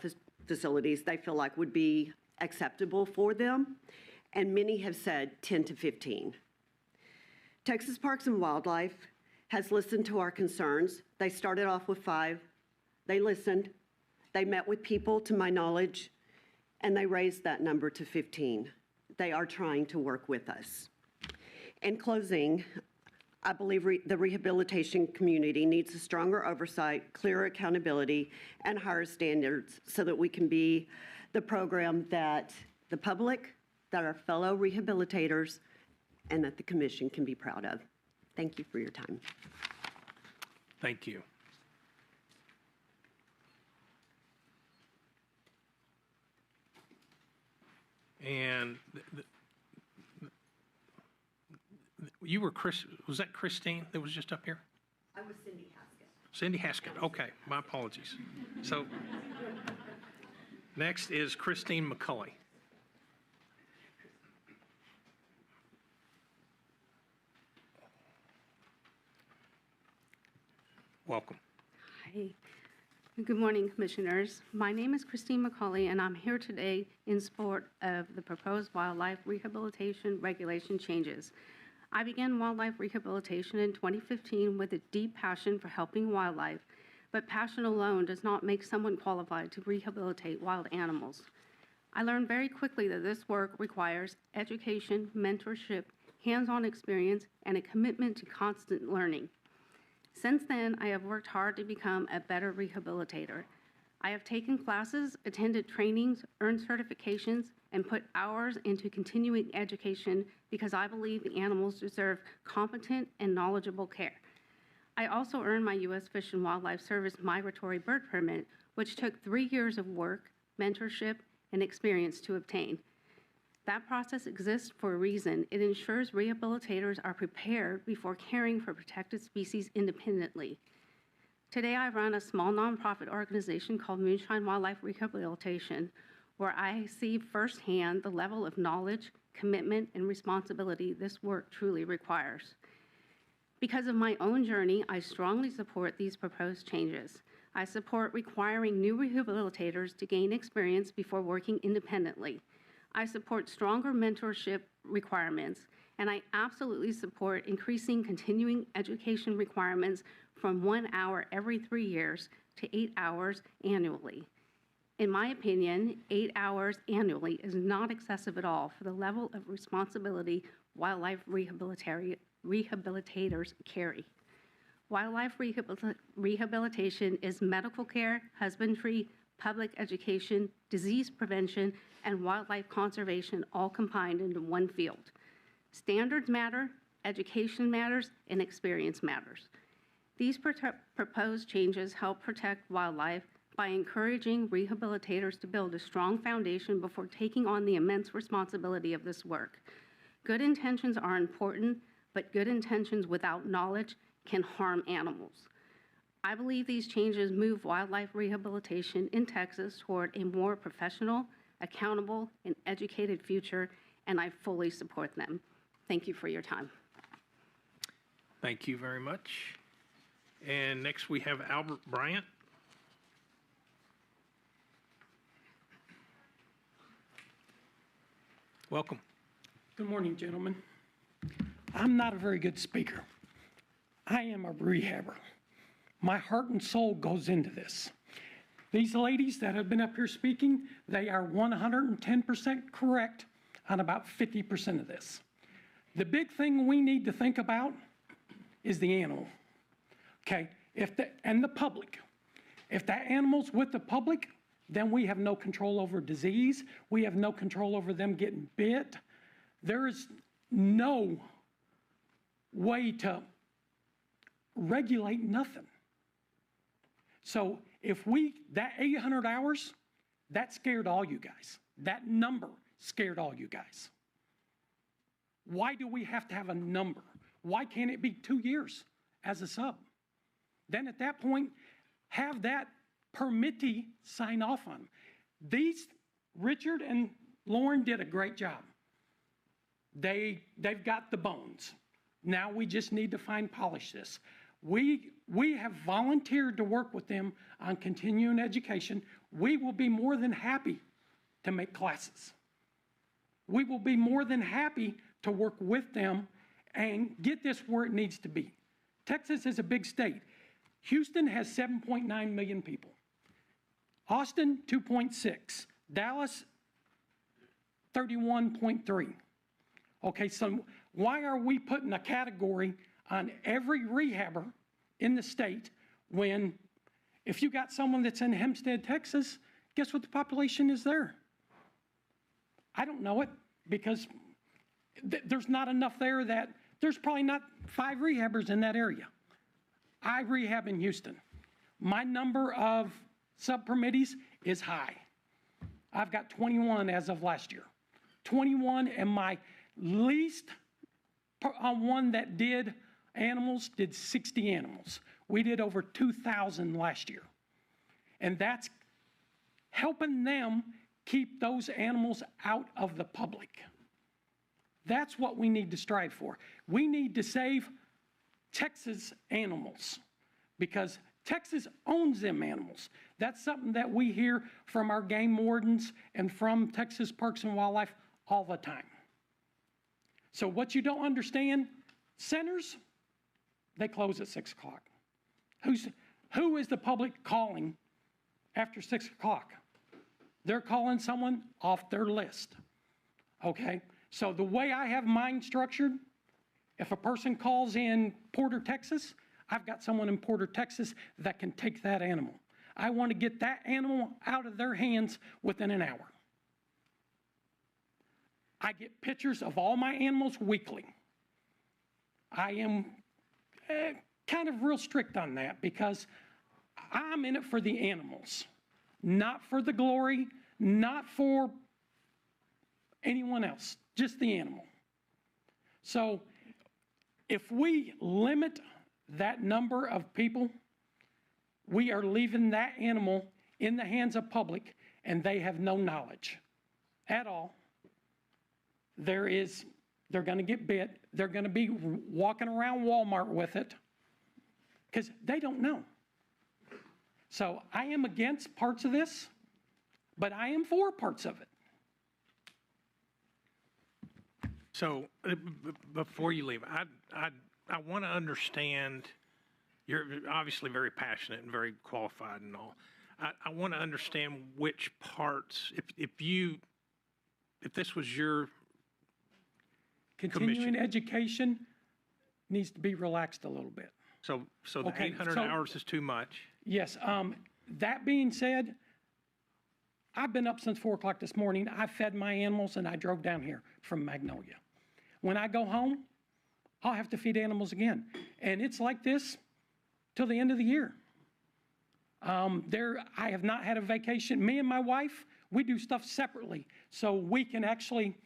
[SPEAKER 18] facilities they feel like would be acceptable for them, and many have said 10 to 15. Texas Parks and Wildlife has listened to our concerns. They started off with 5. They listened. They met with people, to my knowledge, and they raised that number to 15. They are trying to work with us. In closing, I believe the rehabilitation community needs a stronger oversight, clearer accountability, and higher standards so that we can be the program that the public, that our fellow rehabilitators, and that the commission can be proud of. Thank you for your time.
[SPEAKER 1] Thank you. And you were was that Christine that was just up here?
[SPEAKER 18] I was Cindy Haskett.
[SPEAKER 1] Cindy Haskett, okay, my apologies. So, next is Christine McCulley. Welcome.
[SPEAKER 19] Hi. Good morning, Commissioners. My name is Christine McCauley, and I'm here today in support of the proposed wildlife rehabilitation regulation changes. I began wildlife rehabilitation in 2015 with a deep passion for helping wildlife, but passion alone does not make someone qualified to rehabilitate wild animals. I learned very quickly that this work requires education, mentorship, hands-on experience, and a commitment to constant learning. Since then, I have worked hard to become a better rehabilitator. I have taken classes, attended trainings, earned certifications, and put hours into continuing education because I believe the animals deserve competent and knowledgeable care. I also earned my U.S. Fish and Wildlife Service migratory bird permit, which took 3 years of work, mentorship, and experience to obtain. That process exists for a reason. It ensures rehabilitators are prepared before caring for protected species independently. Today, I run a small nonprofit organization called Moonshine Wildlife Rehabilitation, where I see firsthand the level of knowledge, commitment, and responsibility this work truly requires. Because of my own journey, I strongly support these proposed changes. I support requiring new rehabilitators to gain experience before working independently. I support stronger mentorship requirements, and I absolutely support increasing continuing education requirements from 1 hour every 3 years to 8 hours annually. In my opinion, 8 hours annually is not excessive at all for the level of responsibility wildlife rehabilitators carry. Wildlife rehabilitation is medical care, husbandry, public education, disease prevention, and wildlife conservation all combined into one field. Standards matter, education matters, and experience matters. These proposed changes help protect wildlife by encouraging rehabilitators to build a strong foundation before taking on the immense responsibility of this work. Good intentions are important, but good intentions without knowledge can harm animals. I believe these changes move wildlife rehabilitation in Texas toward a more professional, accountable, and educated future, and I fully support them. Thank you for your time.
[SPEAKER 1] Thank you very much. And next we have Albert Bryant. Welcome.
[SPEAKER 20] Good morning, gentlemen. I'm not a very good speaker. I am a rehabber. My heart and soul goes into this. These ladies that have been up here speaking, they are 110% correct on about 50% of this. The big thing we need to think about is the animal, okay? And the public. If that animal's with the public, then we have no control over disease. We have no control over them getting bit. There is no way to regulate nothing. So if that 800 hours, that scared all you guys. That number scared all you guys. Why do we have to have a number? Why can't it be 2 years as a sub? Then at that point, have that permittee sign off on them. Richard and Lauren did a great job. They've got the bones. Now we just need to fine polish this. We have volunteered to work with them on continuing education. We will be more than happy to make classes. We will be more than happy to work with them and get this where it needs to be. Texas is a big state. Houston has 7.9 million people. Austin, 2.6. Dallas, 31.3. Okay, so why are we putting a category on every rehabber in the state when if you got someone that's in Hempstead, Texas, guess what the population is there? I don't know it because there's not enough there that there's probably not 5 rehabbers in that area. I rehab in Houston. My number of sub-permittees is high. I've got 21 as of last year. 21, and my least one that did animals did 60 animals. We did over 2,000 last year. And that's helping them keep those animals out of the public. That's what we need to strive for. We need to save Texas animals because Texas owns them animals. That's something that we hear from our game wardens and from Texas Parks and Wildlife all the time. So what you don't understand, centers, they close at 6 o'clock. Who is the public calling after 6 o'clock? They're calling someone off their list, okay? So the way I have mine structured, if a person calls in Porter, Texas, I've got someone in Porter, Texas that can take that animal. I want to get that animal out of their hands within an hour. I get pictures of all my animals weekly. I am kind of real strict on that because I'm in it for the animals, not for the glory, not for anyone else, just the animal. So if we limit that number of people, we are leaving that animal in the hands of public and they have no knowledge at all. They're going to get bit. They're going to be walking around Walmart with it because they don't know. So I am against parts of this, but I am for parts of it.
[SPEAKER 1] So before you leave, I want to understand, you're obviously very passionate and very qualified and all. I want to understand which parts, if this was your
[SPEAKER 20] Continuing
[SPEAKER 1] commission.
[SPEAKER 20] education needs to be relaxed a little bit.
[SPEAKER 1] So the
[SPEAKER 20] Okay,
[SPEAKER 1] 800
[SPEAKER 20] so-
[SPEAKER 1] hours is too much?
[SPEAKER 20] Yes, that being said, I've been up since 4 o'clock this morning. I fed my animals and I drove down here from Magnolia. When I go home, I'll have to feed animals again. And it's like this till the end of the year. I have not had a vacation. Me and my wife, we do stuff separately so we can actually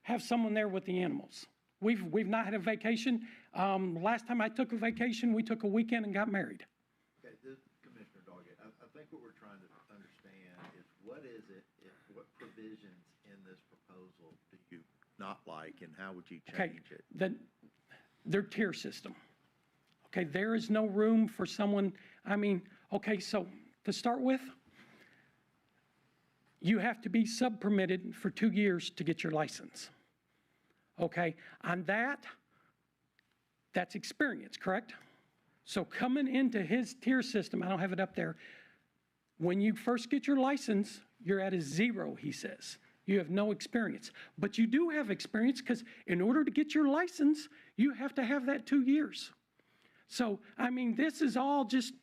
[SPEAKER 20] have someone there with the animals. We've not had a vacation. Last time I took a vacation, we took a weekend and got married.
[SPEAKER 2] Okay, this Commissioner Doggett, I think what we're trying to understand is what provisions in this proposal do you not like and how would you change it?
[SPEAKER 20] Their tier system. Okay, there is no room for someone, okay, so to start with, you have to be sub-permitted for 2 years to get your license. Okay, on that's experience, correct? So coming into his tier system, I don't have it up there, When you first get your license, you're at a 0, he says. You have no experience. But you do have experience because in order to get your license, you have to have that 2 years. So, I mean, this is all just,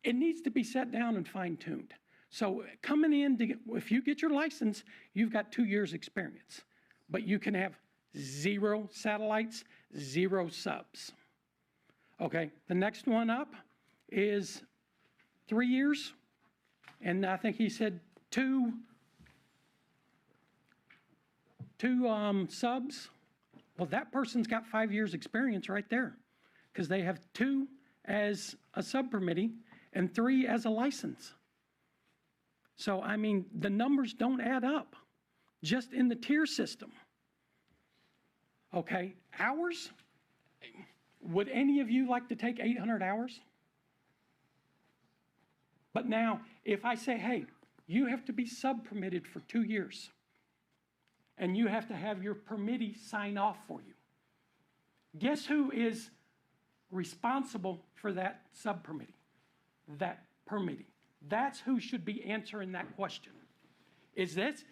[SPEAKER 20] it needs to be set down and fine-tuned. So coming in, if you get your license, you've got 2 years experience. But you can have 0 satellites, 0 subs. Okay, the next one up is 3 years. And I think he said two subs. Well, that person's got 5 years experience right there because they have 2 as a sub-permittee and 3 as a license. So, I mean, the numbers don't add up just in the tier system. Okay, hours? Would any of you like to take 800 hours? But now, if I say, hey, you have to be sub-permitted for 2 years, and you have to have your permittee sign off for you. Guess who is responsible for that sub-permittee, that permittee? That's who should be answering that question. Is this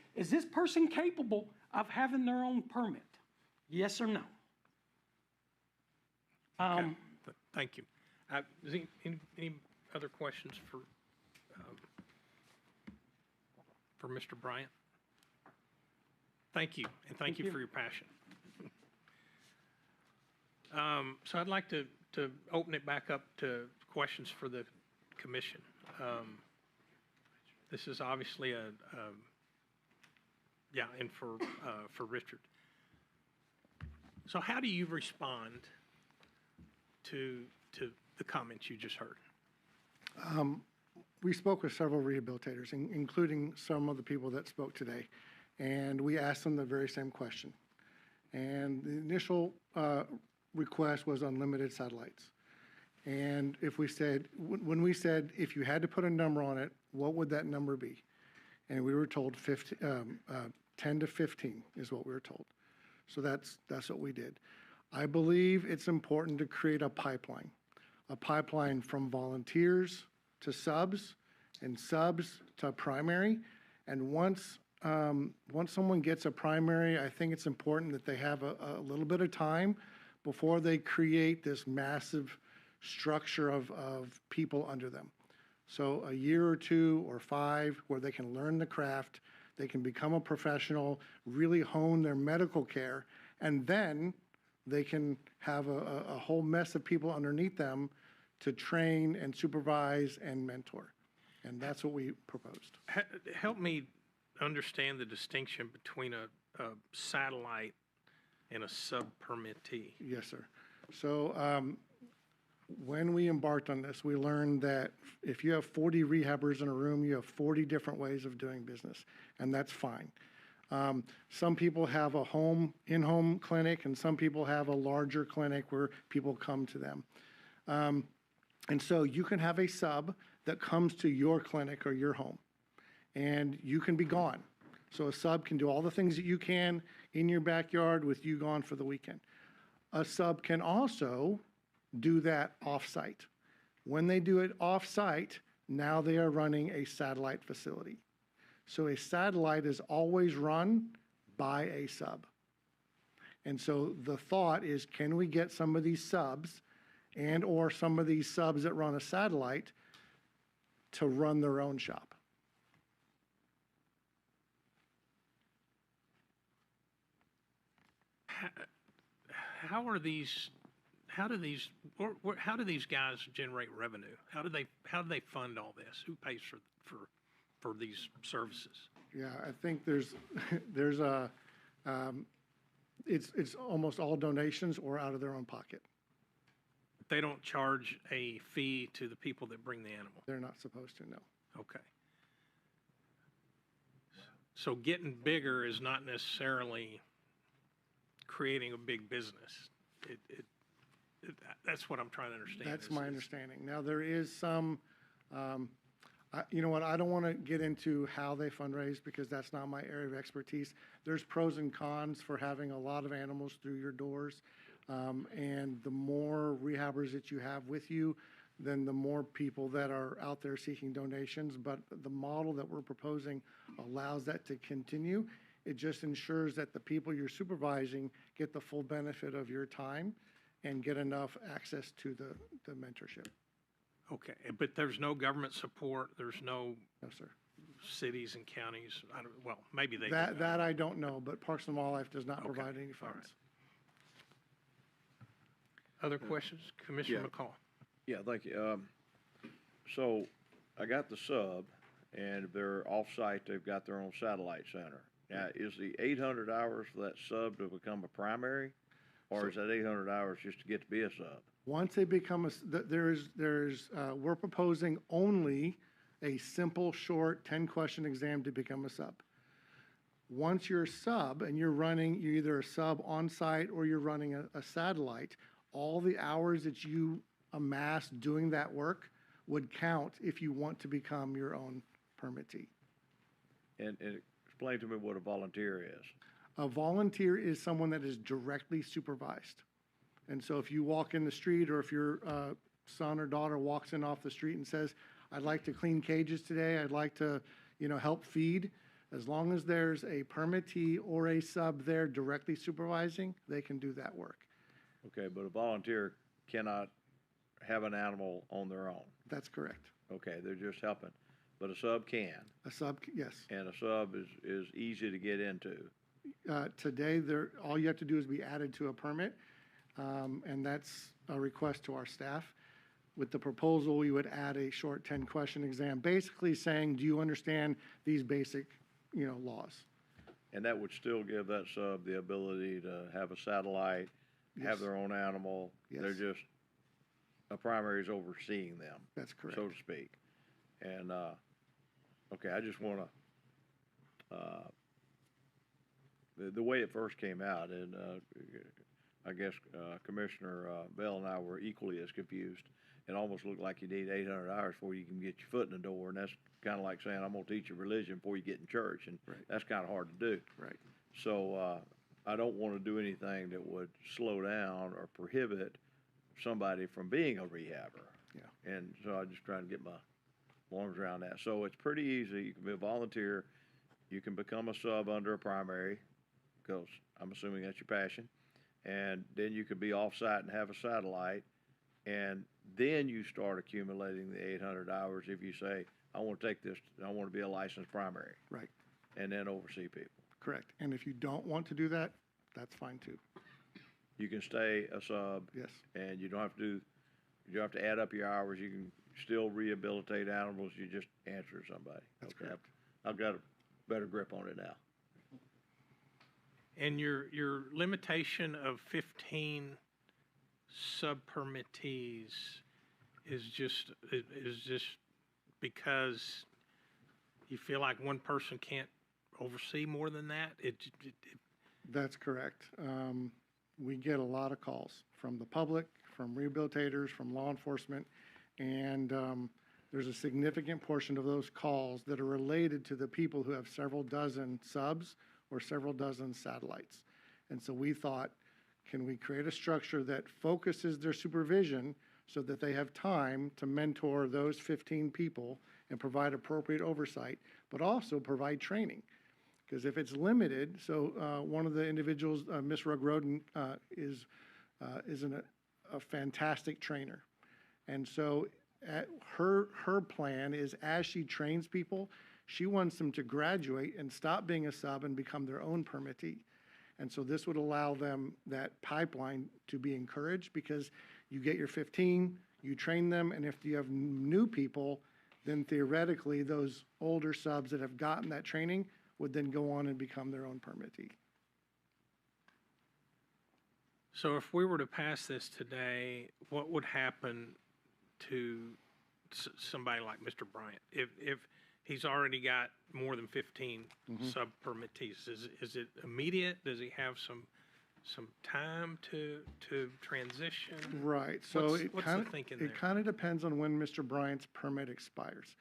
[SPEAKER 20] person capable of having their own permit? Yes or no?
[SPEAKER 1] Okay. Thank you. Is any other questions for Mr. Bryant? Thank you, and thank you for your passion. So I'd like to open it back up to questions for the commission. This is obviously and for Richard. So how do you respond to the comments you just heard?
[SPEAKER 13] We spoke with several rehabilitators, including some of the people that spoke today, and we asked them the very same question. And the initial request was unlimited satellites. And if we said, when we said, if you had to put a number on it, what would that number be? And we were told 10 to 15 is what we were told. So that's what we did. I believe it's important to create a pipeline from volunteers to subs and subs to primary. And once someone gets a primary, I think it's important that they have a little bit of time before they create this massive structure of people under them. So a year or 2 or 5 where they can learn the craft, they can become a professional, really hone their medical care, and then they can have a whole mess of people underneath them to train and supervise and mentor. And that's what we proposed.
[SPEAKER 1] Help me understand the distinction between a satellite and a sub-permittee.
[SPEAKER 13] Yes, sir. So when we embarked on this, we learned that if you have 40 rehabbers in a room, you have 40 different ways of doing business, and that's fine. Some people have a in-home clinic, and some people have a larger clinic where people come to them. And so you can have a sub that comes to your clinic or your home, and you can be gone. So a sub can do all the things that you can in your backyard with you gone for the weekend. A sub can also do that off-site. When they do it off-site, now they are running a satellite facility. So a satellite is always run by a sub. And so the thought is, can we get some of these subs and or some of these subs that run a satellite to run their own shop?
[SPEAKER 1] How do these guys generate revenue? How do they fund all this? Who pays for these services?
[SPEAKER 13] Yeah, I think there's it's almost all donations or out of their own pocket.
[SPEAKER 1] They don't charge a fee to the people that bring the animal.
[SPEAKER 13] They're not supposed to, no.
[SPEAKER 1] Okay. So getting bigger is not necessarily creating a big business. That's what I'm trying to understand.
[SPEAKER 13] That's my understanding. Now, there is some, you know what, I don't want to get into how they fundraise because that's not my area of expertise. There's pros and cons for having a lot of animals through your doors. And the more rehabbers that you have with you, then the more people that are out there seeking donations. But the model that we're proposing allows that to continue. It just ensures that the people you're supervising get the full benefit of your time and get enough access to the mentorship.
[SPEAKER 1] Okay, but there's no government support, there's no
[SPEAKER 13] No, sir.
[SPEAKER 1] cities and counties, well, maybe they do.
[SPEAKER 13] That I don't know, but Parks and Wildlife does not
[SPEAKER 1] Okay,
[SPEAKER 13] provide any
[SPEAKER 1] all
[SPEAKER 13] funds.
[SPEAKER 1] Other questions? Commissioner
[SPEAKER 10] Yeah.
[SPEAKER 1] McCall?
[SPEAKER 10] Yeah, thank you. So I got the sub, and they're off-site, they've got their own satellite center. Now, is the 800 hours for that sub to become a primary? Or is that 800 hours just to get to be a sub?
[SPEAKER 13] Once they become we're proposing only a simple, short 10-question exam to become a sub. Once you're a sub and you're either a sub on-site or you're running a satellite, all the hours that you amass doing that work would count if you want to become your own permittee.
[SPEAKER 10] And explain to me what a volunteer is.
[SPEAKER 13] A volunteer is someone that is directly supervised. And so if you walk in the street, or if your son or daughter walks in off the street and says, I'd like to clean cages today, I'd like to, help feed, as long as there's a permittee or a sub there directly supervising, they can do that work.
[SPEAKER 10] Okay, but a volunteer cannot have an animal on their own.
[SPEAKER 13] That's correct.
[SPEAKER 10] Okay, they're just helping. But a sub can.
[SPEAKER 13] A sub, yes.
[SPEAKER 10] And a sub is easy to get into.
[SPEAKER 13] Today, all you have to do is be added to a permit, and that's a request to our staff. With the proposal, we would add a short 10-question exam, basically saying, do you understand these basic, laws?
[SPEAKER 10] And that would still give that sub the ability to have a satellite, have their own animal.
[SPEAKER 13] Yes.
[SPEAKER 10] They're just, a primary is overseeing them.
[SPEAKER 13] That's correct.
[SPEAKER 10] So to speak. And, okay, I just want to, the way it first came out, and I guess Commissioner Bell and I were equally as confused. It almost looked like you need 800 hours before you can get your foot in the door, and that's kind of like saying, I'm going to teach you religion before you get in church, and that's kind of hard to do.
[SPEAKER 13] Right.
[SPEAKER 10] So I don't want to do anything that would slow down or prohibit somebody from being a rehabber.
[SPEAKER 13] Yeah.
[SPEAKER 10] And so I'm just trying to get my arms around that. So it's pretty easy. You can be a volunteer. You can become a sub under a primary, because I'm assuming that's your passion. And then you could be off-site and have a satellite. And then you start accumulating the 800 hours if you say, I want to take this, I want to be a licensed primary.
[SPEAKER 13] Right.
[SPEAKER 10] And then oversee people.
[SPEAKER 13] Correct. And if you don't want to do that, that's fine too.
[SPEAKER 10] You can stay a sub.
[SPEAKER 13] Yes.
[SPEAKER 10] And you don't have to add up your hours. You can still rehabilitate animals. You just answer somebody.
[SPEAKER 13] That's
[SPEAKER 10] Okay.
[SPEAKER 13] correct.
[SPEAKER 10] I've got a better grip on it now.
[SPEAKER 1] And your limitation of 15 sub-permittees is just because you feel like one person can't oversee more than that?
[SPEAKER 13] That's correct. We get a lot of calls from the public, from rehabilitators, from law enforcement, and there's a significant portion of those calls that are related to the people who have several dozen subs or several dozen satellites. And so we thought, can we create a structure that focuses their supervision so that they have time to mentor those 15 people and provide appropriate oversight, but also provide training? Because if it's limited, so one of the individuals, Ms. Rugg-Roden, is a fantastic trainer. And so her plan is, as she trains people, she wants them to graduate and stop being a sub and become their own permittee. And so this would allow them, that pipeline, to be encouraged, because you get your 15, you train them, and if you have new people, then theoretically those older subs that have gotten that training would then go on and become their own permittee.
[SPEAKER 1] So if we were to pass this today, what would happen to somebody like Mr. Bryant? If he's already got more than 15 sub-permittees, is it immediate? Does he have some time to transition?
[SPEAKER 13] Right. So
[SPEAKER 1] what's the thinking there?
[SPEAKER 13] It kind of depends on when Mr. Bryant's permit expires.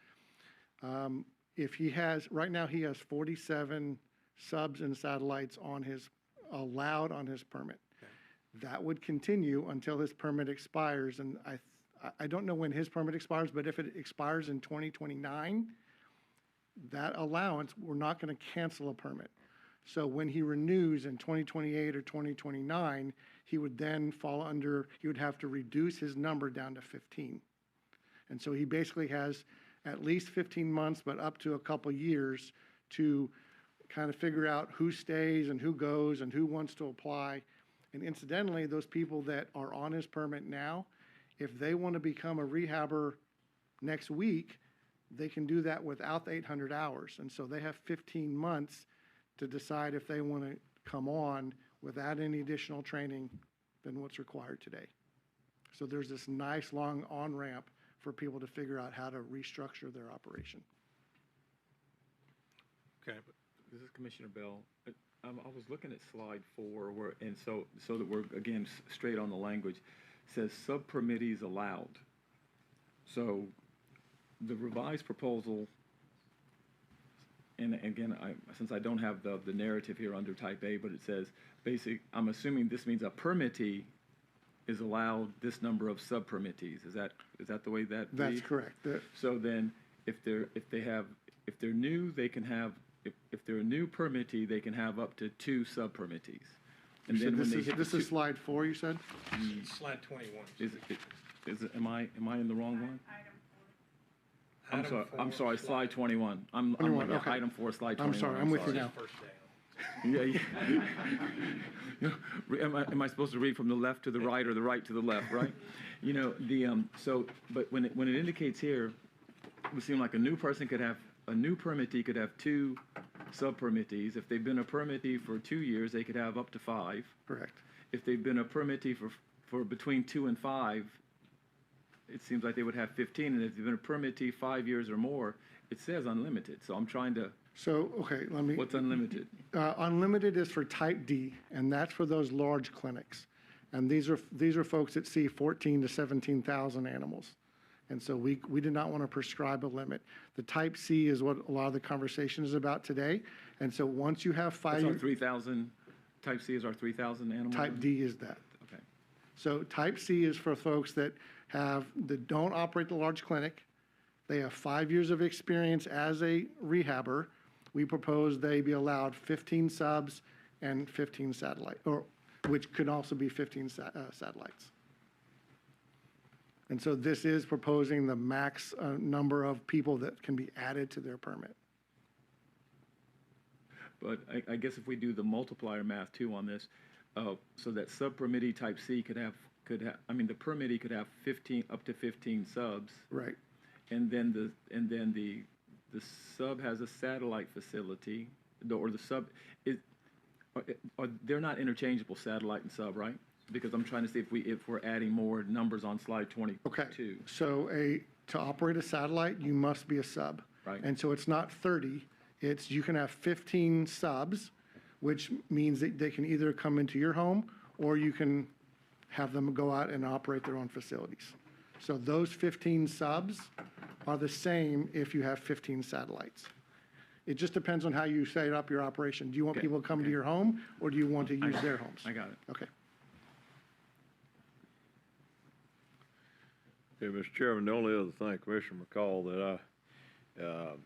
[SPEAKER 13] If he has, right now he has 47 subs and satellites allowed on his permit.
[SPEAKER 1] Okay.
[SPEAKER 13] That would continue until his permit expires, and I don't know when his permit expires, but if it expires in 2029, that allowance, we're not going to cancel a permit. So when he renews in 2028 or 2029, he would then fall under, he would have to reduce his number down to 15. And so he basically has at least 15 months, but up to a couple years to kind of figure out who stays and who goes and who wants to apply. And incidentally, those people that are on his permit now, if they want to become a rehabber next week, they can do that without the 800 hours. And so they have 15 months to decide if they want to come on without any additional training than what's required today. So there's this nice long on-ramp for people to figure out how to restructure their operation.
[SPEAKER 1] Okay.
[SPEAKER 8] This is Commissioner Bell. I was looking at slide 4, where, and so that we're, again, straight on the language, it says sub-permittees allowed. So the revised proposal, and again, since I don't have the narrative here under type A, but it says I'm assuming this means a permittee is allowed this number of sub-permittees. Is that the way that
[SPEAKER 13] That's
[SPEAKER 8] reads?
[SPEAKER 13] correct.
[SPEAKER 8] So then if they're new, they can have, if they're a new permittee, they can have up to 2 sub-permittees. And then when they hit
[SPEAKER 13] this is slide 4, you said?
[SPEAKER 1] Slide 21.
[SPEAKER 8] Am I in the wrong one?
[SPEAKER 1] Item
[SPEAKER 8] I'm
[SPEAKER 1] four,
[SPEAKER 8] sorry, slide 21. I'm
[SPEAKER 13] 21,
[SPEAKER 8] yeah,
[SPEAKER 13] okay.
[SPEAKER 8] item 4, slide 21.
[SPEAKER 13] I'm sorry, I'm with you now.
[SPEAKER 1] First day.
[SPEAKER 8] Yeah. Am I supposed to read from the left to the right or the right to the left, right? You know, but when it indicates here, it would seem like a new permittee could have 2 sub-permittees. If they've been a permittee for 2 years, they could have up to 5.
[SPEAKER 13] Correct.
[SPEAKER 8] If they've been a permittee for between 2 and 5, it seems like they would have 15. And if they've been a permittee 5 years or more, it says unlimited. So I'm trying to.
[SPEAKER 13] So, okay,
[SPEAKER 8] What's unlimited?
[SPEAKER 13] Unlimited is for type D, and that's for those large clinics. And these are folks that see 14 to 17,000 animals. And so we did not want to prescribe a limit. The type C is what a lot of the conversation is about today. And so once you have 5
[SPEAKER 8] That's our 3,000. Type C is our 3,000 animals.
[SPEAKER 13] Type D is that.
[SPEAKER 8] Okay.
[SPEAKER 13] So type C is for folks that don't operate the large clinic. They have 5 years of experience as a rehabber. We propose they be allowed 15 subs and 15 satellite, or which could also be 15 satellites. And so this is proposing the max number of people that can be added to their permit.
[SPEAKER 8] But I guess if we do the multiplier math too on this, so that sub-permittee type C could have, the permittee could have 15, up to 15 subs.
[SPEAKER 13] Right.
[SPEAKER 8] And then the sub has a satellite facility, or the sub they're not interchangeable, satellite and sub, right? Because I'm trying to see if we're adding more numbers on slide 22.
[SPEAKER 13] Okay. So to operate a satellite, you must be a sub.
[SPEAKER 8] Right.
[SPEAKER 13] And so it's not 30. It's you can have 15 subs, which means that they can either come into your home or you can have them go out and operate their own facilities. So those 15 subs are the same if you have 15 satellites. It just depends on how you set up your operation. Do you want people to come to your home, or do you want to use their homes?
[SPEAKER 8] I got it.
[SPEAKER 13] Okay.
[SPEAKER 10] Okay, Mr. Chairman, the only other thing, Commissioner McCall, that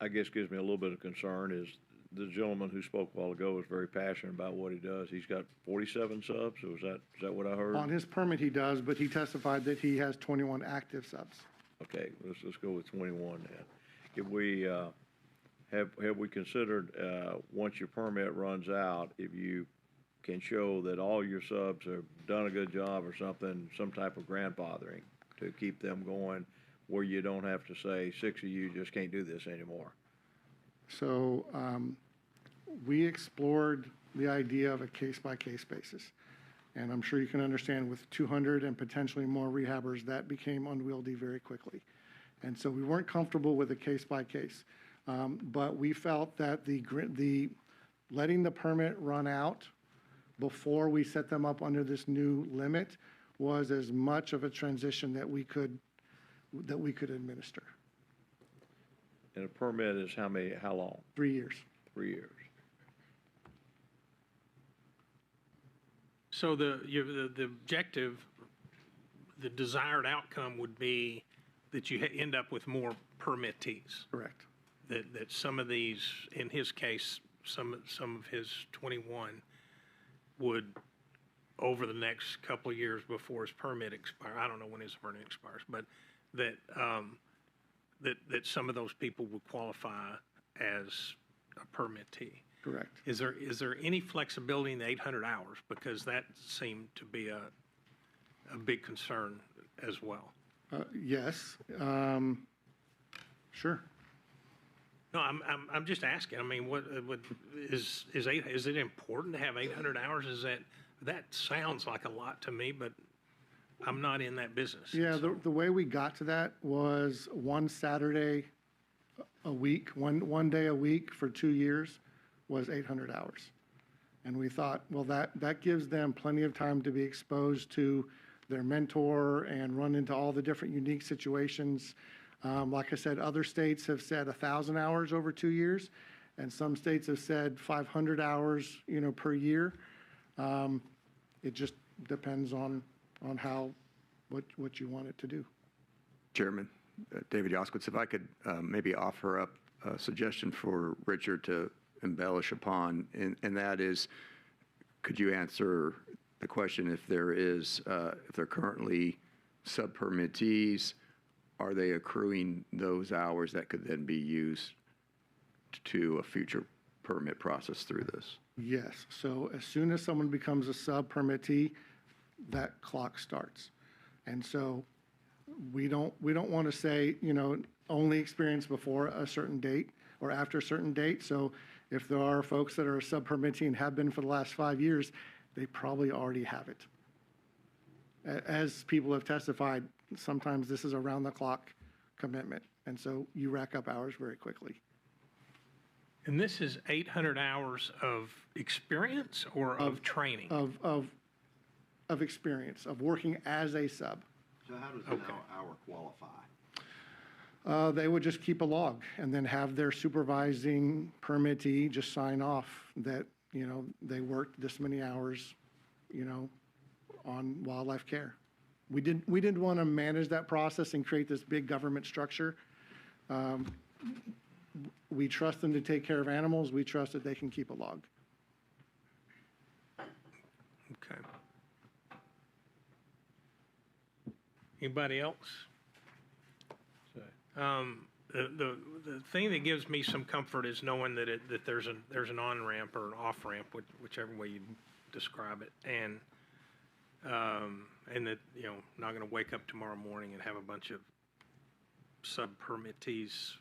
[SPEAKER 10] I guess gives me a little bit of concern is the gentleman who spoke a while ago is very passionate about what he does. He's got 47 subs, so is that what I heard?
[SPEAKER 13] On his permit, he does, but he testified that he has 21 active subs.
[SPEAKER 10] Okay, let's go with 21 then. If we, have we considered, once your permit runs out, if you can show that all your subs have done a good job or something, some type of grandfathering to keep them going, where you don't have to say 6 of you just can't do this anymore?
[SPEAKER 13] So we explored the idea of a case-by-case basis. And I'm sure you can understand with 200 and potentially more rehabbers, that became unwieldy very quickly. And so we weren't comfortable with a case-by-case. But we felt that the letting the permit run out before we set them up under this new limit was as much of a transition that we could administer.
[SPEAKER 10] And a permit is how long?
[SPEAKER 13] 3 years.
[SPEAKER 10] 3 years.
[SPEAKER 1] So the objective the desired outcome would be that you end up with more permittees.
[SPEAKER 13] Correct.
[SPEAKER 1] That some of these, in his case, some of his 21 would, over the next couple of years before his permit expires, I don't know when his permit expires, but that some of those people would qualify as a permittee.
[SPEAKER 13] Correct.
[SPEAKER 1] Is there any flexibility in the 800 hours? Because that seemed to be a big concern as well.
[SPEAKER 13] Yes. Sure.
[SPEAKER 1] No, I'm just asking. I mean, what is it important to have 800 hours? That sounds like a lot to me, but I'm not in that business.
[SPEAKER 13] Yeah,
[SPEAKER 1] so.
[SPEAKER 13] the way we got to that was one Saturday a week, one day a week for 2 years was 800 hours. And we thought, well, that gives them plenty of time to be exposed to their mentor and run into all the different unique situations. Like I said, other states have said 1,000 hours over 2 years, and some states have said 500 hours, per year. It just depends on what you want it to do.
[SPEAKER 3] Chairman, David Yoskowitz, if I could maybe offer up a suggestion for Richard to embellish upon, and that is, could you answer the question if they're currently sub-permittees, are they accruing those hours that could then be used to a future permit process through this?
[SPEAKER 13] Yes. So as soon as someone becomes a sub-permittee, that clock starts. And so we don't want to say, only experience before a certain date or after a certain date. So if there are folks that are a sub-permittee and have been for the last 5 years, they probably already have it. As people have testified, sometimes this is around-the-clock commitment, and so you rack up hours very quickly.
[SPEAKER 1] And this is 800 hours of experience or of training?
[SPEAKER 13] Of experience, of working as a sub.
[SPEAKER 2] So how does an hour qualify?
[SPEAKER 13] They would just keep a log and then have their supervising permittee just sign off that, they worked this many hours, on wildlife care. We didn't want to manage that process and create this big government structure. We trust them to take care of animals. We trust that they can keep a log.
[SPEAKER 1] Okay. Anybody else? The thing that gives me some comfort is knowing that there's an on-ramp or an off-ramp, whichever way you describe it, and that not going to wake up tomorrow morning and have a bunch of sub-permittees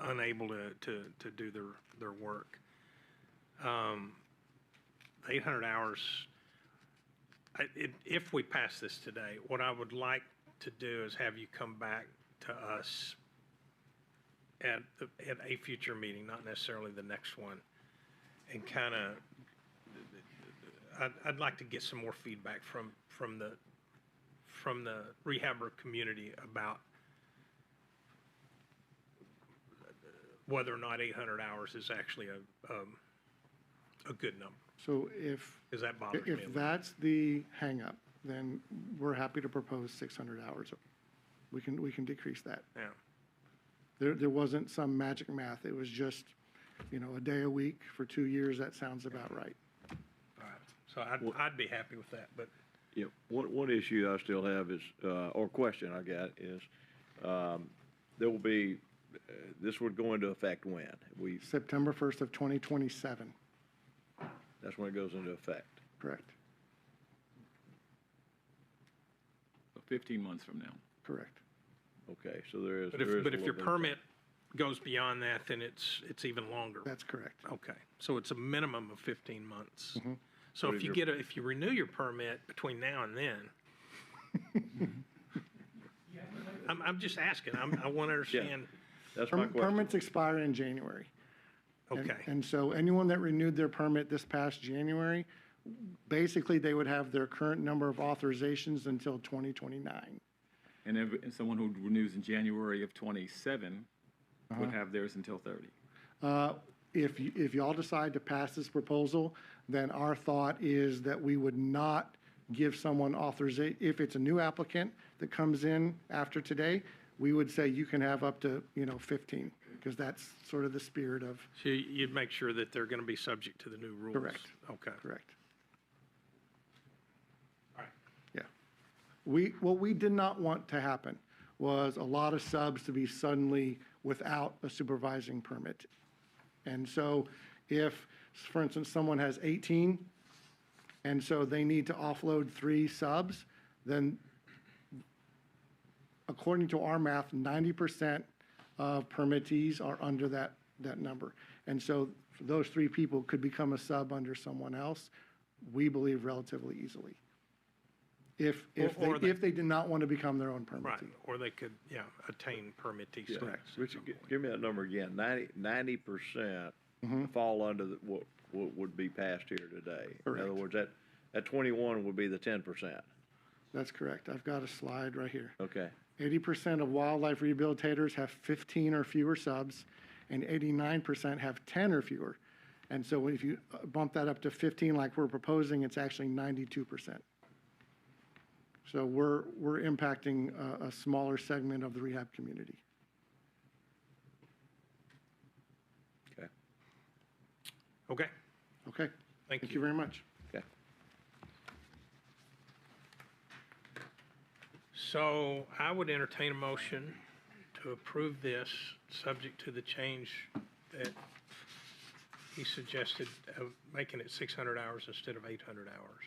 [SPEAKER 1] unable to do their work. 800 hours. If we pass this today, what I would like to do is have you come back to us at a future meeting, not necessarily the next one, and kind of, I'd like to get some more feedback from the rehabber community about whether or not 800 hours is actually a good number.
[SPEAKER 13] So if that's the hang-up, then we're happy to propose 600 hours. We can decrease that.
[SPEAKER 1] Yeah.
[SPEAKER 13] There wasn't some magic math. It was just, a day a week for 2 years. That sounds about right.
[SPEAKER 1] All right. So I'd be happy with that. But
[SPEAKER 10] yeah, one issue I still have is, or question I got is, there will be, this would go into effect when?
[SPEAKER 13] September 1st of 2027.
[SPEAKER 10] That's when it goes into effect.
[SPEAKER 13] Correct.
[SPEAKER 8] 15 months from now.
[SPEAKER 13] Correct.
[SPEAKER 10] Okay, so there is.
[SPEAKER 1] But if your permit goes beyond that, then it's even longer.
[SPEAKER 13] That's correct.
[SPEAKER 1] Okay, so it's a minimum of 15 months.
[SPEAKER 13] Mm-hmm.
[SPEAKER 1] So if you renew your permit between now and then, I'm just asking. I want to understand.
[SPEAKER 10] That's my question.
[SPEAKER 13] Permits expire in January.
[SPEAKER 1] Okay.
[SPEAKER 13] And so anyone that renewed their permit this past January, basically they would have their current number of authorizations until 2029.
[SPEAKER 8] And someone who renews in January of 27 would have theirs until 30.
[SPEAKER 13] If y'all decide to pass this proposal, then our thought is that we would not give someone authorization. If it's a new applicant that comes in after today, we would say you can have up to, 15, because that's sort of the spirit of.
[SPEAKER 1] So you'd make sure that they're going to be subject to the new rules?
[SPEAKER 13] Correct.
[SPEAKER 1] Okay.
[SPEAKER 13] Correct.
[SPEAKER 1] All right.
[SPEAKER 13] Yeah. What we did not want to happen was a lot of subs to be suddenly without a supervising permit. And so if, for instance, someone has 18, and so they need to offload 3 subs, then according to our math, 90% of permittees are under that number. And so those 3 people could become a sub under someone else, we believe relatively easily. If they did not want to become their own permittee.
[SPEAKER 1] Right, or they could, attain permittee status.
[SPEAKER 13] Correct.
[SPEAKER 10] Richard, give me that number again. 90% fall under what would be passed here today.
[SPEAKER 13] Correct.
[SPEAKER 10] In other words, that 21 would be the 10%.
[SPEAKER 13] That's correct. I've got a slide right here.
[SPEAKER 10] Okay.
[SPEAKER 13] 80% of wildlife rehabilitators have 15 or fewer subs, and 89% have 10 or fewer. And so if you bump that up to 15 like we're proposing, it's actually 92%. So we're impacting a smaller segment of the rehab community.
[SPEAKER 10] Okay.
[SPEAKER 1] Okay,
[SPEAKER 13] Okay?
[SPEAKER 1] thank
[SPEAKER 13] Thank
[SPEAKER 1] you.
[SPEAKER 13] you very much.
[SPEAKER 10] Okay.
[SPEAKER 1] So I would entertain a motion to approve this, subject to the change that he suggested of making it 600 hours instead of 800 hours.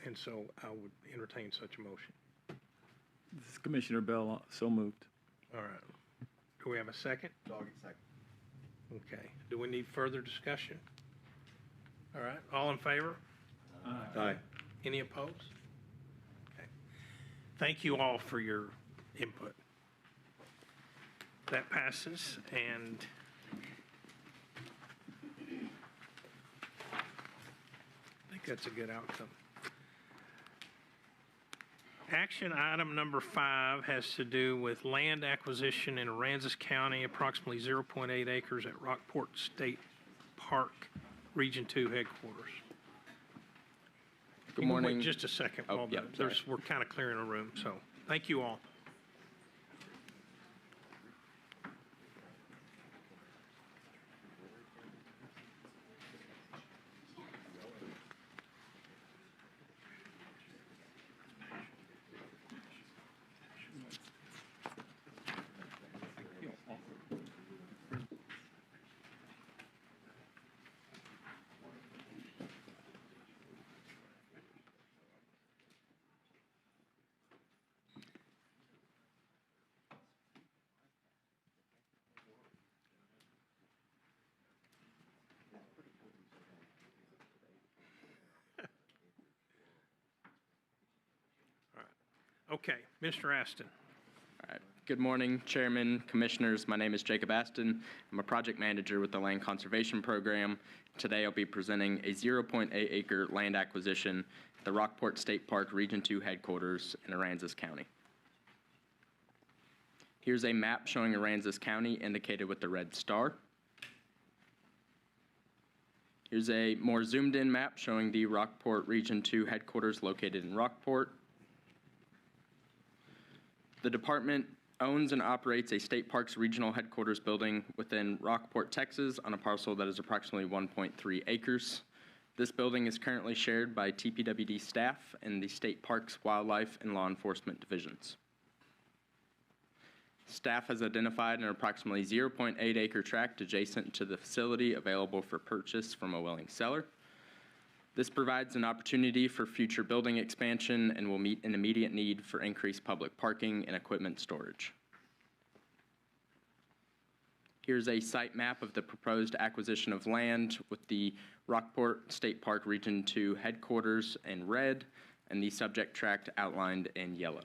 [SPEAKER 1] And so I would entertain such a motion.
[SPEAKER 8] This is Commissioner Bell, so moved.
[SPEAKER 1] All right. Do we have a second?
[SPEAKER 2] Doggett, second.
[SPEAKER 1] Okay. Do we need further discussion? All right. All in favor?
[SPEAKER 10] Aye.
[SPEAKER 1] Any opposed? Okay. Thank you all for your input. That passes, and I think that's a good outcome. Action item number 5 has to do with land acquisition in Aransas County, approximately 0.8 acres at Rockport State Park, Region 2 headquarters.
[SPEAKER 21] Good
[SPEAKER 1] You can wait
[SPEAKER 21] morning.
[SPEAKER 1] just a second.
[SPEAKER 21] Oh,
[SPEAKER 1] while
[SPEAKER 21] yeah,
[SPEAKER 1] we're kind of clearing a room, so thank you all. Okay, Mr. Aston.
[SPEAKER 21] All right. Good morning, Chairman, Commissioners. My name is Jacob Aston. I'm a project manager with the Land Conservation Program. Today I'll be presenting a 0.8 acre land acquisition at the Rockport State Park Region 2 headquarters in Aransas County. Here's a map showing Aransas County indicated with the red star. Here's a more zoomed in map showing the Rockport Region 2 headquarters located in Rockport. The department owns and operates a state parks regional headquarters building within Rockport, Texas, on a parcel that is approximately 1.3 acres. This building is currently shared by TPWD staff and the state parks, wildlife, and law enforcement divisions. Staff has identified an approximately 0.8 acre tract adjacent to the facility available for purchase from a willing seller. This provides an opportunity for future building expansion and will meet an immediate need for increased public parking and equipment storage. Here's a site map of the proposed acquisition of land with the Rockport State Park Region 2 headquarters in red and the subject tract outlined in yellow.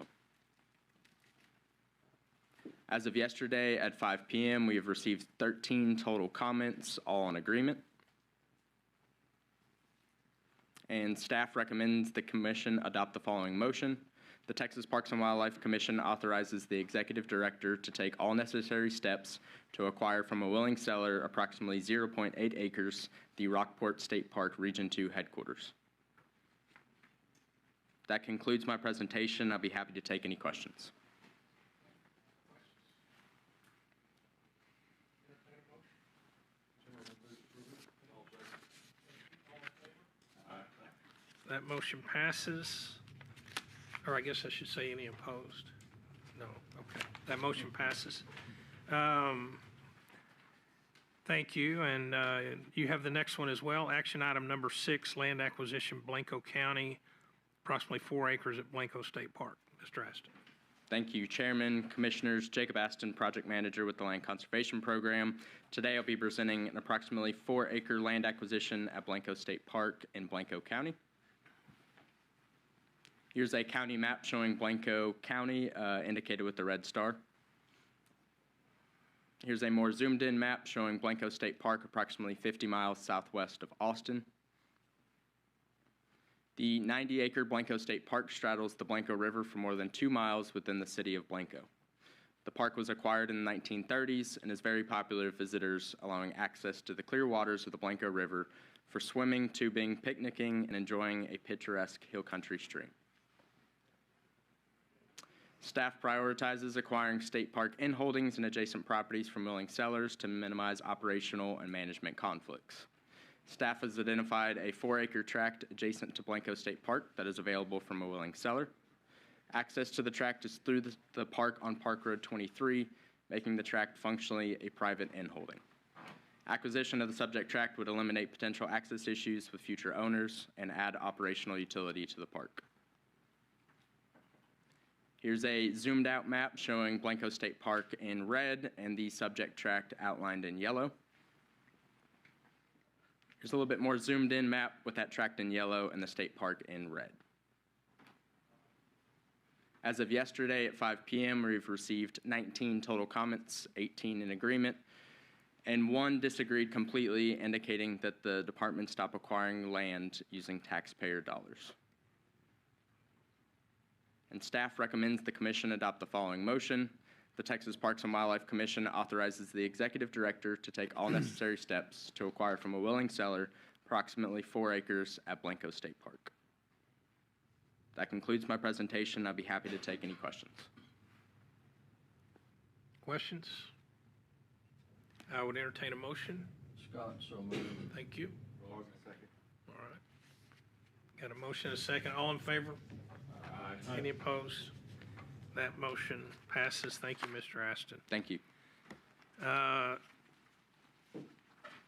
[SPEAKER 21] As of yesterday at 5 p.m., we have received 13 total comments, all in agreement. And staff recommends the commission adopt the following motion The Texas Parks and Wildlife Commission authorizes the executive director to take all necessary steps to acquire from a willing seller approximately 0.8 acres, the Rockport State Park Region 2 headquarters. That concludes my presentation. I'll be happy to take any questions.
[SPEAKER 1] That motion passes. Or I guess I should say any opposed? No, okay. That motion passes. Thank you, and you have the next one as well. Action item number 6, land acquisition, Blanco County, approximately 4 acres at Blanco State Park. Mr. Aston.
[SPEAKER 21] Thank you, Chairman, Commissioners. Jacob Aston, Project Manager with the Land Conservation Program. Today I'll be presenting an approximately 4-acre land acquisition at Blanco State Park in Blanco County. Here's a county map showing Blanco County, indicated with the red star. Here's a more zoomed in map showing Blanco State Park, approximately 50 miles southwest of Austin. The 90-acre Blanco State Park straddles the Blanco River for more than 2 miles within the city of Blanco. The park was acquired in the 1930s and is very popular with visitors, allowing access to the clear waters of the Blanco River for swimming, tubing, picnicking, and enjoying a picturesque hill country stream. Staff prioritizes acquiring state park in-holdings and adjacent properties from willing sellers to minimize operational and management conflicts. Staff has identified a 4-acre tract adjacent to Blanco State Park that is available from a willing seller. Access to the tract is through the park on Park Road 23, making the tract functionally a private in-holding. Acquisition of the subject tract would eliminate potential access issues with future owners and add operational utility to the park. Here's a zoomed out map showing Blanco State Park in red and the subject tract outlined in yellow. Here's a little bit more zoomed in map with that tract in yellow and the state park in red. As of yesterday at 5 p.m., we've received 19 total comments, 18 in agreement, and 1 disagreed completely, indicating that the department stop acquiring land using taxpayer dollars. And staff recommends the commission adopt the following motion. The Texas Parks and Wildlife Commission authorizes the executive director to take all necessary steps to acquire from a willing seller approximately 4 acres at Blanco State Park. That concludes my presentation. I'll be happy to take any questions.
[SPEAKER 1] Questions? I would entertain a motion.
[SPEAKER 4] Scott, so moved.
[SPEAKER 1] Thank you.
[SPEAKER 2] Second.
[SPEAKER 1] All right. Got a motion and a second. All in favor? Aye. Any opposed? That motion passes. Thank you, Mr. Aston.
[SPEAKER 21] Thank you.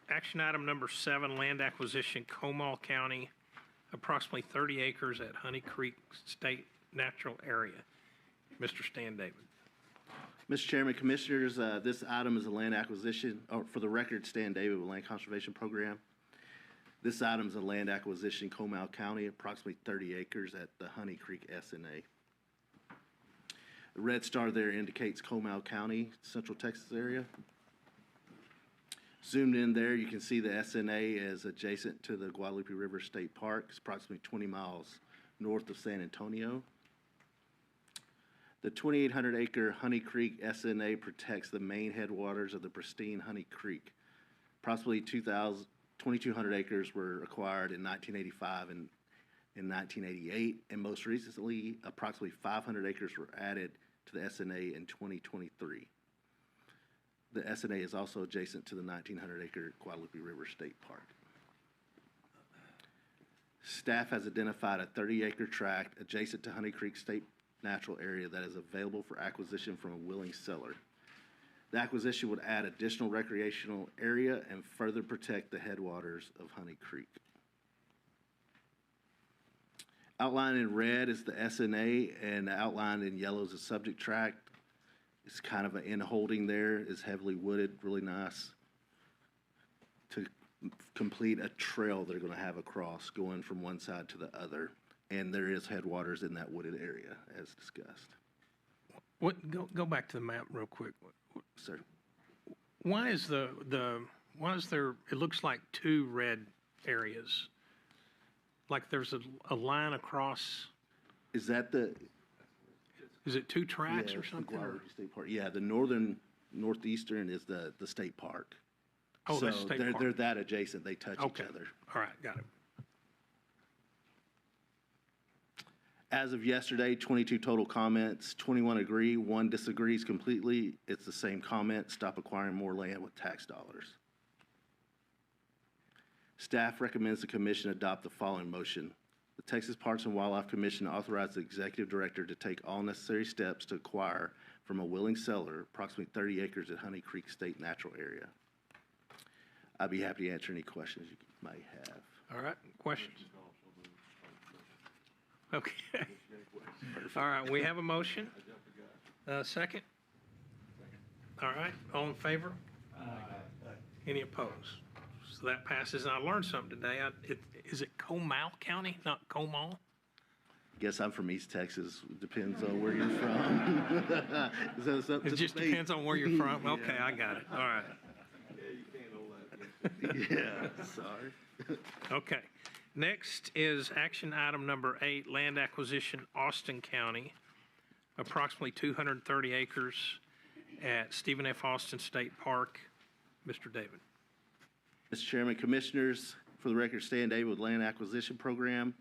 [SPEAKER 1] Action item number 7, land acquisition, Comal County, approximately 30 acres at Honey Creek State Natural Area. Mr. Stan David.
[SPEAKER 2] Mr. Chairman, Commissioners, this item is a land acquisition, for the record, Stan David with Land Conservation Program. This item is a land acquisition, Comal County, approximately 30 acres at the Honey Creek SNA. The red star there indicates Comal County, Central Texas area. Zoomed in there, you can see the SNA is adjacent to the Guadalupe River State Park. It's approximately 20 miles north of San Antonio. The 2,800-acre Honey Creek SNA protects the main headwaters of the pristine Honey Creek. Approximately 2,200 acres were acquired in 1985 and in 1988, and most recently, approximately 500 acres were added to the SNA in 2023. The SNA is also adjacent to the 1,900-acre Guadalupe River State Park. Staff has identified a 30-acre tract adjacent to Honey Creek State Natural Area that is available for acquisition from a willing seller. The acquisition would add additional recreational area and further protect the headwaters of Honey Creek. Outlined in red is the SNA, and outlined in yellow is the subject tract. It's kind of an in-holding there. It's heavily wooded, really nice to complete a trail they're going to have across going from one side to the other. And there is headwaters in that wooded area, as discussed.
[SPEAKER 1] Go back to the map real quick.
[SPEAKER 2] Sir.
[SPEAKER 1] Why is there, it looks like 2 red areas? Like there's a line across?
[SPEAKER 2] Is that the,
[SPEAKER 1] Is it two tracks
[SPEAKER 2] Yeah,
[SPEAKER 1] or
[SPEAKER 2] it's the
[SPEAKER 1] something? or-
[SPEAKER 2] Guadalupe State Park. Yeah, the northeastern is the state park.
[SPEAKER 1] Oh, that's
[SPEAKER 2] So
[SPEAKER 1] state
[SPEAKER 2] they're
[SPEAKER 1] park.
[SPEAKER 2] that adjacent, they touch each
[SPEAKER 1] Okay.
[SPEAKER 2] other.
[SPEAKER 1] All right, got it.
[SPEAKER 2] As of yesterday, 22 total comments, 21 agree, 1 disagrees completely. It's the same comment, stop acquiring more land with tax dollars. Staff recommends the commission adopt the following motion. The Texas Parks and Wildlife Commission authorizes the executive director to take all necessary steps to acquire from a willing seller approximately 30 acres at Honey Creek State Natural Area. I'd be happy to answer any questions you might have.
[SPEAKER 1] All right, questions? Okay. All right, we have a motion. Second? All right, all in favor? Any opposed? So that passes, and I learned something today. Is it Comal County, not Comal?
[SPEAKER 2] Guess I'm from East Texas. Depends on where you're from. So it's up to
[SPEAKER 1] It just
[SPEAKER 2] debate.
[SPEAKER 1] depends on where you're from. Okay, I got it. All right.
[SPEAKER 2] Yeah, sorry.
[SPEAKER 1] Okay. Next is action item number 8, land acquisition, Austin County, approximately 230 acres at Stephen F. Austin State Park. Mr. David.
[SPEAKER 2] Mr. Chairman, Commissioners, for the record, Stan David with Land Acquisition Program.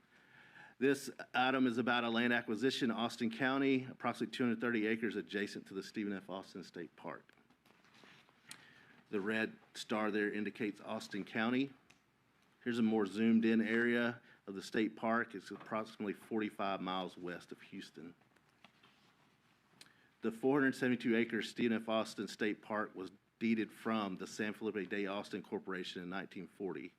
[SPEAKER 2] This item is about a land acquisition in Austin County, approximately 230 acres adjacent to the Stephen F. Austin State Park. The red star there indicates Austin County. Here's a more zoomed in area of the state park. It's approximately 45 miles west of Houston. The 472 acre Stephen F. Austin State Park was deeded from the San Felipe de Austin Corporation in 1940.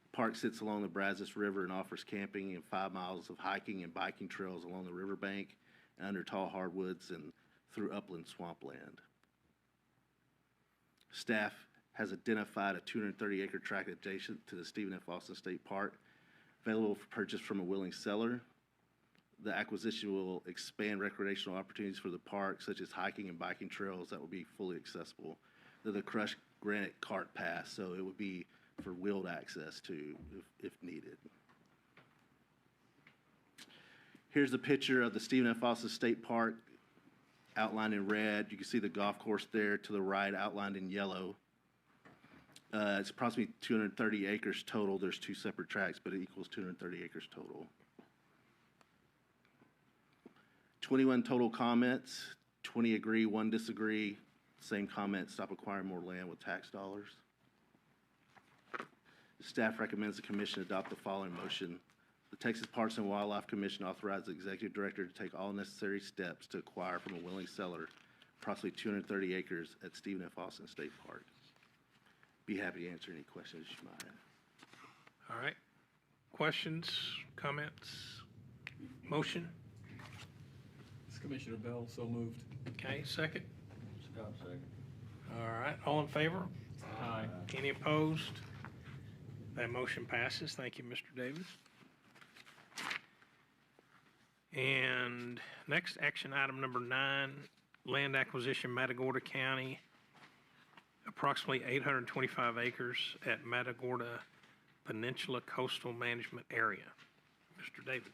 [SPEAKER 2] The park sits along the Brazos River and offers camping and 5 miles of hiking and biking trails along the riverbank and under tall hardwoods and through upland swampland. Staff has identified a 230 acre tract adjacent to the Stephen F. Austin State Park, available for purchase from a willing seller. The acquisition will expand recreational opportunities for the park, such as hiking and biking trails that will be fully accessible. They're the crushed granite cart path, so it would be for wheeled access too, if needed. Here's a picture of the Stephen F. Austin State Park outlined in red. You can see the golf course there to the right outlined in yellow. It's approximately 230 acres total. There's 2 separate tracts, but it equals 230 acres total. 21 total comments, 20 agree, 1 disagree. Same comment, stop acquiring more land with tax dollars. Staff recommends the commission adopt the following motion. The Texas Parks and Wildlife Commission authorizes the executive director to take all necessary steps to acquire from a willing seller approximately 230 acres at Stephen F. Austin State Park. Be happy to answer any questions you might have.
[SPEAKER 1] All right. Questions, comments, motion?
[SPEAKER 8] Commissioner Bell, so moved.
[SPEAKER 1] Okay, second?
[SPEAKER 10] Scott, second.
[SPEAKER 1] All right, all in favor?
[SPEAKER 8] Aye.
[SPEAKER 1] Any opposed? That motion passes. Thank you, Mr. Davis. And next, action item number 9, land acquisition, Matagorda County, approximately 825 acres at Matagorda Peninsula Coastal Management Area. Mr. David.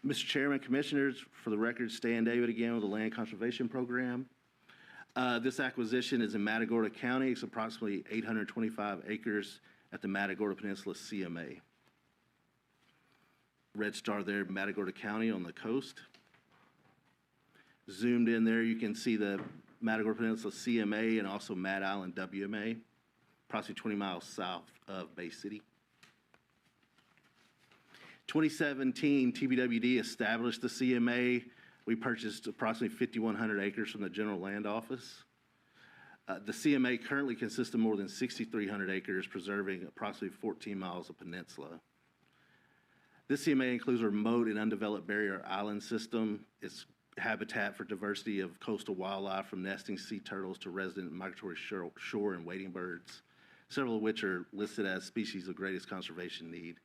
[SPEAKER 2] Mr. Chairman, Commissioners, for the record, Stan David again with the Land Conservation Program. This acquisition is in Matagorda County. It's approximately 825 acres at the Matagorda Peninsula CMA. Red star there, Matagorda County on the coast. Zoomed in there, you can see the Matagorda Peninsula CMA and also Mad Island WMA, approximately 20 miles south of Bay City. 2017, TPWD established the CMA. We purchased approximately 5,100 acres from the General Land Office. The CMA currently consists of more than 6,300 acres, preserving approximately 14 miles of peninsula. This CMA includes a remote and undeveloped barrier island system. It's habitat for diversity of coastal wildlife, from nesting sea turtles to resident migratory shore and wading birds, several of which are listed as species of greatest conservation need.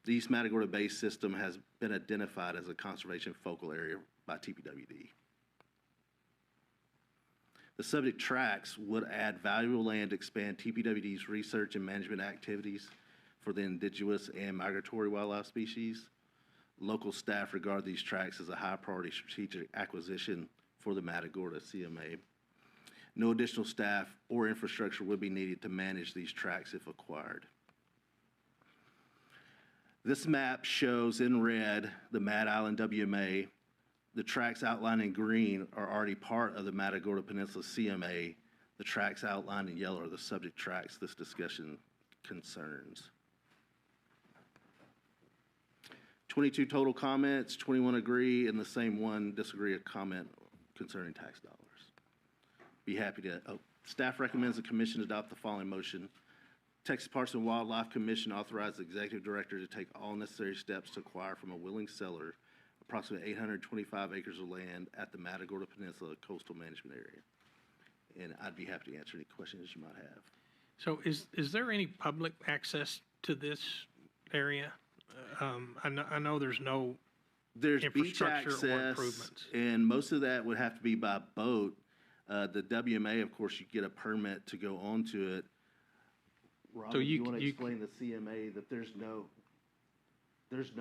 [SPEAKER 2] The East Matagorda Bay system has been identified as a conservation focal area by TPWD. The subject tracts would add valuable land to expand TPWD's research and management activities for the indigenous and migratory wildlife species. Local staff regard these tracks as a high-priority strategic acquisition for the Matagorda CMA. No additional staff or infrastructure would be needed to manage these tracks if acquired. This map shows in red the Mad Island WMA. The tracks outlined in green are already part of the Matagorda Peninsula CMA. The tracks outlined in yellow are the subject tracks this discussion concerns. 22 total comments, 21 agree, and the same one disagree a comment concerning tax dollars. Be happy to, staff recommends the commission adopt the following motion. Texas Parks and Wildlife Commission authorized the executive director to take all necessary steps to acquire from a willing seller approximately 825 acres of land at the Matagorda Peninsula Coastal Management Area. And I'd be happy to answer any questions you might have.
[SPEAKER 1] So is there any public access to this area? I know there's no
[SPEAKER 2] There's beach
[SPEAKER 1] infrastructure or
[SPEAKER 2] access,
[SPEAKER 1] improvements.
[SPEAKER 2] and most of that would have to be by boat. The WMA, of course, you get a permit to go onto it. Robin,
[SPEAKER 1] So
[SPEAKER 2] you want to explain the CMA that there's no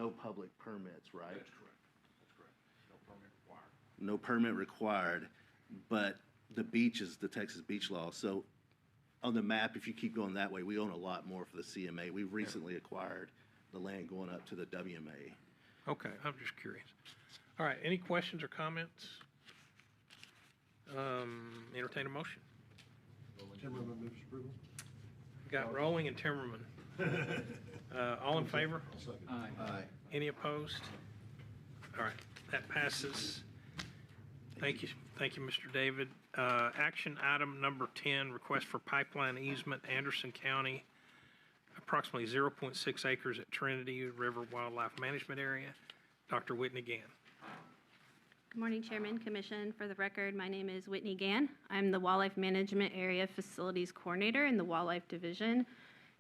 [SPEAKER 2] public permits, right?
[SPEAKER 4] That's correct. That's correct. No permit required.
[SPEAKER 2] No permit required, but the beach is the Texas beach law. So on the map, if you keep going that way, we own a lot more for the CMA. We recently acquired the land going up to the WMA.
[SPEAKER 1] Okay, I'm just curious. All right, any questions or comments? Entertain a motion.
[SPEAKER 4] Timmerman moves approval.
[SPEAKER 1] Got Rolling and Timmerman. All in favor?
[SPEAKER 4] Aye.
[SPEAKER 1] Any opposed? All right, that passes. Thank you, Mr. David. Action item number 10, request for pipeline easement, Anderson County, approximately 0.6 acres at Trinity River Wildlife Management Area. Dr. Whitney Gann.
[SPEAKER 5] Good morning, Chairman, Commission. For the record, my name is Whitney Gann. I'm the Wildlife Management Area Facilities Coordinator in the Wildlife Division,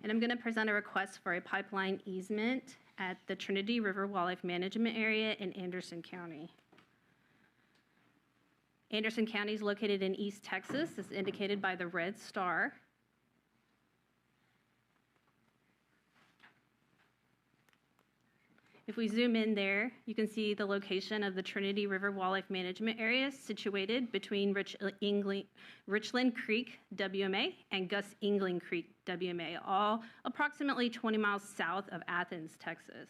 [SPEAKER 5] and I'm going to present a request for a pipeline easement at the Trinity River Wildlife Management Area in Anderson County. Anderson County is located in East Texas, as indicated by the red star. If we zoom in there, you can see the location of the Trinity River Wildlife Management Area situated between Richland Creek WMA and Gus Engling Creek WMA, all approximately 20 miles south of Athens, Texas.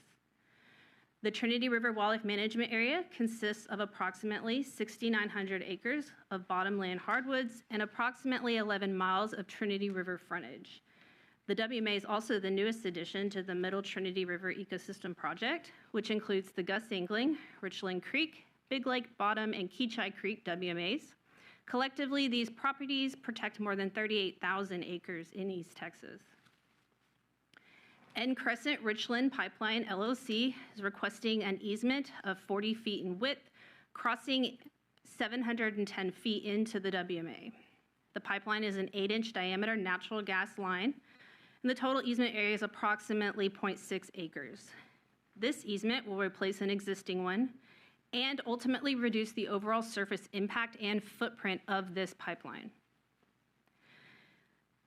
[SPEAKER 5] The Trinity River Wildlife Management Area consists of approximately 6,900 acres of bottomland hardwoods and approximately 11 miles of Trinity River frontage. The WMA is also the newest addition to the Middle Trinity River Ecosystem Project, which includes the Gus Engling, Richland Creek, Big Lake Bottom, and Keachai Creek WMAs. Collectively, these properties protect more than 38,000 acres in East Texas. N Crescent Richland Pipeline LLC is requesting an easement of 40 feet in width, crossing 710 feet into the WMA. The pipeline is an 8-inch diameter natural gas line, and the total easement area is approximately 0.6 acres. This easement will replace an existing one and ultimately reduce the overall surface impact and footprint of this pipeline.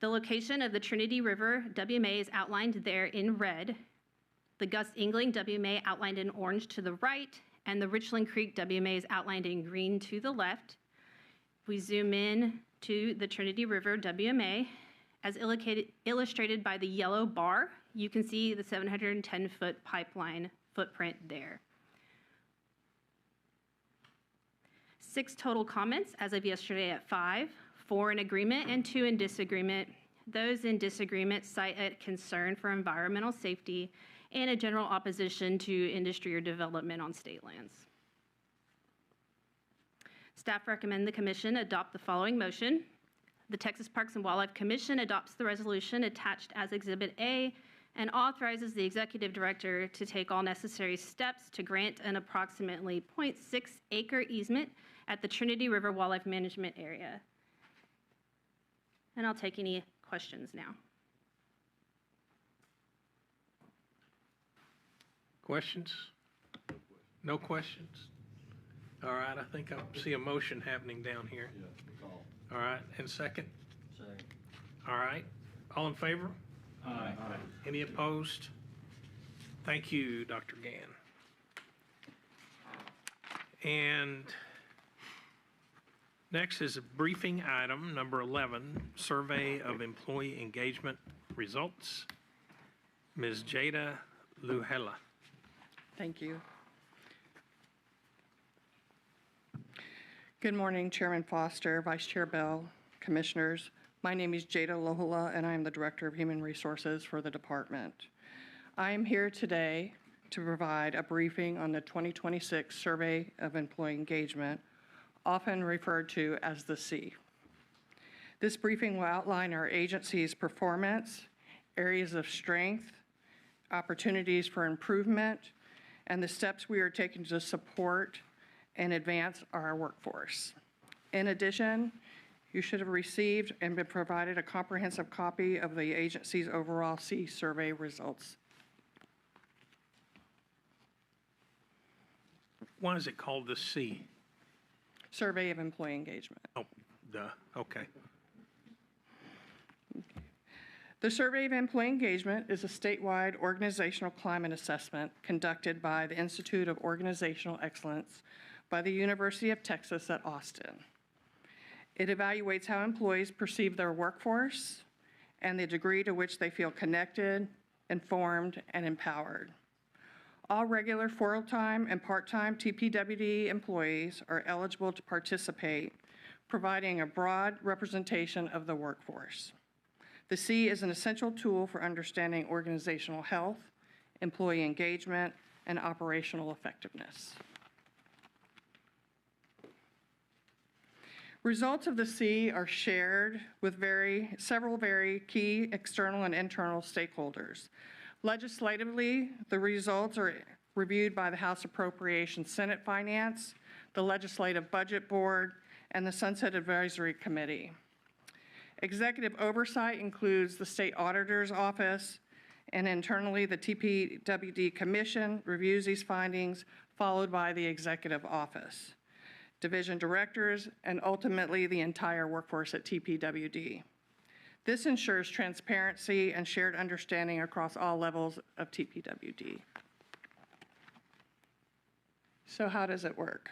[SPEAKER 5] The location of the Trinity River WMA is outlined there in red, the Gus Engling WMA outlined in orange to the right, and the Richland Creek WMA is outlined in green to the left. If we zoom in to the Trinity River WMA, as illustrated by the yellow bar, you can see the 710-foot pipeline footprint there. 6 total comments as of yesterday at 5, 4 in agreement and 2 in disagreement. Those in disagreement cite a concern for environmental safety and a general opposition to industry or development on state lands. Staff recommend the Commission adopt the following motion. The Texas Parks and Wildlife Commission adopts the resolution attached as Exhibit A and authorizes the Executive Director to take all necessary steps to grant an approximately 0.6 acre easement at the Trinity River Wildlife Management Area. And I'll take any questions now.
[SPEAKER 1] Questions? No questions? All right, I think I see a motion happening down here. All right, and second? Second. All right, all in favor? Aye. Any opposed? Thank you, Dr. Gann. And next is a briefing item, number 11, survey of employee engagement results. Ms. Jada Luhela.
[SPEAKER 6] Thank you. Good morning, Chairman Foster, Vice Chair Bell, Commissioners. My name is Jada Luhela, and I am the Director of Human Resources for the department. I am here today to provide a briefing on the 2026 Survey of Employee Engagement, often referred to as the C. This briefing will outline our agency's performance, areas of strength, opportunities for improvement, and the steps we are taking to support and advance our workforce. In addition, you should have received and been provided a comprehensive copy of the agency's overall C survey results.
[SPEAKER 1] Why is it called the C?
[SPEAKER 6] Survey of Employee Engagement.
[SPEAKER 1] Oh, duh, okay.
[SPEAKER 6] The Survey of Employee Engagement is a statewide organizational climate assessment conducted by the Institute of Organizational Excellence by the University of Texas at Austin. It evaluates how employees perceive their workforce and the degree to which they feel connected, informed, and empowered. All regular full-time and part-time TPWD employees are eligible to participate, providing a broad representation of the workforce. The C is an essential tool for understanding organizational health, employee engagement, and operational effectiveness. Results of the C are shared with several very key external and internal stakeholders. Legislatively, the results are reviewed by the House Appropriations Senate Finance, the Legislative Budget Board, and the Sunset Advisory Committee. Executive oversight includes the State Auditor's Office, and internally the TPWD Commission reviews these findings, followed by the Executive Office, division directors, and ultimately the entire workforce at TPWD. This ensures transparency and shared understanding across all levels of TPWD. So how does it work?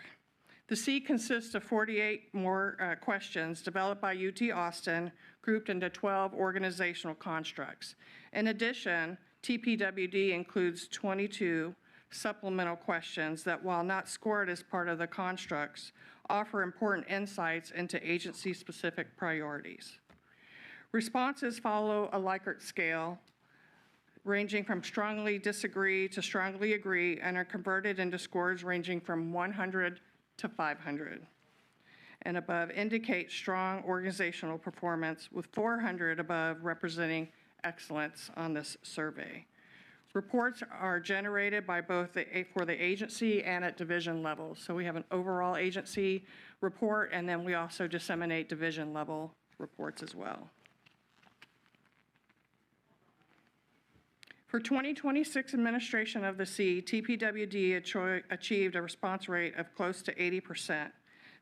[SPEAKER 6] The C consists of 48 more questions developed by UT Austin, grouped into 12 organizational constructs. In addition, TPWD includes 22 supplemental questions that, while not scored as part of the constructs, offer important insights into agency-specific priorities. Responses follow a Likert scale, ranging from strongly disagree to strongly agree, and are converted into scores ranging from 100 to 500 and above, indicate strong organizational performance, with 400 above representing excellence on this survey. Reports are generated by both for the agency and at division levels. So we have an overall agency report, and then we also disseminate division level reports as well. For 2026 administration of the C, TPWD achieved a response rate of close to 80%.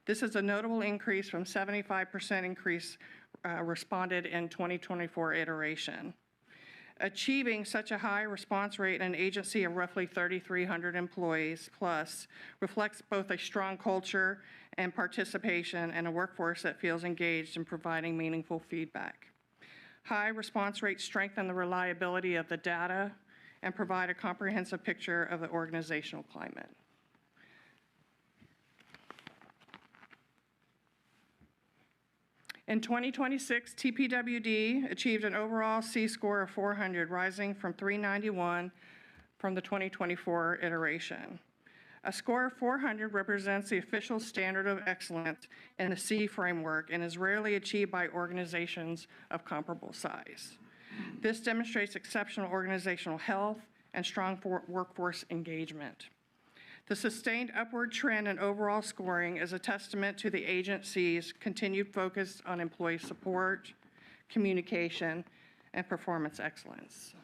[SPEAKER 6] This is a notable increase from 75% increase responded in 2024 iteration. Achieving such a high response rate in an agency of roughly 3,300 employees plus reflects both a strong culture and participation and a workforce that feels engaged in providing meaningful feedback. High response rates strengthen the reliability of the data and provide a comprehensive picture of the organizational climate. In 2026, TPWD achieved an overall C score of 400, rising from 391 from the 2024 iteration. A score of 400 represents the official standard of excellence in the C framework and is rarely achieved by organizations of comparable size. This demonstrates exceptional organizational health and strong workforce engagement. The sustained upward trend in overall scoring is a testament to the agency's continued focus on employee support, communication, and performance excellence.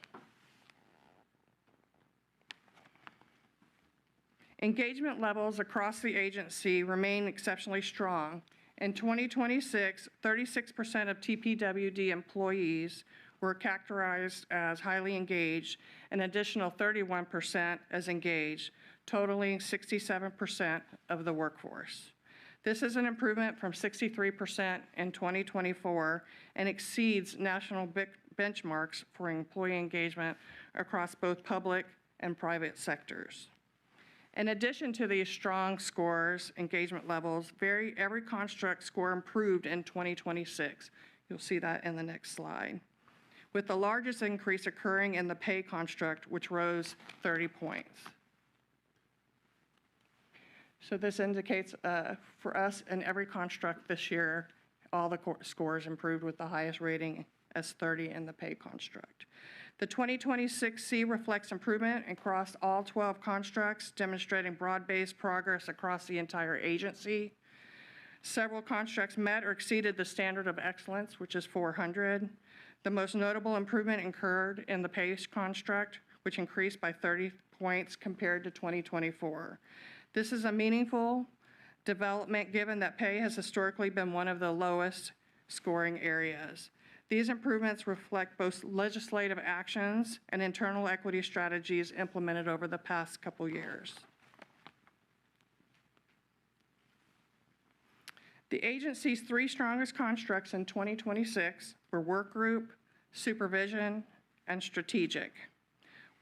[SPEAKER 6] Engagement levels across the agency remain exceptionally strong. In 2026, 36% of TPWD employees were characterized as highly engaged, an additional 31% as engaged, totaling 67% of the workforce. This is an improvement from 63% in 2024 and exceeds national benchmarks for employee engagement across both public and private sectors. In addition to these strong scores, engagement levels, every construct score improved in 2026. You'll see that in the next slide, with the largest increase occurring in the pay construct, which rose 30 points. So this indicates for us in every construct this year, all the scores improved with the highest rating as 30 in the pay construct. The 2026 C reflects improvement across all 12 constructs, demonstrating broad-based progress across the entire agency. Several constructs met or exceeded the standard of excellence, which is 400. The most notable improvement occurred in the pay construct, which increased by 30 points compared to 2024. This is a meaningful development given that pay has historically been one of the lowest scoring areas. These improvements reflect both legislative actions and internal equity strategies implemented over the past couple years. The agency's three strongest constructs in 2026 were work group, supervision, and strategic.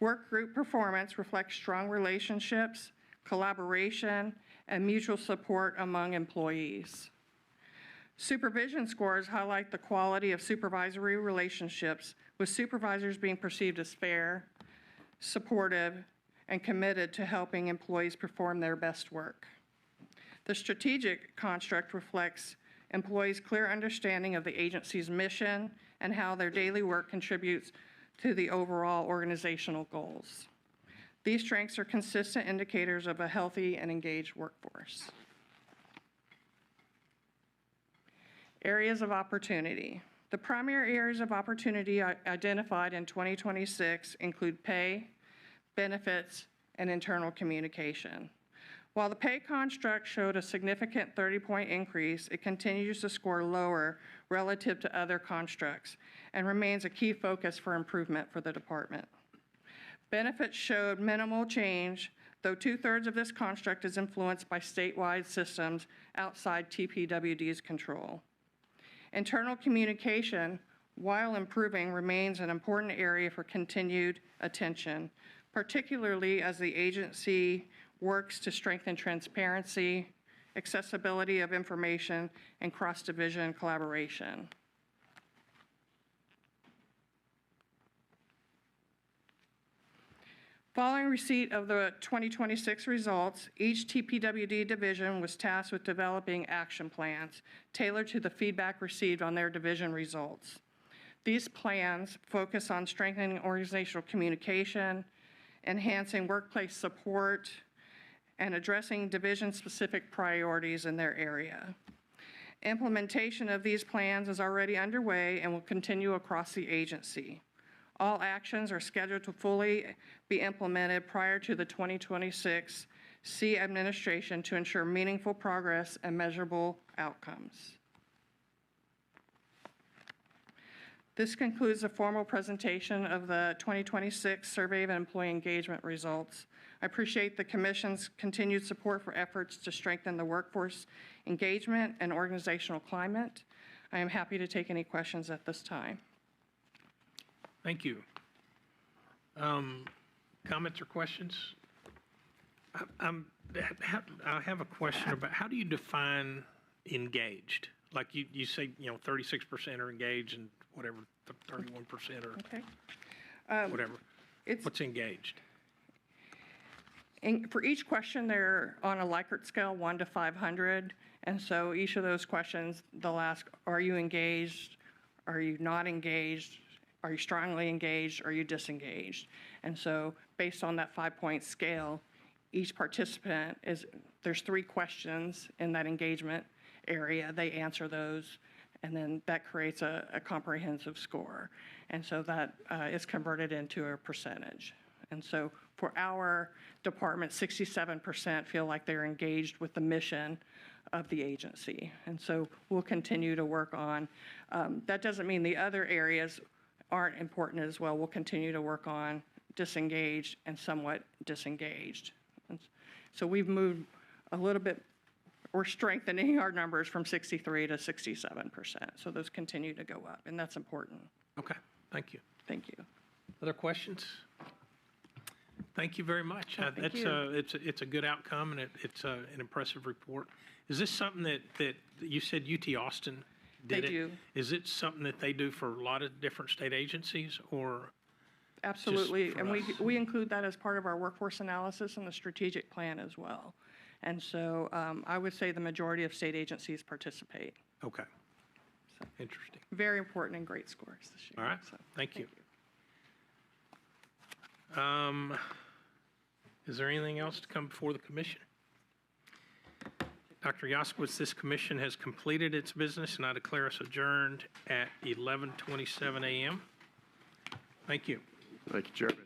[SPEAKER 6] Work group performance reflects strong relationships, collaboration, and mutual support among employees. Supervision scores highlight the quality of supervisory relationships, with supervisors being perceived as fair, supportive, and committed to helping employees perform their best work. The strategic construct reflects employees' clear understanding of the agency's mission and how their daily work contributes to the overall organizational goals. These strengths are consistent indicators of a healthy and engaged workforce. Areas of opportunity. The primary areas of opportunity identified in 2026 include pay, benefits, and internal communication. While the pay construct showed a significant 30-point increase, it continues to score lower relative to other constructs and remains a key focus for improvement for the department. Benefits showed minimal change, though 2/3 of this construct is influenced by statewide systems outside TPWD's control. Internal communication, while improving, remains an important area for continued attention, particularly as the agency works to strengthen transparency, accessibility of information, and cross-division collaboration. Following receipt of the 2026 results, each TPWD division was tasked with developing action plans tailored to the feedback received on their division results. These plans focus on strengthening organizational communication, enhancing workplace support, and addressing division-specific priorities in their area. Implementation of these plans is already underway and will continue across the agency. All actions are scheduled to fully be implemented prior to the 2026 C administration to ensure meaningful progress and measurable outcomes. This concludes the formal presentation of the 2026 Survey of Employee Engagement results. I appreciate the Commission's continued support for efforts to strengthen the workforce engagement and organizational climate. I am happy to take any questions at this time.
[SPEAKER 1] Thank you. Comments or questions? I have a question about how do you define engaged? Like you say, 36% are engaged and whatever, 31% or
[SPEAKER 6] Okay.
[SPEAKER 1] whatever. What's engaged?
[SPEAKER 6] For each question, they're on a Likert scale, 1 to 500. And so each of those questions, they'll ask, are you engaged? Are you not engaged? Are you strongly engaged? Are you disengaged? And so based on that 5-point scale, each participant there's 3 questions in that engagement area. They answer those, and then that creates a comprehensive score. And so that is converted into a percentage. And so for our department, 67% feel like they're engaged with the mission of the agency. And so we'll continue to work on, that doesn't mean the other areas aren't important as well. We'll continue to work on disengaged and somewhat disengaged. So we've moved a little bit, we're strengthening our numbers from 63 to 67%. So those continue to go up, and that's important.
[SPEAKER 1] Okay, thank you.
[SPEAKER 6] Thank you.
[SPEAKER 1] Other questions? Thank you very much.
[SPEAKER 6] thank you.
[SPEAKER 1] It's a good outcome, and it's an impressive report. Is this something that you said UT Austin did
[SPEAKER 6] They
[SPEAKER 1] it?
[SPEAKER 6] do.
[SPEAKER 1] Is it something that they do for a lot of different state agencies, or?
[SPEAKER 6] Absolutely,
[SPEAKER 1] for
[SPEAKER 6] and
[SPEAKER 1] us?
[SPEAKER 6] we include that as part of our workforce analysis and the strategic plan as well. And so I would say the majority of state agencies participate.
[SPEAKER 1] Okay. Interesting.
[SPEAKER 6] Very important and great scores this year.
[SPEAKER 1] All right,
[SPEAKER 6] So,
[SPEAKER 1] thank you. Is there anything else to come before the commission? Dr. Yaskowitz, this commission has completed its business, and I declare us adjourned at 11:27 a.m. Thank you.
[SPEAKER 3] Thank you, Chairman.